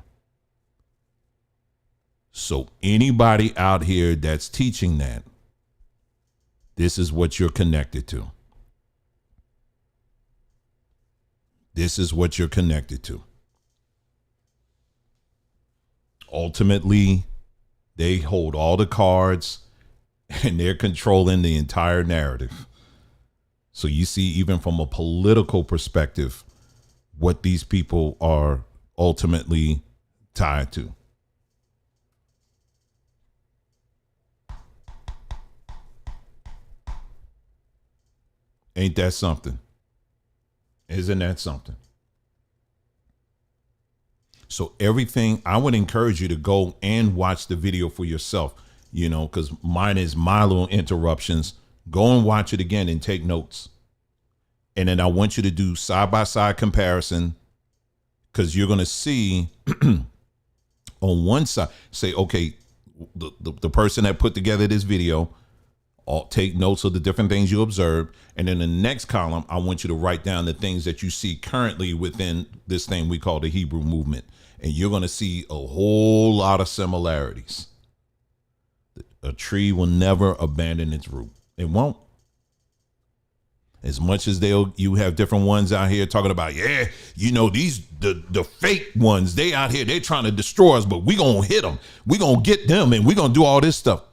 So anybody out here that's teaching that, this is what you're connected to. This is what you're connected to. Ultimately, they hold all the cards and they're controlling the entire narrative. So you see, even from a political perspective, what these people are ultimately tied to. Ain't that something? Isn't that something? So everything, I would encourage you to go and watch the video for yourself, because mine is my little interruptions. Go and watch it again and take notes. And then I want you to do side-by-side comparison, because you're going to see on one side, say, okay, the person that put together this video, take notes of the different things you observed. And in the next column, I want you to write down the things that you see currently within this thing we call the Hebrew movement. And you're going to see a whole lot of similarities. A tree will never abandon its root. It won't. As much as you have different ones out here talking about, these the fake ones, they out here, they're trying to destroy us, but we going to hit them. We going to get them and we going to do all this stuff.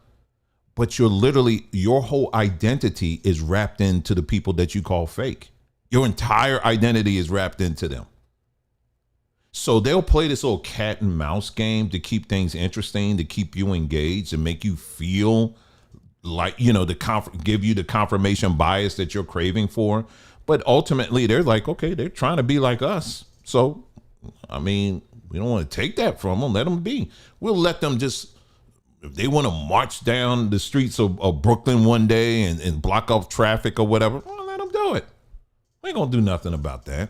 But your whole identity is wrapped into the people that you call fake. Your entire identity is wrapped into them. So they'll play this little cat and mouse game to keep things interesting, to keep you engaged and make you feel like, give you the confirmation bias that you're craving for. But ultimately, they're like, okay, they're trying to be like us. So, we don't want to take that from them. Let them be. We'll let them just, if they want to march down the streets of Brooklyn one day and block off traffic or whatever, well, let them do it. We ain't going to do nothing about that.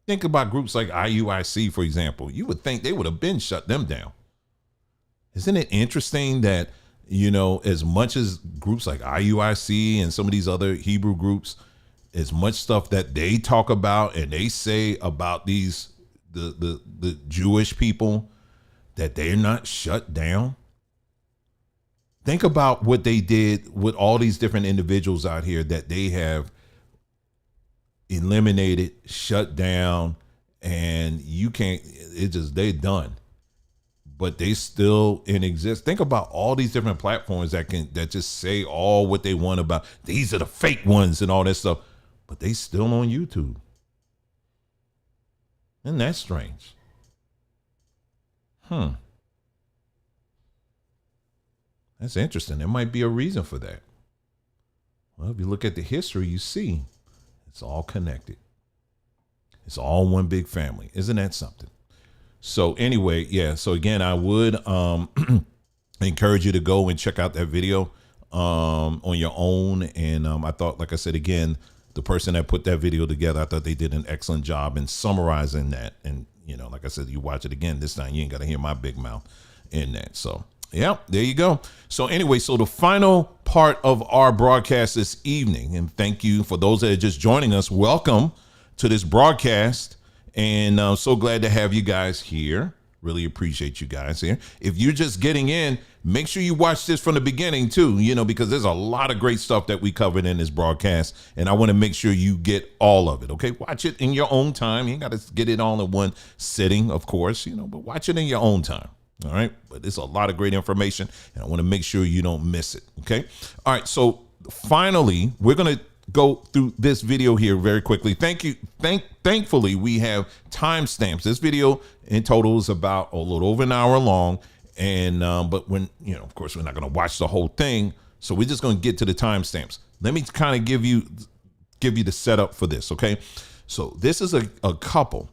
Think about groups like IUIC, for example. You would think they would have been shut them down. Isn't it interesting that, as much as groups like IUIC and some of these other Hebrew groups, as much stuff that they talk about and they say about the Jewish people, that they're not shut down? Think about what they did with all these different individuals out here that they have eliminated, shut down, and they're done. But they still exist. Think about all these different platforms that just say all what they want about these are the fake ones and all that stuff, but they still on YouTube. Isn't that strange? That's interesting. There might be a reason for that. Well, if you look at the history, you see it's all connected. It's all one big family. Isn't that something? So anyway, yeah. So again, I would encourage you to go and check out that video on your own. And I thought, like I said, again, the person that put that video together, I thought they did an excellent job in summarizing that. And, like I said, you watch it again this time, you ain't got to hear my big mouth in that. So, yeah, there you go. So anyway, so the final part of our broadcast this evening, and thank you for those that are just joining us. Welcome to this broadcast. And I'm so glad to have you guys here. Really appreciate you guys here. If you're just getting in, make sure you watch this from the beginning too, because there's a lot of great stuff that we covered in this broadcast. And I want to make sure you get all of it. Okay. Watch it in your own time. You ain't got to get it all in one sitting, of course, but watch it in your own time. All right. But there's a lot of great information and I want to make sure you don't miss it. Okay. All right. So finally, we're going to go through this video here very quickly. Thankfully, we have timestamps. This video in total is about a little over an hour long. And but when, of course, we're not going to watch the whole thing. So we're just going to get to the timestamps. Let me kind of give you the setup for this. OK, so this is a couple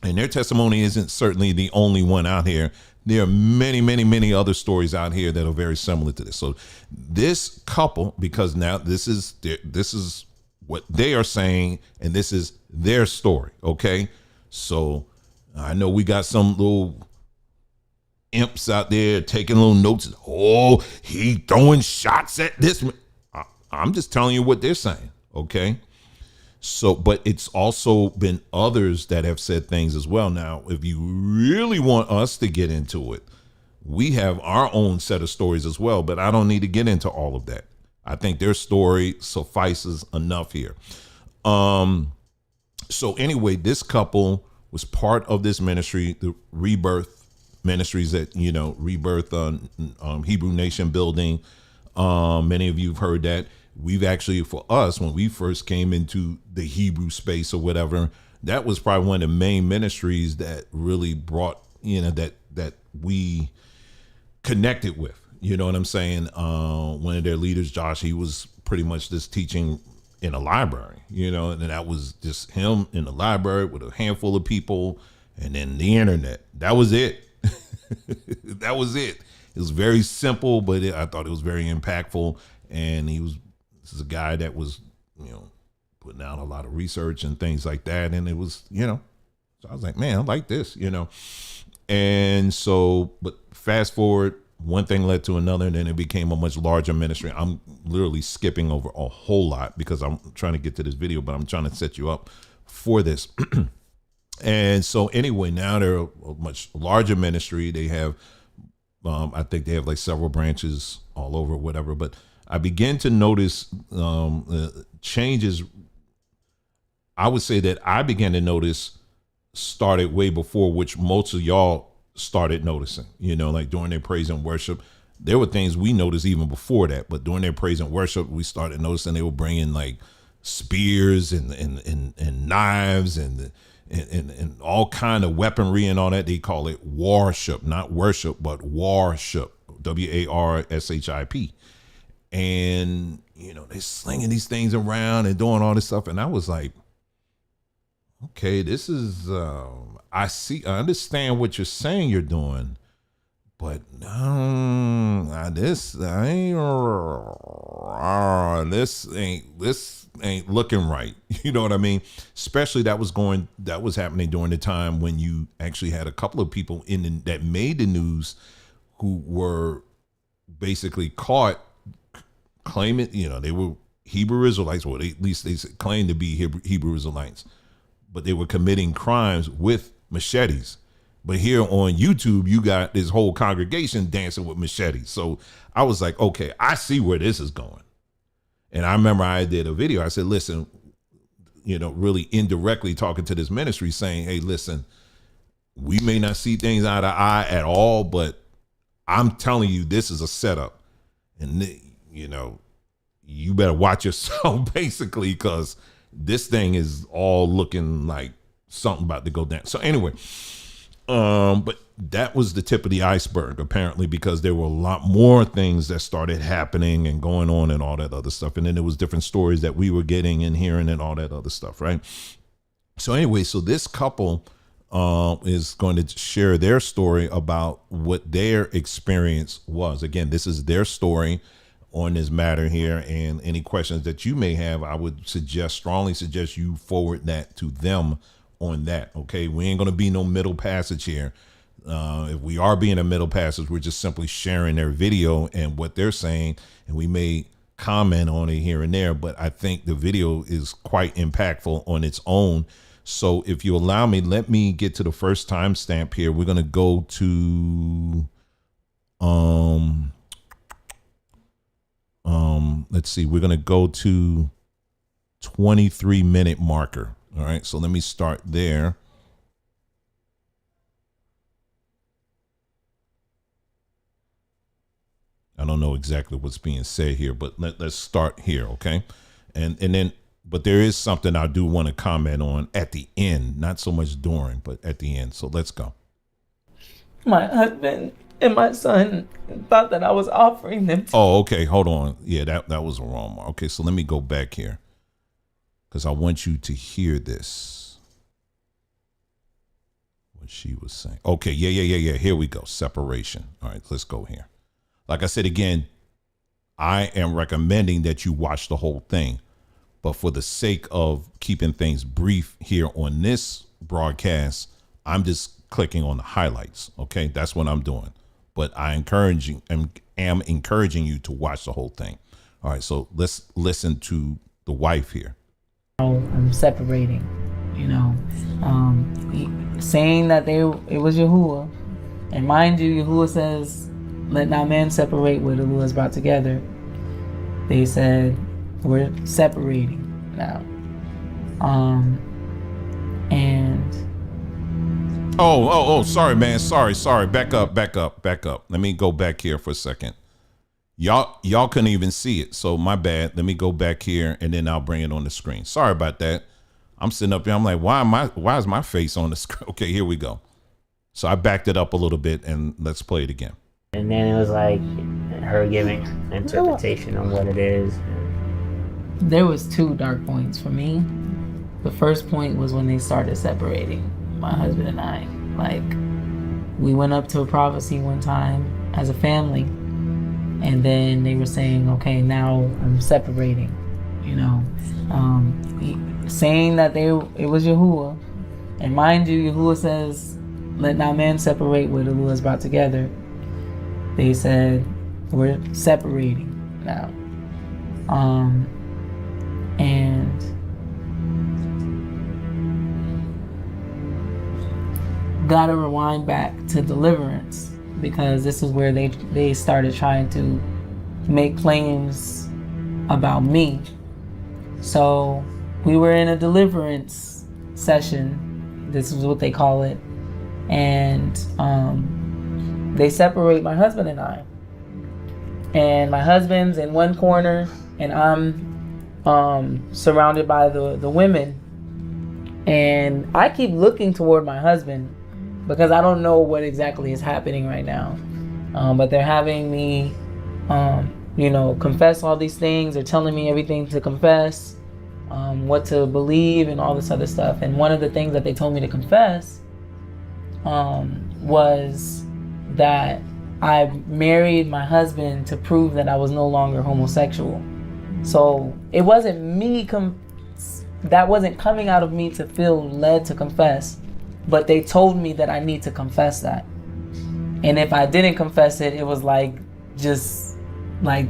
and their testimony isn't certainly the only one out here. There are many, many, many other stories out here that are very similar to this. So this couple, because now this is what they are saying, and this is their story. Okay. So I know we got some little imps out there taking little notes. Oh, he throwing shots at this. I'm just telling you what they're saying. Okay. So, but it's also been others that have said things as well. Now, if you really want us to get into it, we have our own set of stories as well, but I don't need to get into all of that. I think their story suffices enough here. So anyway, this couple was part of this ministry, the Rebirth Ministries at, Rebirth Hebrew Nation Building. Many of you have heard that. We've actually, for us, when we first came into the Hebrew space or whatever, that was probably one of the main ministries that really brought, that we connected with. You know what I'm saying? One of their leaders, Josh, he was pretty much just teaching in a library, and that was just him in the library with a handful of people, and then the internet. That was it. That was it. It was very simple, but I thought it was very impactful. And this is a guy that was, putting out a lot of research and things like that. And it was, so I was like, man, I like this, And so, but fast forward, one thing led to another, and then it became a much larger ministry. I'm literally skipping over a whole lot because I'm trying to get to this video, but I'm trying to set you up for this. And so anyway, now they're a much larger ministry. They have, I think they have like several branches all over, whatever. But I began to notice changes. I would say that I began to notice started way before, which most of y'all started noticing, like during their praise and worship. There were things we noticed even before that, but during their praise and worship, we started noticing they were bringing like spears and knives and all kind of weaponry and all that. They call it worship, not worship, but worship, WARSHIP. And, they're slinging these things around and doing all this stuff. And I was like, okay, this is, I understand what you're saying you're doing, but this ain't looking right. You know what I mean? Especially that was happening during the time when you actually had a couple of people that made the news who were basically caught claiming, they were Hebrew Israelites, or at least they claimed to be Hebrew Israelites, but they were committing crimes with machetes. But here on YouTube, you got this whole congregation dancing with machetes. So I was like, okay, I see where this is going. And I remember I did a video. I said, listen, really indirectly talking to this ministry saying, hey, listen, we may not see things eye to eye at all, but I'm telling you, this is a setup. And, you better watch yourself basically, because this thing is all looking like something about to go down. So anyway, but that was the tip of the iceberg, apparently, because there were a lot more things that started happening and going on and all that other stuff. And then there was different stories that we were getting and hearing and all that other stuff, right? So anyway, so this couple is going to share their story about what their experience was. Again, this is their story on this matter here, and any questions that you may have, I would strongly suggest you forward that to them on that. Okay, we ain't going to be no middle passage here. If we are being a middle passage, we're just simply sharing their video and what they're saying, and we may comment on it here and there, but I think the video is quite impactful on its own. So if you allow me, let me get to the first timestamp here. We're going to go to let's see, we're going to go to 23-minute marker. All right, so let me start there. I don't know exactly what's being said here, but let's start here, okay? And then, but there is something I do want to comment on at the end, not so much during, but at the end. So let's go. My husband and my son thought that I was offering them. Oh, okay. Hold on. Yeah, that was a wrong mark. Okay, so let me go back here because I want you to hear this. What she was saying. Okay, yeah. Here we go. Separation. All right, let's go here. Like I said, again, I am recommending that you watch the whole thing. But for the sake of keeping things brief here on this broadcast, I'm just clicking on the highlights. Okay, that's what I'm doing. But I am encouraging you to watch the whole thing. All right, so let's listen to the wife here. I'm separating, saying that it was Yahuwah. And mind you, Yahuwah says, let not man separate what Yahuwah has brought together. They said, we're separating now. And sorry, man. Sorry. Back up. Let me go back here for a second. Y'all couldn't even see it, so my bad. Let me go back here and then I'll bring it on the screen. Sorry about that. I'm sitting up here. I'm like, why is my face on the screen? Okay, here we go. So I backed it up a little bit and let's play it again. And then it was like her giving interpretation on what it is. There was 2 dark points for me. The first point was when they started separating, my husband and I. Like, we went up to a prophecy one time as a family, and then they were saying, okay, now I'm separating, saying that it was Yahuwah. And mind you, Yahuwah says, let not man separate what Yahuwah has brought together. They said, we're separating now. And gotta rewind back to deliverance, because this is where they started trying to make claims about me. So we were in a deliverance session, this is what they call it, and they separate my husband and I. And my husband's in one corner and I'm surrounded by the women. And I keep looking toward my husband because I don't know what exactly is happening right now. But they're having me, confess all these things. They're telling me everything to confess, what to believe and all this other stuff. And one of the things that they told me to confess was that I married my husband to prove that I was no longer homosexual. So it wasn't me, that wasn't coming out of me to feel led to confess, but they told me that I need to confess that. And if I didn't confess it, it was like, just like,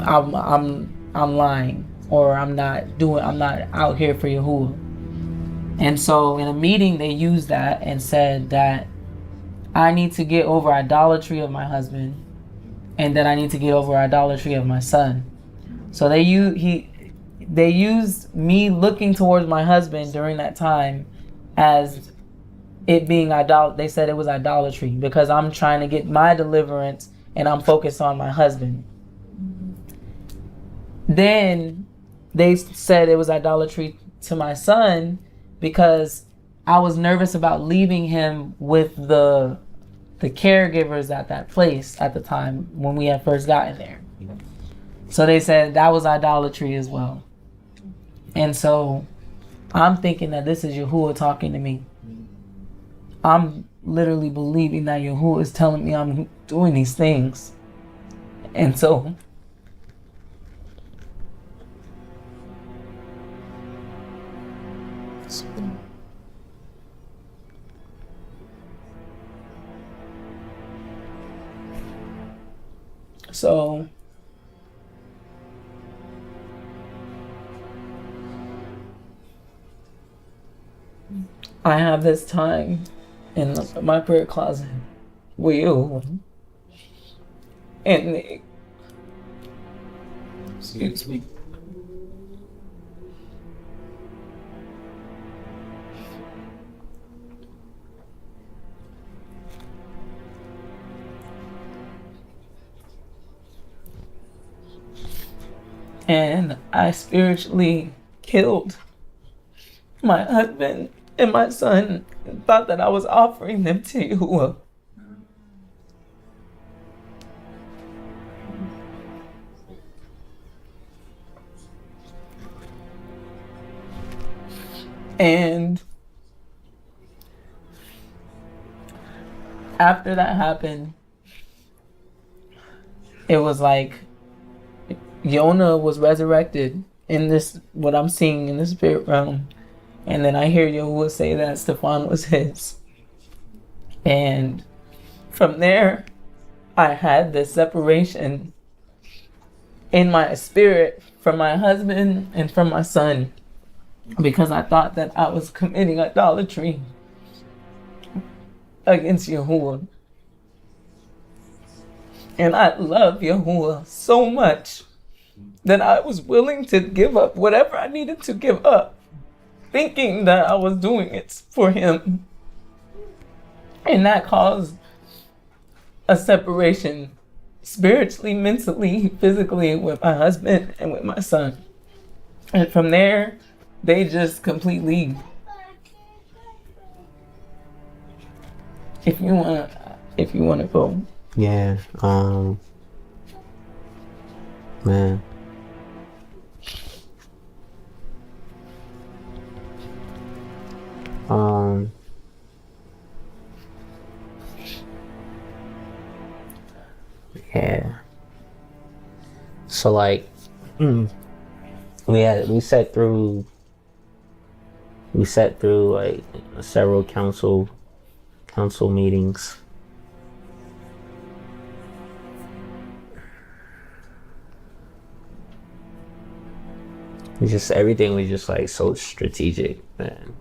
I'm lying, or I'm not out here for Yahuwah. And so in a meeting, they used that and said that I need to get over idolatry of my husband, and that I need to get over idolatry of my son. So they used me looking towards my husband during that time as it being they said it was idolatry because I'm trying to get my deliverance and I'm focused on my husband. Then they said it was idolatry to my son because I was nervous about leaving him with the caregivers at that place at the time when we had first gotten there. So they said that was idolatry as well. And so I'm thinking that this is Yahuwah talking to me. I'm literally believing that Yahuwah is telling me I'm doing these things. And so I have this time in my prayer closet with you, and excuse me. And I spiritually killed my husband and my son and thought that I was offering them to you. And after that happened, it was like Yonah was resurrected in this, what I'm seeing in the spirit realm. And then I hear Yahuwah say that Stefan was his. And from there, I had this separation in my spirit from my husband and from my son, because I thought that I was committing idolatry against Yahuwah. And I love Yahuwah so much that I was willing to give up whatever I needed to give up, thinking that I was doing it for him. And that caused a separation spiritually, mentally, physically with my husband and with my son. And from there, they just completely, if you wanna go. Yeah, man. Yeah. So like, we sat through like several council meetings. Just everything was just like so strategic, man.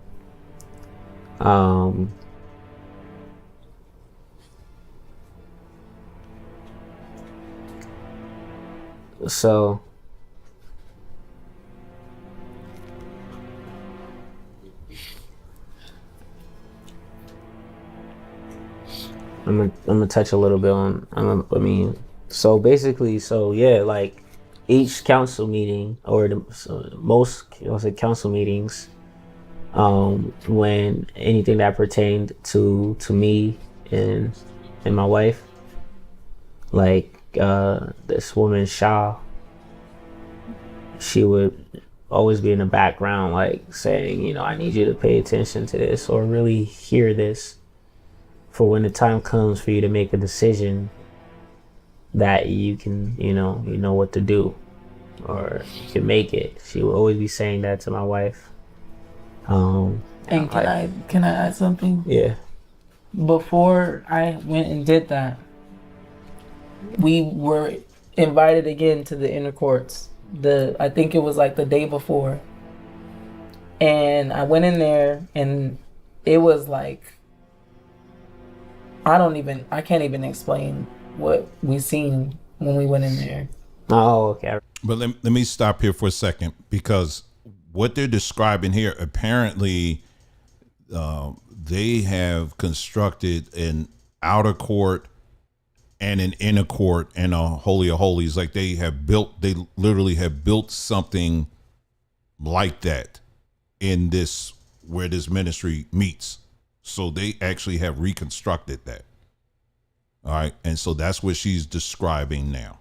So I'm gonna touch a little bit on. So basically, like each council meeting or most council meetings, when anything that pertained to me and my wife, like this woman Shah, she would always be in the background, like saying, I need you to pay attention to this or really hear this, for when the time comes for you to make a decision that you can, you know what to do, or you can make it. She would always be saying that to my wife. And can I add something? Yeah. Before I went and did that, we were invited again to the inner courts. I think it was like the day before. And I went in there and it was like, I can't even explain what we seen when we went in there. Oh, okay. But let me stop here for a second, because what they're describing here, apparently they have constructed an outer court and an inner court and a holy of holies. Like they literally have built something like that in this, where this ministry meets. So they actually have reconstructed that. All right. And so that's what she's describing now.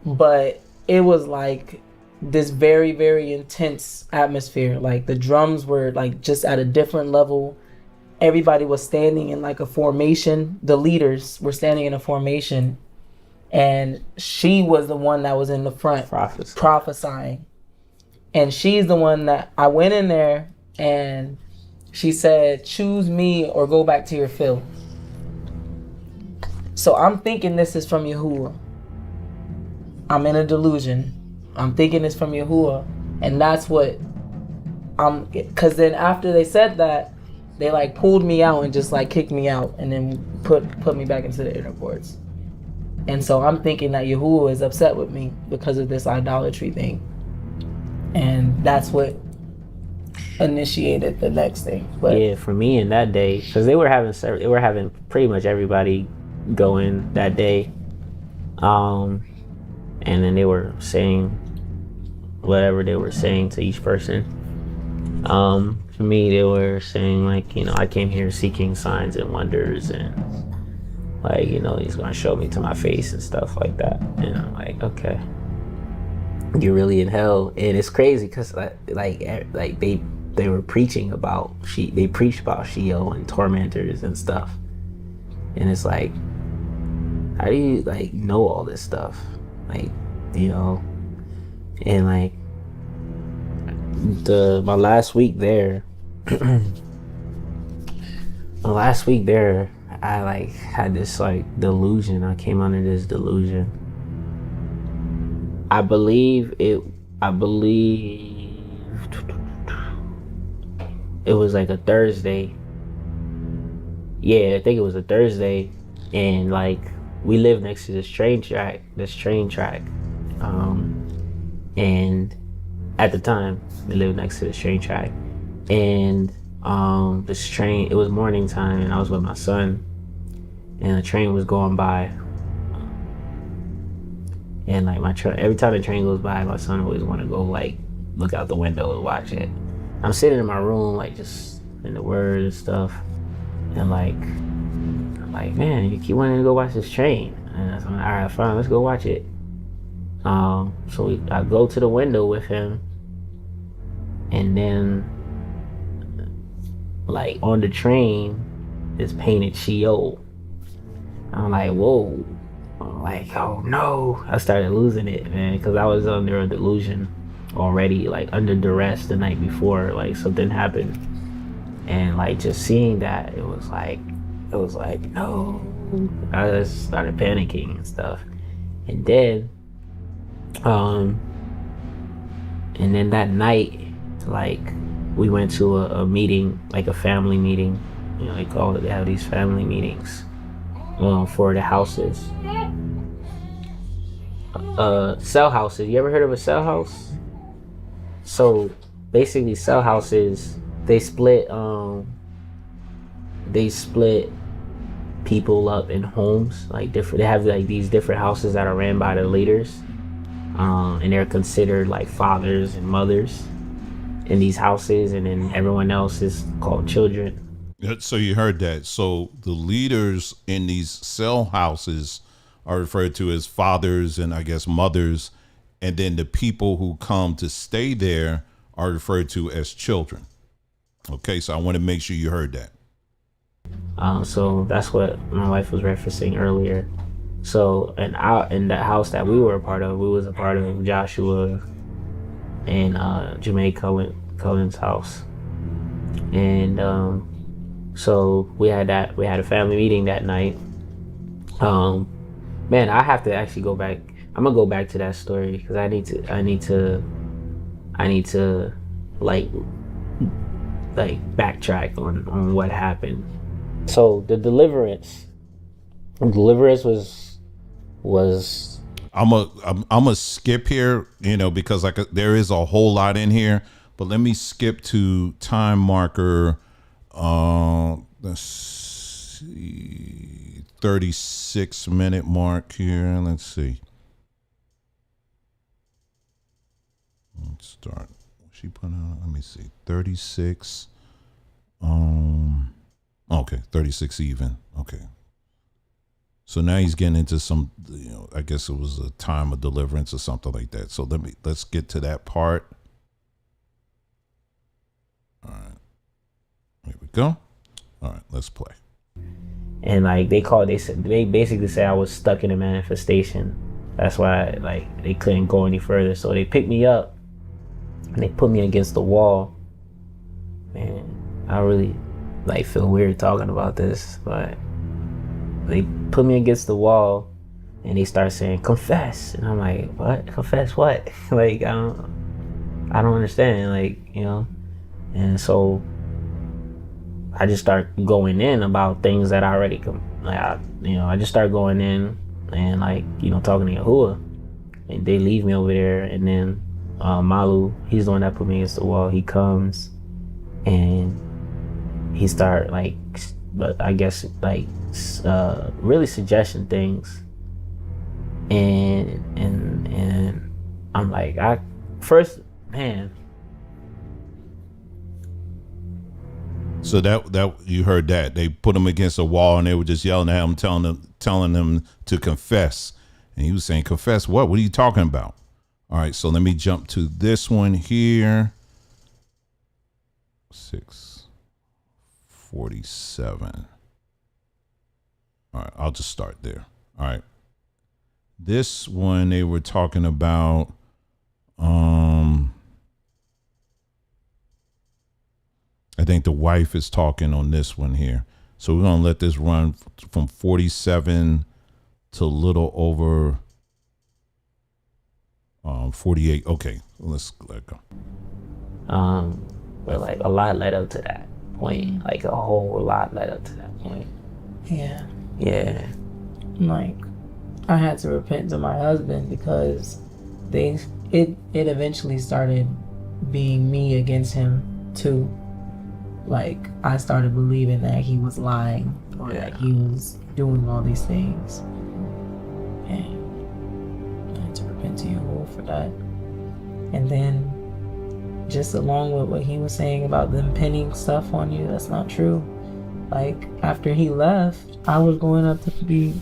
But it was like this very, very intense atmosphere. Like the drums were like just at a different level. Everybody was standing in like a formation. The leaders were standing in a formation. And she was the one that was in the front prophesying. And she's the one that I went in there and she said, choose me or go back to your field. So I'm thinking this is from Yahuwah. I'm in a delusion. I'm thinking it's from Yahuwah. And that's what because then after they said that, they like pulled me out and just like kicked me out and then put me back into the inner courts. And so I'm thinking that Yahuwah is upset with me because of this idolatry thing. And that's what initiated the next thing. But yeah, for me in that day, because they were having pretty much everybody going that day, and then they were saying whatever they were saying to each person. For me, they were saying like, I came here seeking signs and wonders, and like, he's gonna show me to my face and stuff like that. And I'm like, okay, you're really in hell. And it's crazy because like they were preaching about they preached about Sheol and tormentors and stuff. And it's like, how do you like know all this stuff? Like, and like my last week there, I like had this like delusion. I came under this delusion I believe it. I believe it was like a Thursday. Yeah, I think it was a Thursday, and like we lived next to this train track. And at the time we lived next to this train track, and this train. It was morning time, and I was with my son, and the train was going by. And like every time the train goes by, my son always want to go like look out the window and watch it. I'm sitting in my room like just in the Word and stuff, and like I'm like, man, you keep wanting to go watch this train, and I'm like, all right, fine, let's go watch it. So I go to the window with him, and then like on the train is painted Sheol. I'm like, whoa. I'm like, oh no. I started losing it, man, because I was under a delusion already, like under duress the night before, like something happened. And like just seeing that, it was like no. I just started panicking and stuff. And then that night, like we went to a meeting, like a family meeting. You know, they have these family meetings for the houses. Cell houses. You ever heard of a cell house? So basically cell houses, they split people up in homes, like different. They have like these different houses that are ran by the leaders, and they're considered like fathers and mothers in these houses, and then everyone else is called children. So you heard that. So the leaders in these cell houses are referred to as fathers and I guess mothers, and then the people who come to stay there are referred to as children. Okay, so I want to make sure you heard that. So that's what my wife was referencing earlier. So in the house that we were a part of, we was a part of Joshua and Jermaine Cullen's house, and so we had a family meeting that night. Man, I have to actually go back. I'm gonna go back to that story because I need to like backtrack on what happened. So the deliverance was I'm a skip here, you know, because like there is a whole lot in here, but let me skip to time marker. Let's see, 36-minute mark here. Let's see. Let's start. She put out. Let me see. 36. Okay, 36 even. Okay. So now he's getting into some, you know, I guess it was a time of deliverance or something like that. So let's get to that part. All right. Here we go. All right, let's play. And like they basically say I was stuck in a manifestation. That's why like they couldn't go any further. So they picked me up and they put me against the wall. Man, I really like feel weird talking about this, but they put me against the wall and they start saying confess, and I'm like, what? Confess what? Like I don't understand, like, you know. And so I just start going in about things that I already I just start going in and like, you know, talking to Yahuwah, and they leave me over there. And then Malu, he's the one that put me against the wall. He comes and he start like, I guess like really suggesting things, and I'm like, man. So that you heard that they put him against a wall and they were just yelling at him, telling him to confess, and he was saying, confess what? What are you talking about? All right, so let me jump to this one here. 6:47. All right, I'll just start there. All right, this one they were talking about. I think the wife is talking on this one here. So we're going to let this run from 47 to a little over 48. Okay, let's let it go. But like a lot led up to that point. Like a whole lot led up to that point. Yeah. Yeah. Like, I had to repent to my husband because it eventually started being me against him too. Like, I started believing that he was lying or that he was doing all these things. And I had to repent to you for that. And then, just along with what he was saying about them pinning stuff on you, that's not true. Like, after he left, I was going up to be,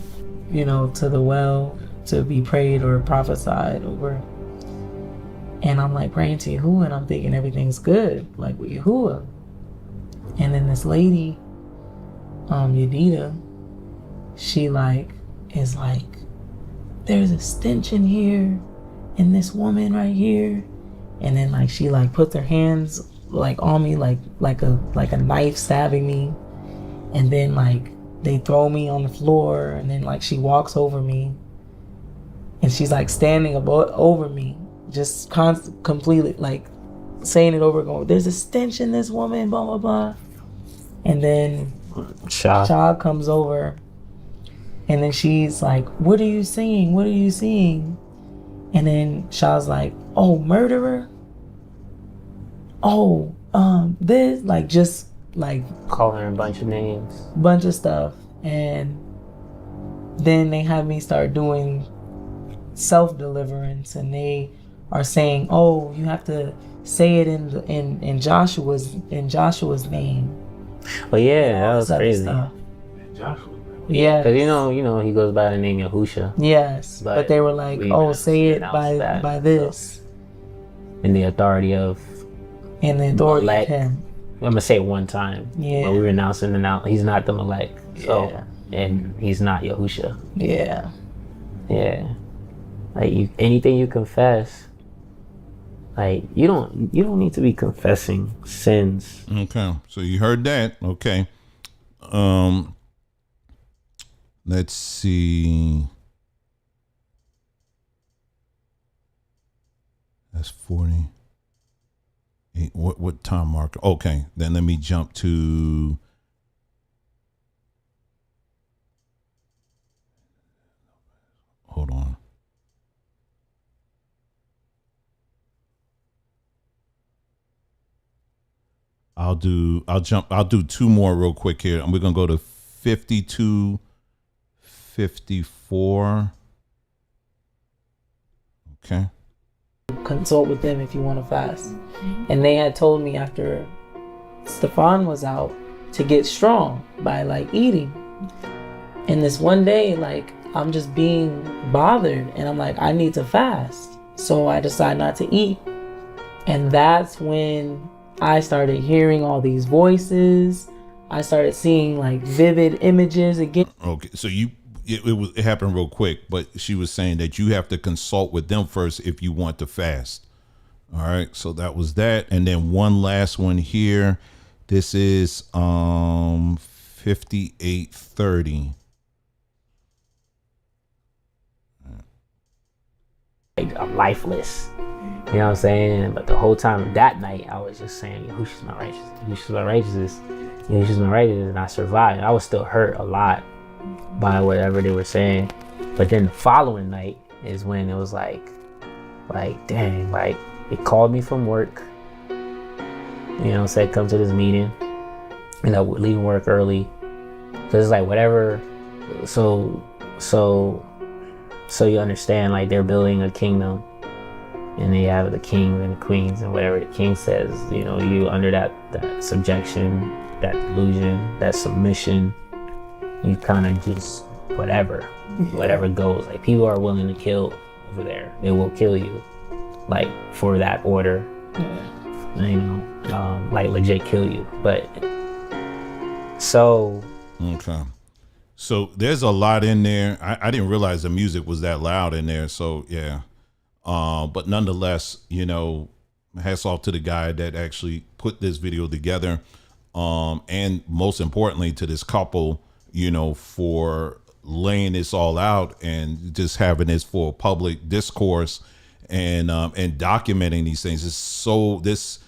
to the well to be prayed or prophesied over. And I'm like praying to Yahuwah and I'm thinking everything's good, like with Yahuwah. And then this lady, Yedida, she is like, there's a stench in here, and this woman right here. And then she puts her hands on me like a knife stabbing me. And then they throw me on the floor, and then she walks over me, and she's standing over me, just completely saying it over, going, there's a stench in this woman, blah blah blah. And then Shah comes over, and then she's like, what are you seeing? What are you seeing? And then Shah's like, oh, murderer? Oh, this, just calling her a bunch of names. Bunch of stuff. And then they have me start doing self-deliverance, and they are saying, oh, you have to say it in Joshua's name. Well, yeah, that was crazy. Joshua. Yeah, because he goes by the name Yahusha. Yes, but they were like, oh, say it by this, so. In the authority of. In the authority of him. I'm gonna say it one time. Yeah. But we renounce and now he's not the Malek. So and he's not Yahusha. Yeah. Yeah. Anything you confess, you don't need to be confessing sins. Okay, so you heard that. Okay, let's see. That's 40. What time marker? Okay, then let me jump to. Hold on. I'll do two more real quick here. And we're going to go to 52, 54. Okay. Consult with them if you want to fast. And they had told me after Stefan was out to get strong by eating. And this one day, I'm just being bothered and I'm like, I need to fast. So I decide not to eat. And that's when I started hearing all these voices. I started seeing vivid images again. Okay, so it happened real quick, but she was saying that you have to consult with them first if you want to fast. All right, so that was that. And then one last one here. This is 58:30. I'm lifeless. You know what I'm saying? But the whole time that night, I was just saying, Yahushua's my righteousness. Yahushua's my righteousness. Yahushua's my righteousness. And I survived. I was still hurt a lot by whatever they were saying. But then the following night is when it was dang, it called me from work. Said come to this meeting. And I would leave work early. Cause it's whatever. So you understand, they're building a kingdom. And they have the kings and the queens, and whatever the king says, you under that subjection, that delusion, that submission, you kind of just whatever goes. People are willing to kill over there. They will kill you, for that order. Legit kill you. But so okay. So there's a lot in there. I didn't realize the music was that loud in there. So yeah. But nonetheless, hats off to the guy that actually put this video together. And most importantly to this couple, for laying this all out and just having this for public discourse and documenting these things is so this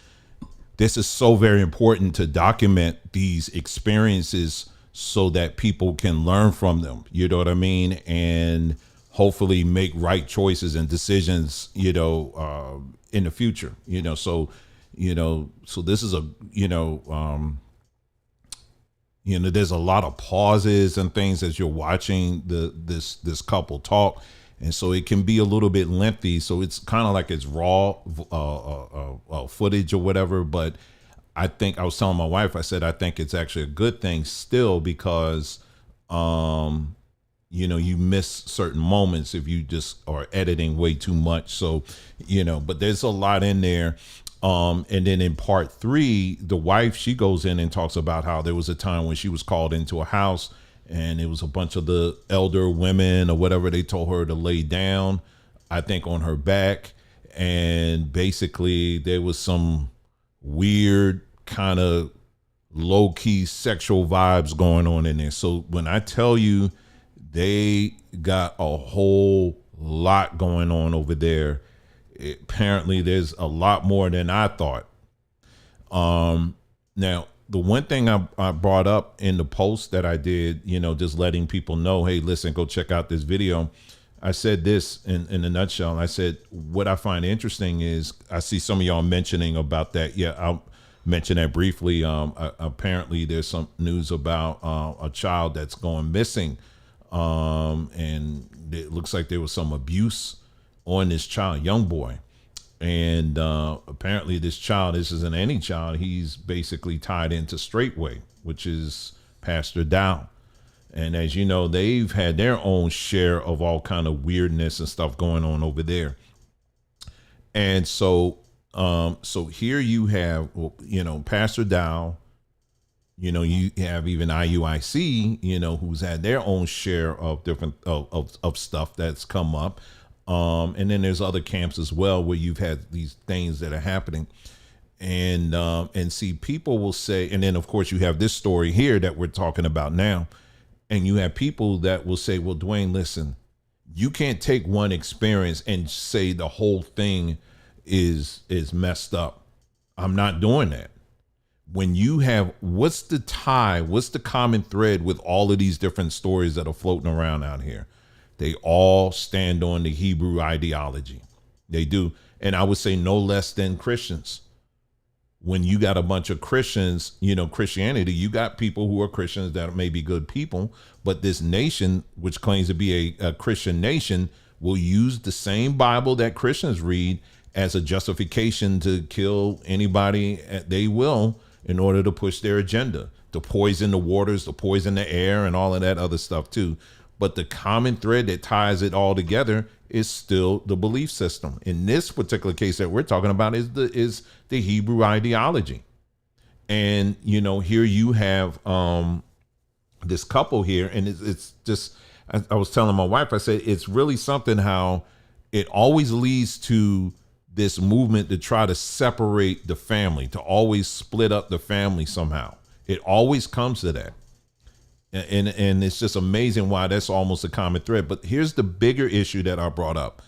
is so very important, to document these experiences so that people can learn from them. You know what I mean? And hopefully make right choices and decisions, in the future, so, so this is there's a lot of pauses and things as you're watching this couple talk. And so it can be a little bit lengthy. So it's kind of like it's raw footage or whatever. But I think I was telling my wife, I said, I think it's actually a good thing still, because, you miss certain moments if you just are editing way too much. So, but there's a lot in there. And then in part 3, the wife, she goes in and talks about how there was a time when she was called into a house, and it was a bunch of the elder women or whatever, they told her to lay down, I think on her back. And basically there was some weird kind of low key sexual vibes going on in there. So when I tell you they got a whole lot going on over there, apparently there's a lot more than I thought. Now, the one thing I brought up in the post that I did, just letting people know, hey, listen, go check out this video. I said this in a nutshell. I said, what I find interesting is I see some of y'all mentioning about that. Yeah, I'll mention that briefly. Apparently there's some news about a child that's going missing. And it looks like there was some abuse on this child, young boy. And apparently this isn't any child. He's basically tied into Straightway, which is Pastor Dow. And as you know, they've had their own share of all kind of weirdness and stuff going on over there. And so here you have, Pastor Dow, you have even IUIC, who's had their own share of different of stuff that's come up. And then there's other camps as well where you've had these things that are happening, and see, people will say, and then of course you have this story here that we're talking about now, and you have people that will say, well, Dwayne, listen, you can't take one experience and say the whole thing is messed up. I'm not doing that. When you have, what's the common thread with all of these different stories that are floating around out here? They all stand on the Hebrew ideology. They do. And I would say no less than Christians. When you got a bunch of Christians, Christianity, you got people who are Christians that may be good people, but this nation, which claims to be a Christian nation, will use the same Bible that Christians read as a justification to kill anybody they will in order to push their agenda, to poison the waters, to poison the air, and all of that other stuff too. But the common thread that ties it all together is still the belief system. In this particular case that we're talking about is the Hebrew ideology. And, here you have this couple here, and it's just, I was telling my wife, I said, it's really something how it always leads to this movement to try to separate the family, to always split up the family somehow. It always comes to that. And it's just amazing why that's almost a common thread. But here's the bigger issue that I brought up.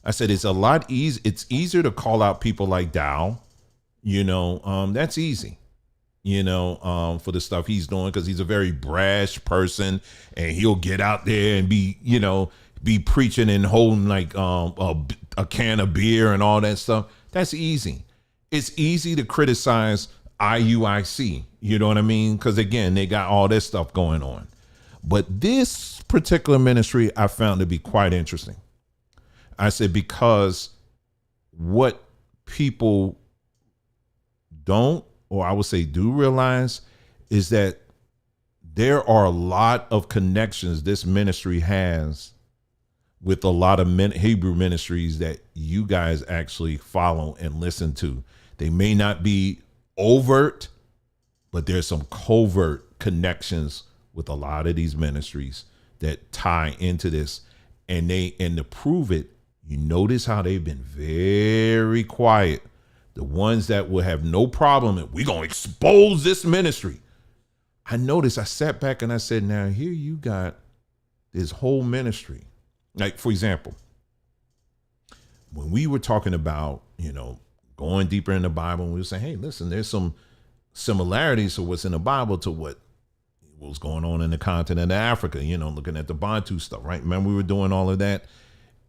I said it's a lot easy. It's easier to call out people like Dow. That's easy. For the stuff he's doing, because he's a very brash person, and he'll get out there and be preaching and holding like a can of beer and all that stuff. That's easy. It's easy to criticize IUIC, you know what I mean? Because again, they got all this stuff going on. But this particular ministry I found to be quite interesting. I said, because what people don't, or I would say do realize, is that there are a lot of connections this ministry has with a lot of Hebrew ministries that you guys actually follow and listen to. They may not be overt, but there's some covert connections with a lot of these ministries that tie into this. And to prove it, you notice how they've been very quiet. The ones that will have no problem, we're going to expose this ministry. I noticed, I sat back and I said, now here you got this whole ministry. Like, for example, when we were talking about, going deeper in the Bible, we were saying, hey, listen, there's some similarities to what's in the Bible to what was going on in the continent of Africa, looking at the Bantu stuff, right? Remember we were doing all of that?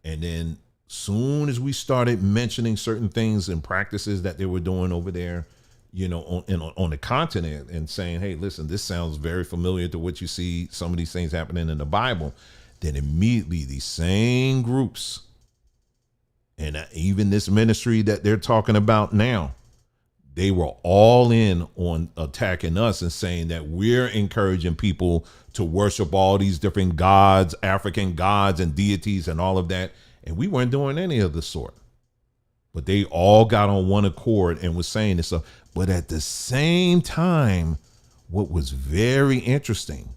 And then soon as we started mentioning certain things and practices that they were doing over there, on the continent, and saying, hey, listen, this sounds very familiar to what you see some of these things happening in the Bible, then immediately these same groups and even this ministry that they're talking about now, they were all in on attacking us and saying that we're encouraging people to worship all these different gods, African gods and deities and all of that. And we weren't doing any of the sort. But they all got on one accord and was saying this stuff. But at the same time, what was very interesting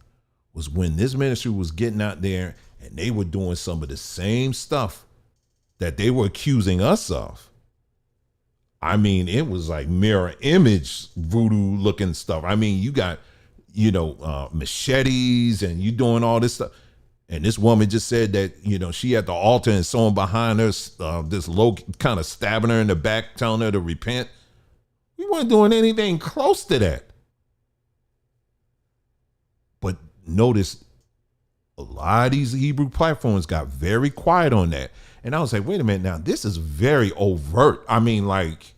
was when this ministry was getting out there and they were doing some of the same stuff that they were accusing us of. I mean, it was like mirror image voodoo looking stuff. I mean, you got, machetes and you doing all this stuff. And this woman just said that, she at the altar and someone behind her, this low kind of stabbing her in the back, telling her to repent. We weren't doing anything close to that. But notice a lot of these Hebrew platforms got very quiet on that. And I was like, wait a minute now, this is very overt. I mean, like,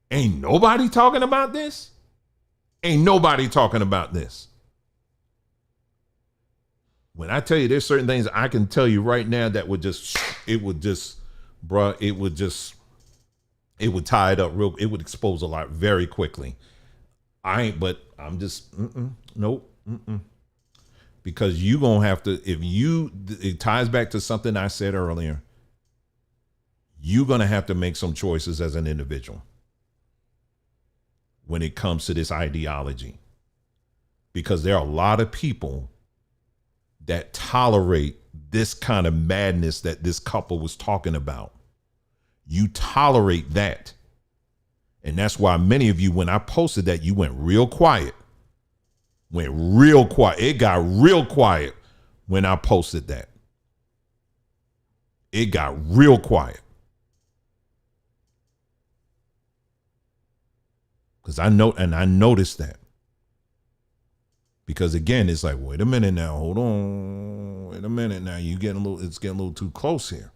ain't nobody talking about this? Ain't nobody talking about this. When I tell you there's certain things I can tell you right now that would it would tie it up it would expose a lot very quickly. Nope. Because you gonna have to, it ties back to something I said earlier. You're gonna have to make some choices as an individual when it comes to this ideology, because there are a lot of people that tolerate this kind of madness that this couple was talking about. You tolerate that. And that's why many of you, when I posted that, you went real quiet. It got real quiet when I posted that. It got real quiet. Because I noticed that. Because again, it's like, wait a minute now, hold on. Wait a minute now. It's getting a little too close here.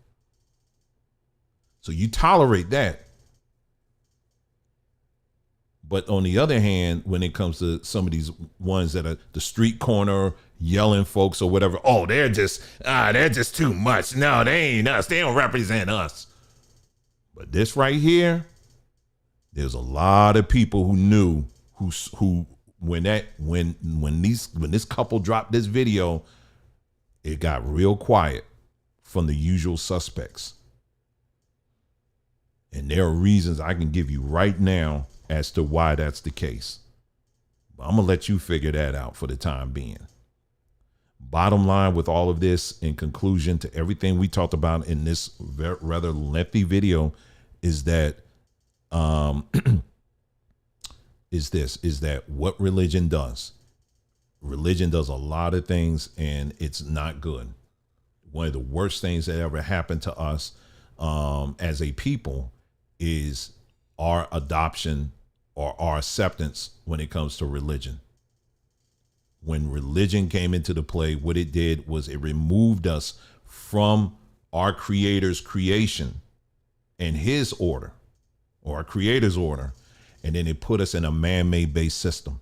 So you tolerate that. But on the other hand, when it comes to some of these ones that are the street corner yelling folks or whatever, oh, they're just too much. No, they ain't us. They don't represent us. But this right here, there's a lot of people who knew who when this couple dropped this video, it got real quiet from the usual suspects. And there are reasons I can give you right now as to why that's the case. But I'm going to let you figure that out for the time being. Bottom line with all of this, in conclusion to everything we talked about in this rather lengthy video, is that is that what religion does. Religion does a lot of things, and it's not good. One of the worst things that ever happened to us as a people is our adoption or our acceptance when it comes to religion. When religion came into the play, what it did was it removed us from our Creator's creation and his order, or our Creator's order, and then it put us in a man-made based system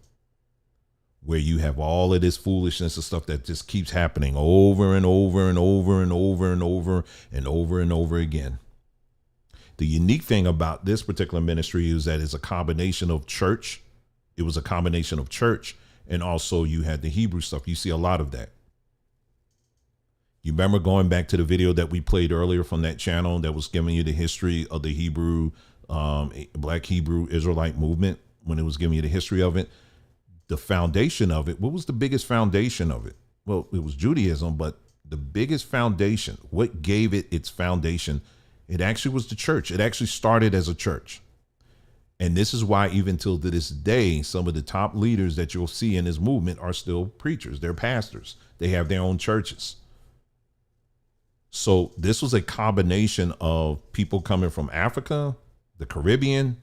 where you have all of this foolishness and stuff that just keeps happening over and over and over and over and over and over and over again. The unique thing about this particular ministry is that it's a combination of church. It was a combination of church, and also you had the Hebrew stuff. You see a lot of that. You remember going back to the video that we played earlier from that channel that was giving you the history of the Hebrew, Black Hebrew Israelite movement, when it was giving you the history of it, the foundation of it. What was the biggest foundation of it? Well, it was Judaism, but the biggest foundation, what gave it its foundation, it actually was the church. It actually started as a church. And this is why even till to this day, some of the top leaders that you'll see in this movement are still preachers. They're pastors. They have their own churches. So this was a combination of people coming from Africa, the Caribbean,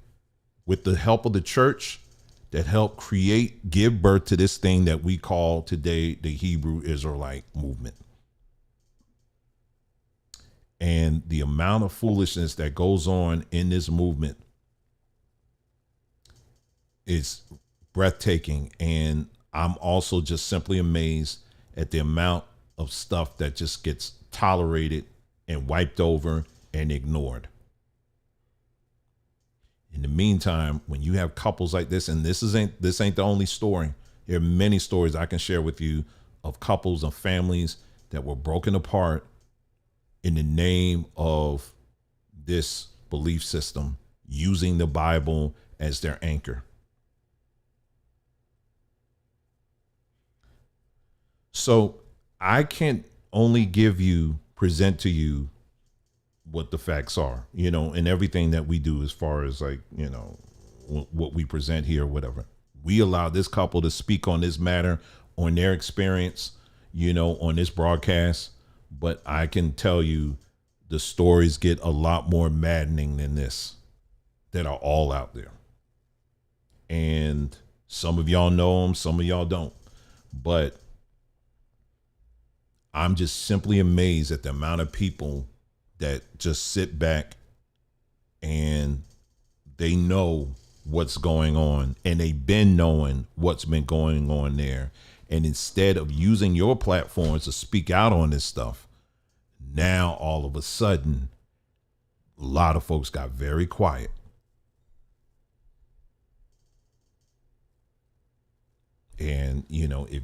with the help of the church that helped give birth to this thing that we call today the Hebrew Israelite movement. And the amount of foolishness that goes on in this movement is breathtaking. And I'm also just simply amazed at the amount of stuff that just gets tolerated and wiped over and ignored. In the meantime, when you have couples like this, and this ain't the only story. There are many stories I can share with you of couples and families that were broken apart in the name of this belief system, using the Bible as their anchor. So I can't only present to you what the facts are, and everything that we do as far as what we present here, whatever. We allow this couple to speak on this matter, on their experience, on this broadcast. But I can tell you the stories get a lot more maddening than this that are all out there. And some of y'all know them, some of y'all don't. But I'm just simply amazed at the amount of people that just sit back and they know what's going on, and they've been knowing what's been going on there. And instead of using your platforms to speak out on this stuff, now all of a sudden, a lot of folks got very quiet. And, if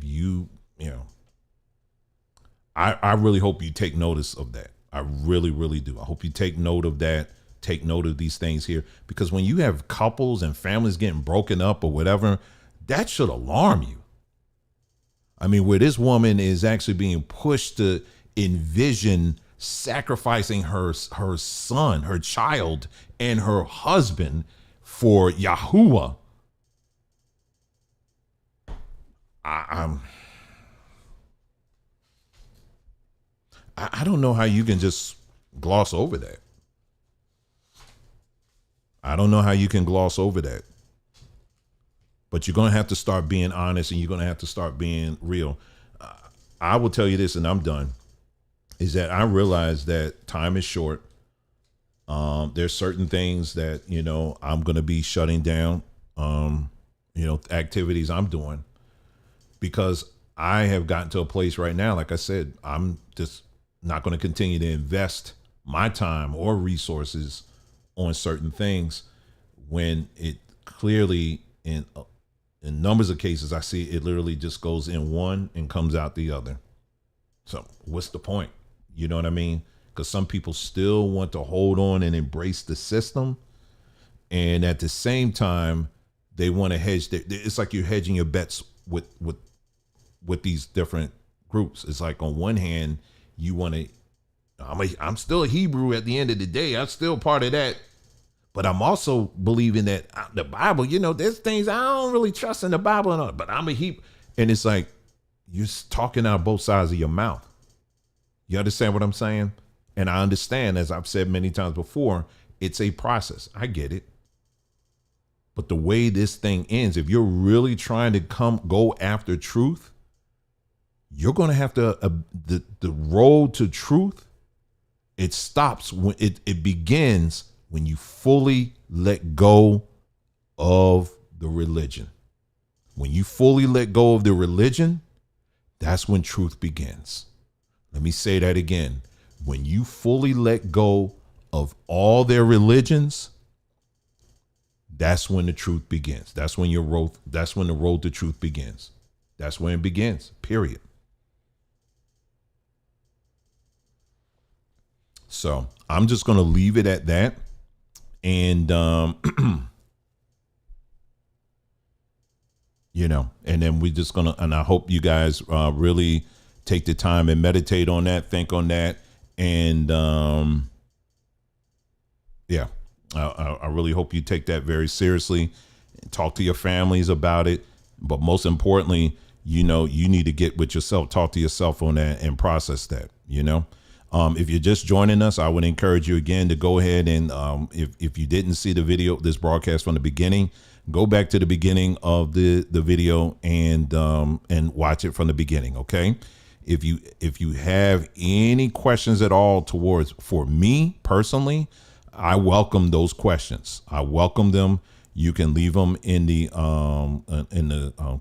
I really hope you take notice of that. I really, really do. I hope you take note of that. Take note of these things here, because when you have couples and families getting broken up or whatever, that should alarm you. I mean, where this woman is actually being pushed to envision sacrificing her son, her child, and her husband for Yahuwah. I don't know how you can just gloss over that. I don't know how you can gloss over that. But you're going to have to start being honest, and you're going to have to start being real. I will tell you this, and I'm done, is that I realize that time is short. There's certain things that, I'm going to be shutting down, activities I'm doing, because I have gotten to a place right now, like I said, I'm just not going to continue to invest my time or resources on certain things when it clearly in numbers of cases I see it literally just goes in one and comes out the other. So what's the point? You know what I mean? Because some people still want to hold on and embrace the system, and at the same time they want to hedge. It's like you're hedging your bets with these different groups. It's like on one hand you want to, I'm still a Hebrew at the end of the day. I'm still part of that. But I'm also believing that the Bible, there's things I don't really trust in the Bible, but I'm a Hebrew. And it's like, you're talking out both sides of your mouth. You understand what I'm saying? And I understand, as I've said many times before, it's a process. I get it. But the way this thing ends, if you're really trying to go after truth, you're going to have to, the road to truth, it stops when it begins when you fully let go of the religion. When you fully let go of the religion, that's when truth begins. Let me say that again. When you fully let go of all their religions, that's when the truth begins. That's when the road to truth begins. That's when it begins, period. So I'm just going to leave it at that. And, and then we're just going to, and I hope you guys really take the time and meditate on that, think on that. And I really hope you take that very seriously and talk to your families about it. But most importantly, you need to get with yourself, talk to yourself on that and process that, If you're just joining us, I would encourage you again to go ahead and if you didn't see the video, this broadcast from the beginning, go back to the beginning of the video and watch it from the beginning. Okay. If you have any questions at all for me personally, I welcome those questions. I welcome them. You can leave them in the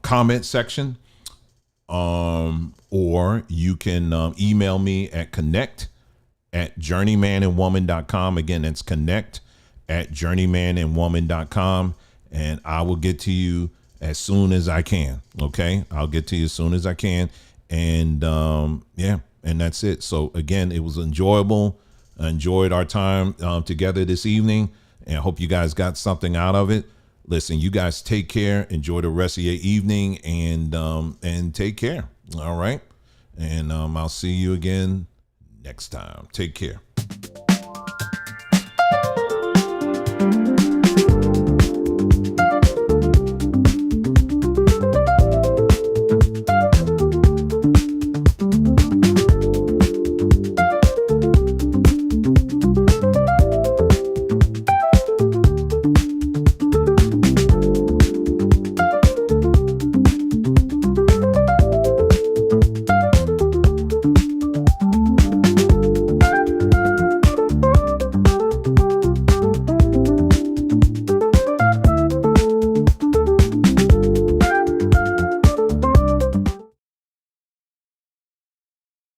comment section, or you can email me at connect@journeymanandwoman.com. Again, that's connect@journeymanandwoman.com, and I will get to you as soon as I can. Okay, I'll get to you as soon as I can, and and that's it. So again, it was enjoyable. I enjoyed our time together this evening, and I hope you guys got something out of it. Listen, you guys take care. Enjoy the rest of your evening, and take care. All right, and I'll see you again next time. Take care.